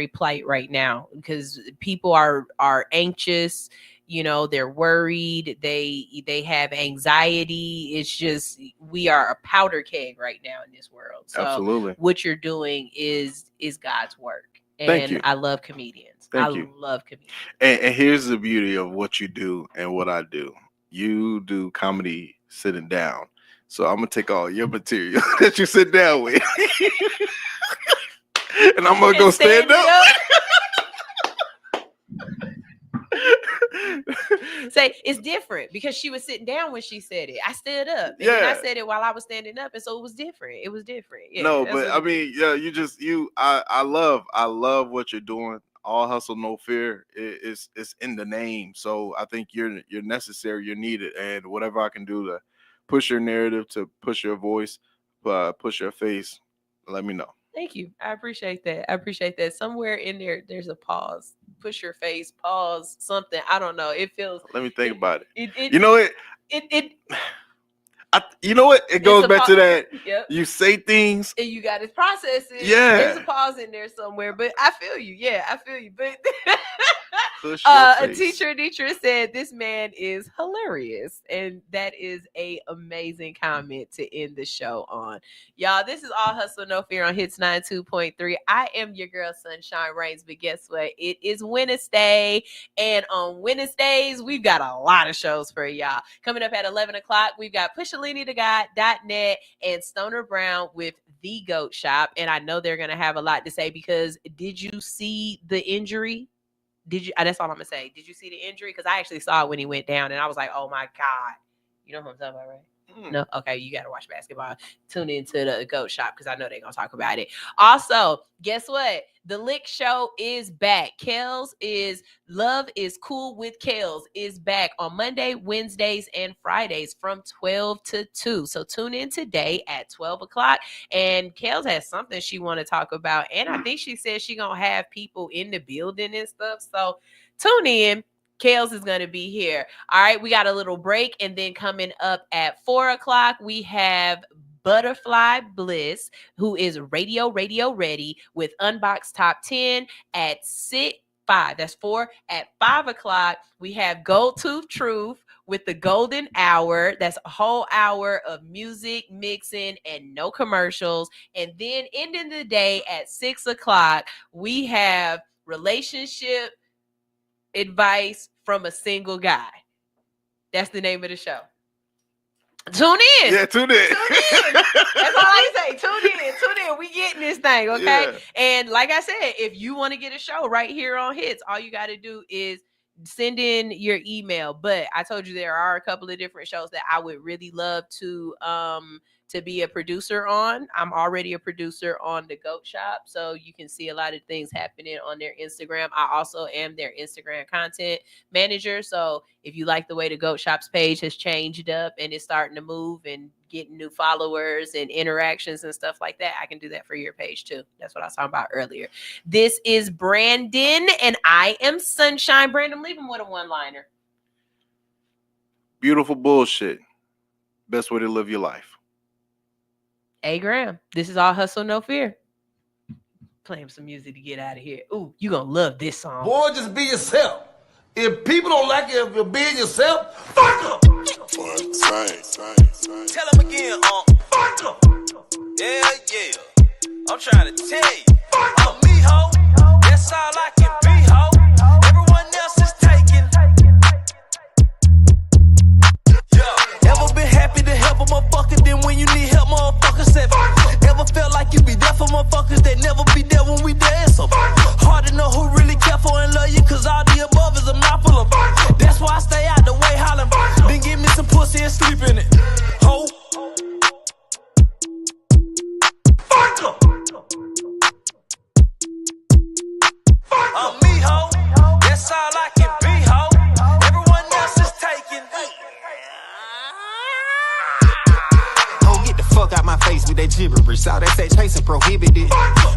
plight right now because people are anxious. You know, they're worried, they have anxiety. It's just we are a powder keg right now in this world. So Absolutely. what you're doing is God's work. And Thank you. I love comedians. Thank you. Love comedians. And here's the beauty of what you do and what I do. You do comedy sitting down. So I'm gonna take all your material that you sit down with, and I'm gonna go stand up. Say it's different because she was sitting down when she said it. I stood up and then I Yeah. said it while I was standing up, and so it was different. Yeah, No, that's but what I it mean, yeah, I love what you're doing. All hustle, no fear. It's in the name. So I think you're necessary, you're needed, and whatever I can do to push your narrative, to push your voice, push your face, let me know. Thank you. I appreciate that. Somewhere in there's a pause. Push your face, pause, something. I don't know. It feels. Let me think about it. It You know it. You know what? It goes back to that. Yep. You say things. And you got to process it. Yeah. There's a pause in there somewhere, but I feel you. Yeah, I feel you. But Push your a face. teacher said this man is hilarious, and that is a amazing comment to end the show on. Y'all, this is All Hustle No Fear on Hits 92.3. I am your girl Sunshine Reigns, but guess what? It is Wednesday, and on Wednesdays we've got a lot of shows for y'all. Coming up at 11 o'clock, we've got Pushalini.net and Stoner Brown with The Goat Shop, and I know they're gonna have a lot to say because did you see the injury? Did you? That's all I'm gonna say. Did you see the injury? Because I actually saw it when he went down, and I was like, "Oh my god!" You know who I'm talking about, right? No, okay. You gotta watch basketball. Tune into the Goat Shop because I know they're gonna talk about it. Also, guess what? The Lick Show is back. Kels is Love is Cool with Kels is back on Monday, Wednesdays, and Fridays from 12 to 2. So tune in today at 12 o'clock. And Kels has something she want to talk about, and I think she said she gonna have people in the building and stuff. So tune in. Kels is going to be here. All right, we got a little break, and then coming up at 4 o'clock, we have Butterfly Bliss, who is Radio Ready with Unbox Top 10 at 5. That's 4. At 5 o'clock, we have Gold Tooth Truth with the Golden Hour. That's a whole hour of music, mixing, and no commercials. And then ending the day at 6 o'clock, we have Relationship Advice from a Single Guy. That's the name of the show. Tune in. Yeah, tune in. That's all I say. Tune in. We getting this thing, okay? Yeah. And like I said, if you want to get a show right here on Hits, all you got to do is send in your email. But I told you there are a couple of different shows that I would really love to to be a producer on. I'm already a producer on the Goat Shop, so you can see a lot of things happening on their Instagram. I also am their Instagram content manager, so if you like the way the Goat Shop's page has changed up and it's starting to move and getting new followers and interactions and stuff like that, I can do that for your page too. That's what I was talking about earlier. This is Brandon, and I am Sunshine. Brandon, leave him with a one-liner. Beautiful bullshit. Best way to live your life. Hey, Graham, this is All Hustle, No Fear. Playing some music to get out of here. Ooh, you gonna love this song. Boy, just be yourself. If people don't like it, if you're being yourself, fuck them. Tell him again, fuck them. Yeah. I'm trying to tell you. I'm me, ho. That's all I can be, ho. Everyone else is taken. Ever been happy to help a motherfucker, then when you need help, motherfucker said, ever felt like you be there for motherfuckers that never be there when we there? So hard to know who really care for and love you, cause all the above is a mouthful of. That's why I stay out the way hollering. Then give me some pussy and sleep in it. Ho. Fuck em. I'm me, ho. That's all I can be, ho. Everyone else is taken. Fuck out my face with that gibberish. All that sex chasing prohibited.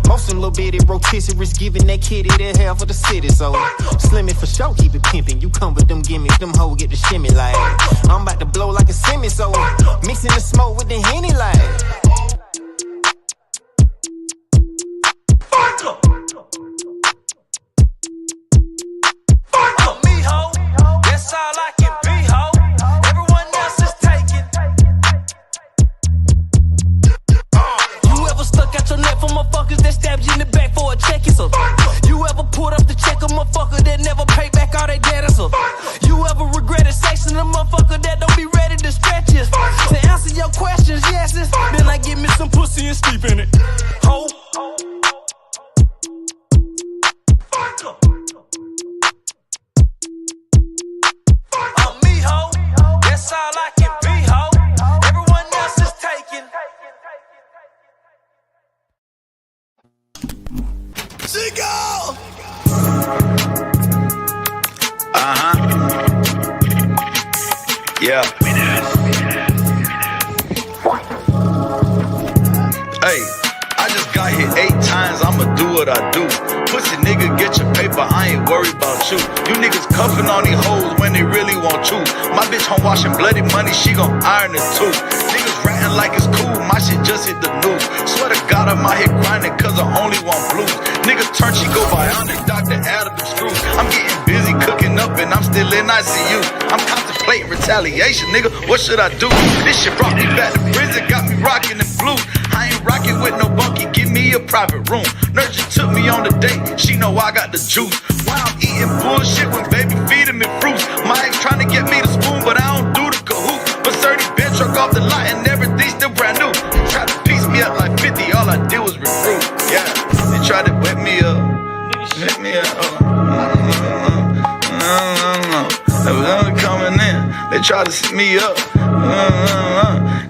Most them little bitty rotisseries giving that kitty the hell for the city. So slim it for sure, keep it pimping. You come with them gimmicks, them hoes get the shimmy like. I'm about to blow like a semi, so mixing the smoke with the Henny like. Fuck em. I'm me, ho. That's all I can be, ho. Everyone else is taken. You ever stuck out your neck for motherfuckers that stabbed you in the back for a check? So you ever pulled up the check a motherfucker that never paid back all they debt? So you ever regretted sexing a motherfucker that don't be ready to stretch you? To answer your questions, yes, then I give me some pussy and sleep in it. Ho. I'm me, ho. That's all I can be, ho. Everyone else is taken. Chico! Yeah. Hey, I just got hit 8 times, I'ma do what I do. Pussy nigga, get your paper, I ain't worried about you. You niggas cuffing on these hoes when they really want you. My bitch home washing bloody money, she gon' iron it too. Niggas ratting like it's cool, my shit just hit the news. Swear to God I'm out here grinding cause I only want blues. Niggas turn, she go bionic, doctor added the screws. I'm getting busy cooking up and I'm still in ICU. I'm contemplating retaliation, nigga, what should I do? This shit brought me back to prison, got me rocking the blues. I ain't rocking with no bunkie, give me a private room. Nurse just took me on the date, she know I got the juice. Why I'm eating bullshit when baby feeding me fruits. My ex trying to get me the spoon, but I don't do the cahoot. But 30 bitch truck off the lot and everything still brand new. Tried to piece me up like 50, all I did was recruit. Yeah, they tried to wet me up, wet me up. They was only coming in, they tried to set me up.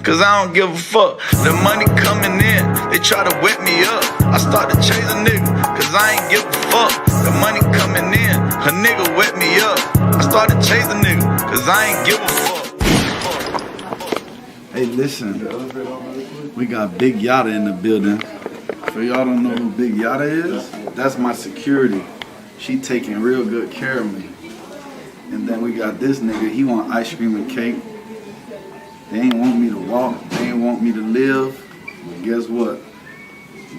Cause I don't give a fuck. The money coming in, they try to wet me up. I started chasing nigga, cause I ain't give a fuck. The money coming in, a nigga wet me up. I started chasing nigga, cause I ain't give a fuck. Hey, listen, we got Big Yada in the building. For y'all don't know who Big Yada is, that's my security. She taking real good care of me. And then we got this nigga, he want ice cream and cake. They ain't want me to walk, they ain't want me to live. But guess what?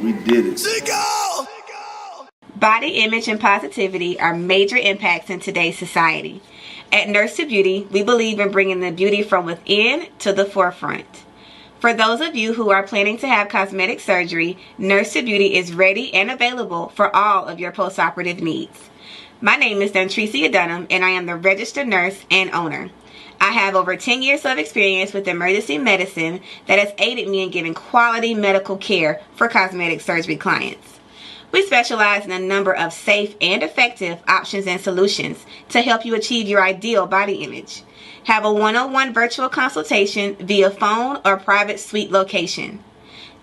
We did it. Chico! Body image and positivity are major impacts in today's society. At Nurse to Beauty, we believe in bringing the beauty from within to the forefront. For those of you who are planning to have cosmetic surgery, Nurse to Beauty is ready and available for all of your postoperative needs. My name is Dontricia Dunham, and I am the registered nurse and owner. I have over 10 years of experience with emergency medicine that has aided me in giving quality medical care for cosmetic surgery clients. We specialize in a number of safe and effective options and solutions to help you achieve your ideal body image. Have a one-on-one virtual consultation via phone or private suite location.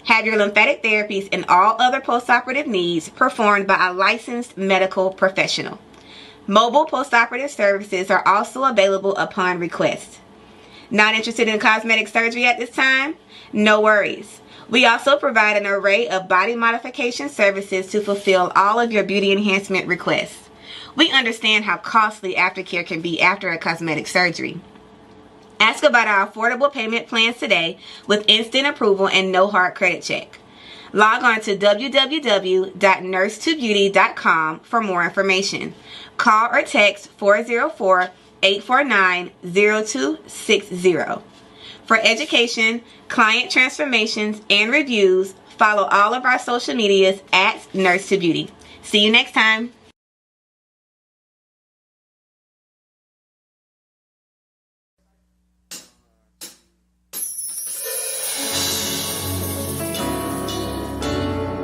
Have your lymphatic therapies and all other postoperative needs performed by a licensed medical professional. Mobile postoperative services are also available upon request. Not interested in cosmetic surgery at this time? No worries. We also provide an array of body modification services to fulfill all of your beauty enhancement requests. We understand how costly aftercare can be after a cosmetic surgery. Ask about our affordable payment plans today with instant approval and no hard credit check. Log on to www.nurse2beauty.com for more information. Call or text 404-849-0260. For education, client transformations, and reviews, follow all of our social medias at Nurse2Beauty. See you next time.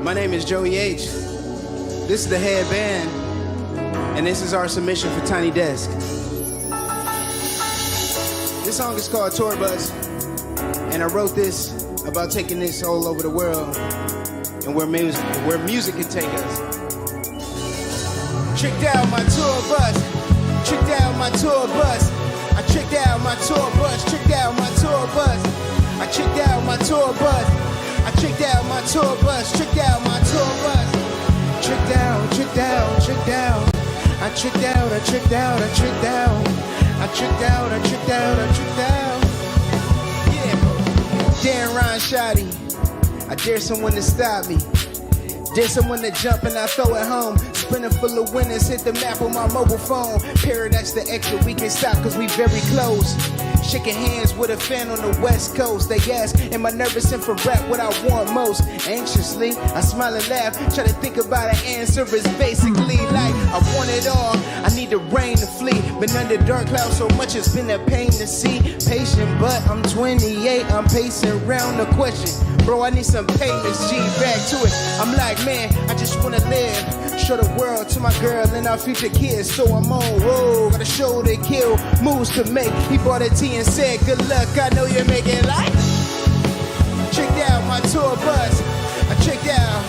My name is Joey H. This is the headband, and this is our submission for Tiny Desk. This song is called Tour Bus, and I wrote this about taking this all over the world and where music can take us. Tricked out my tour bus, tricked out my tour bus. I tricked out my tour bus, tricked out my tour bus. I tricked out my tour bus. I tricked out my tour bus, tricked out my tour bus. Tricked out, tricked out, tricked out. I tricked out, I tricked out, I tricked out. I tricked out, I tricked out, I tricked out. Yeah. Darren Ron Shoddy. I dare someone to stop me. Dare someone to jump and I throw it home. Sprinting full of winners, hit the map on my mobile phone. Paradise the extra, we can stop cause we very close. Shaking hands with a fan on the west coast. They ask, am I nervous and for rap what I want most? Anxiously, I smile and laugh. Try to think about an answer. It's basically like, I want it all. I need the rain to flee. Been under dark clouds so much it's been a pain to see. Patient, but I'm 28. I'm pacing around the question. Bro, I need some payments, G, back to it. I'm like, man, I just wanna live. Show the world to my girl and our future kids. So I'm on road, got a show to kill, moves to make. He bought a tea and said, good luck, I know you're making life. Tricked out my tour bus. I tricked out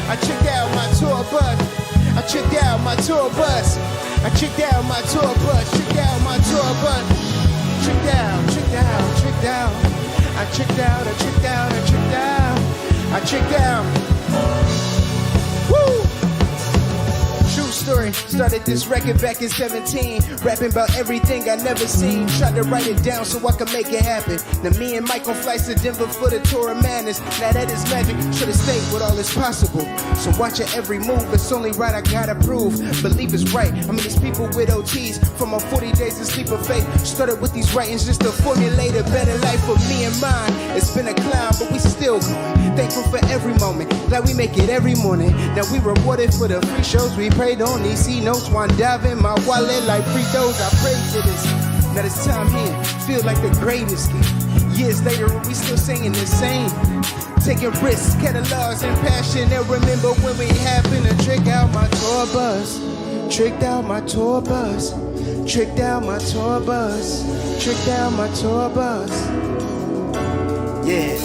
my tour bus. I tricked out my tour bus. I tricked out my tour bus. Tricked out my tour bus. Tricked out, tricked out, tricked out. I tricked out, I tricked out, I tricked out. I tricked out. Woo! True story, started this record back in 17. Rapping about everything I never seen. Tried to write it down so I could make it happen. Now me and Mike on flights to Denver for the tour of madness. Now that is magic, should've stayed with all is possible. So watch your every move, it's only right, I gotta prove. Believe it's right, I mean these people with OTs. From my 40 days of sleep of faith. Started with these writings just to formulate a better life for me and mine. It's been a climb, but we still going. Thankful for every moment, glad we make it every morning. Now we rewarded for the free shows we prayed on. These C notes, one dive in my wallet like free throws. I prayed for this. Now this time here, feel like the greatest gift. Years later, we still singing the same. Taking risks, catalogs, and passion. And remember when we happened to trick out my tour bus. Tricked out my tour bus. Tricked out my tour bus. Tricked out my tour bus. Yeah.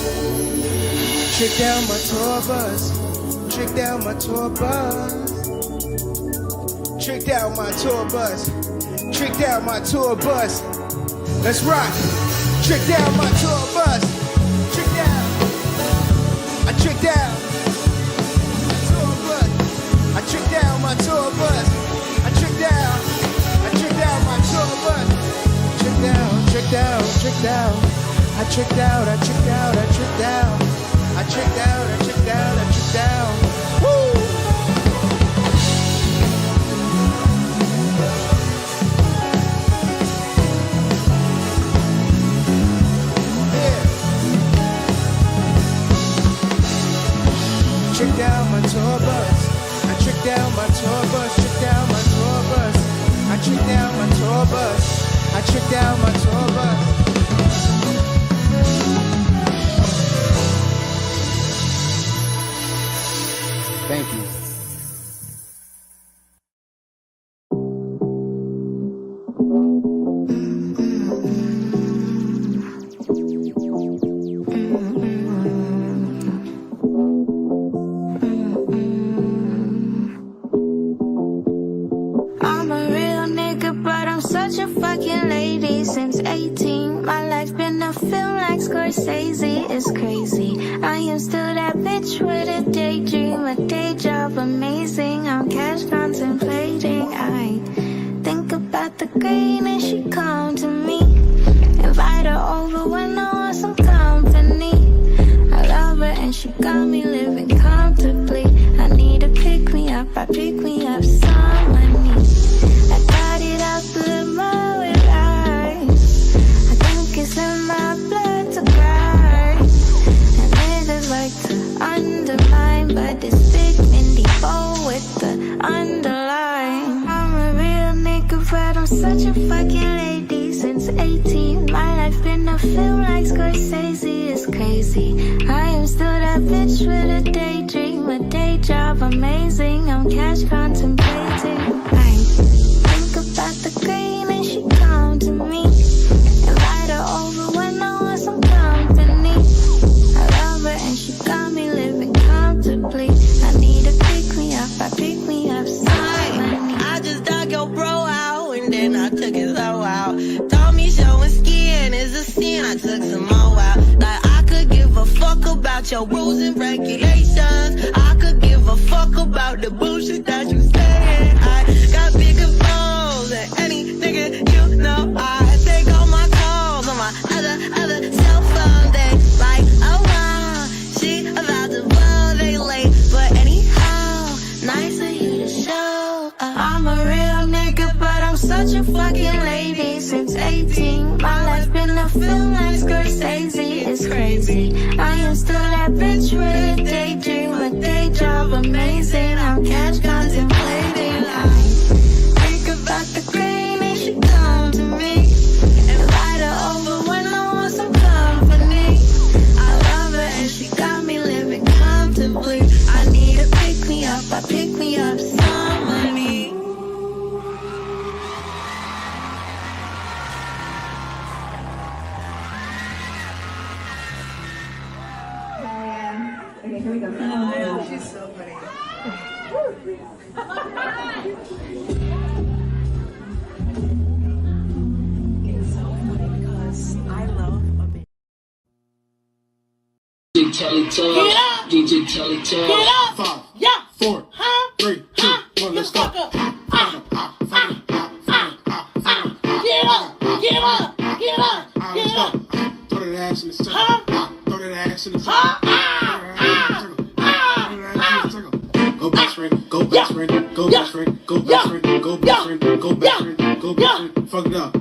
Tricked out my tour bus. Tricked out my tour bus. Tricked out my tour bus. Tricked out my tour bus. Let's rock. Tricked out my tour bus. Tricked out. I tricked out my tour bus. I tricked out my tour bus. I tricked out. I tricked out my tour bus. Tricked out. Tricked out. Tricked out. I tricked out. I tricked out. I tricked out. I tricked out. I tricked out. I tricked out. Woo! Tricked out my tour bus. I tricked out my tour bus. Tricked out my tour bus. I tricked out my tour bus. I tricked out my tour bus. Thank you. fucking lady since 18. My life been a film like Scorsese. It's crazy. I am still that bitch with a daydream, a day job amazing. I'm cash contemplating. I think about the green and she come to me. Invite her over when I want some company. I love her and she got me living comfortably. I need to pick me up, I pick me up some money. I got it out the limo with eyes. I think it's in my blood to cry. And niggas like to undermine, but this big Mindy bow with the underline. I'm a real nigga, but I'm such a fucking lady since 18. My life been a film like Scorsese. It's crazy. I am still that bitch with a daydream, a day job amazing. I'm cash contemplating. I think about the green and she come to me. Invite her over when I want some company. I love her and she got me living comfortably. I need to pick me up, I pick me up some money. I just dug your bro out and then I took his hoe out. Told me showing skin is a sin. I took some more out. Like I could give a fuck about your rules and regulations. I could give a fuck about the bullshit that you saying. I got bigger balls than any nigga you know. I take all my calls on my other cell phone. They like, oh wow, she about to blow, they late. But anyhow, nice of you to show. I'm a real nigga, but I'm such a fucking lady since 18. My life been a film like Scorsese. It's crazy. I am still that bitch with a daydream, a day job amazing. I'm cash contemplating. I think about the green and she come to me. Invite her over when I want some company. I love her and she got me living comfortably. I need to pick me up, I pick me up some money. Okay, here we go. Oh, she's so funny. It's so funny because I love a bit. Get up! DJ Telly Tell. Get up! 5, yeah. 4, 3, 2, 1, let's go. Get up! Get up! Get up! Get up! Throw that ass in the circle. Throw that ass in the circle. Go best friend, go best friend, go best friend, go best friend, go best friend, go best friend, go best friend, fuck it up.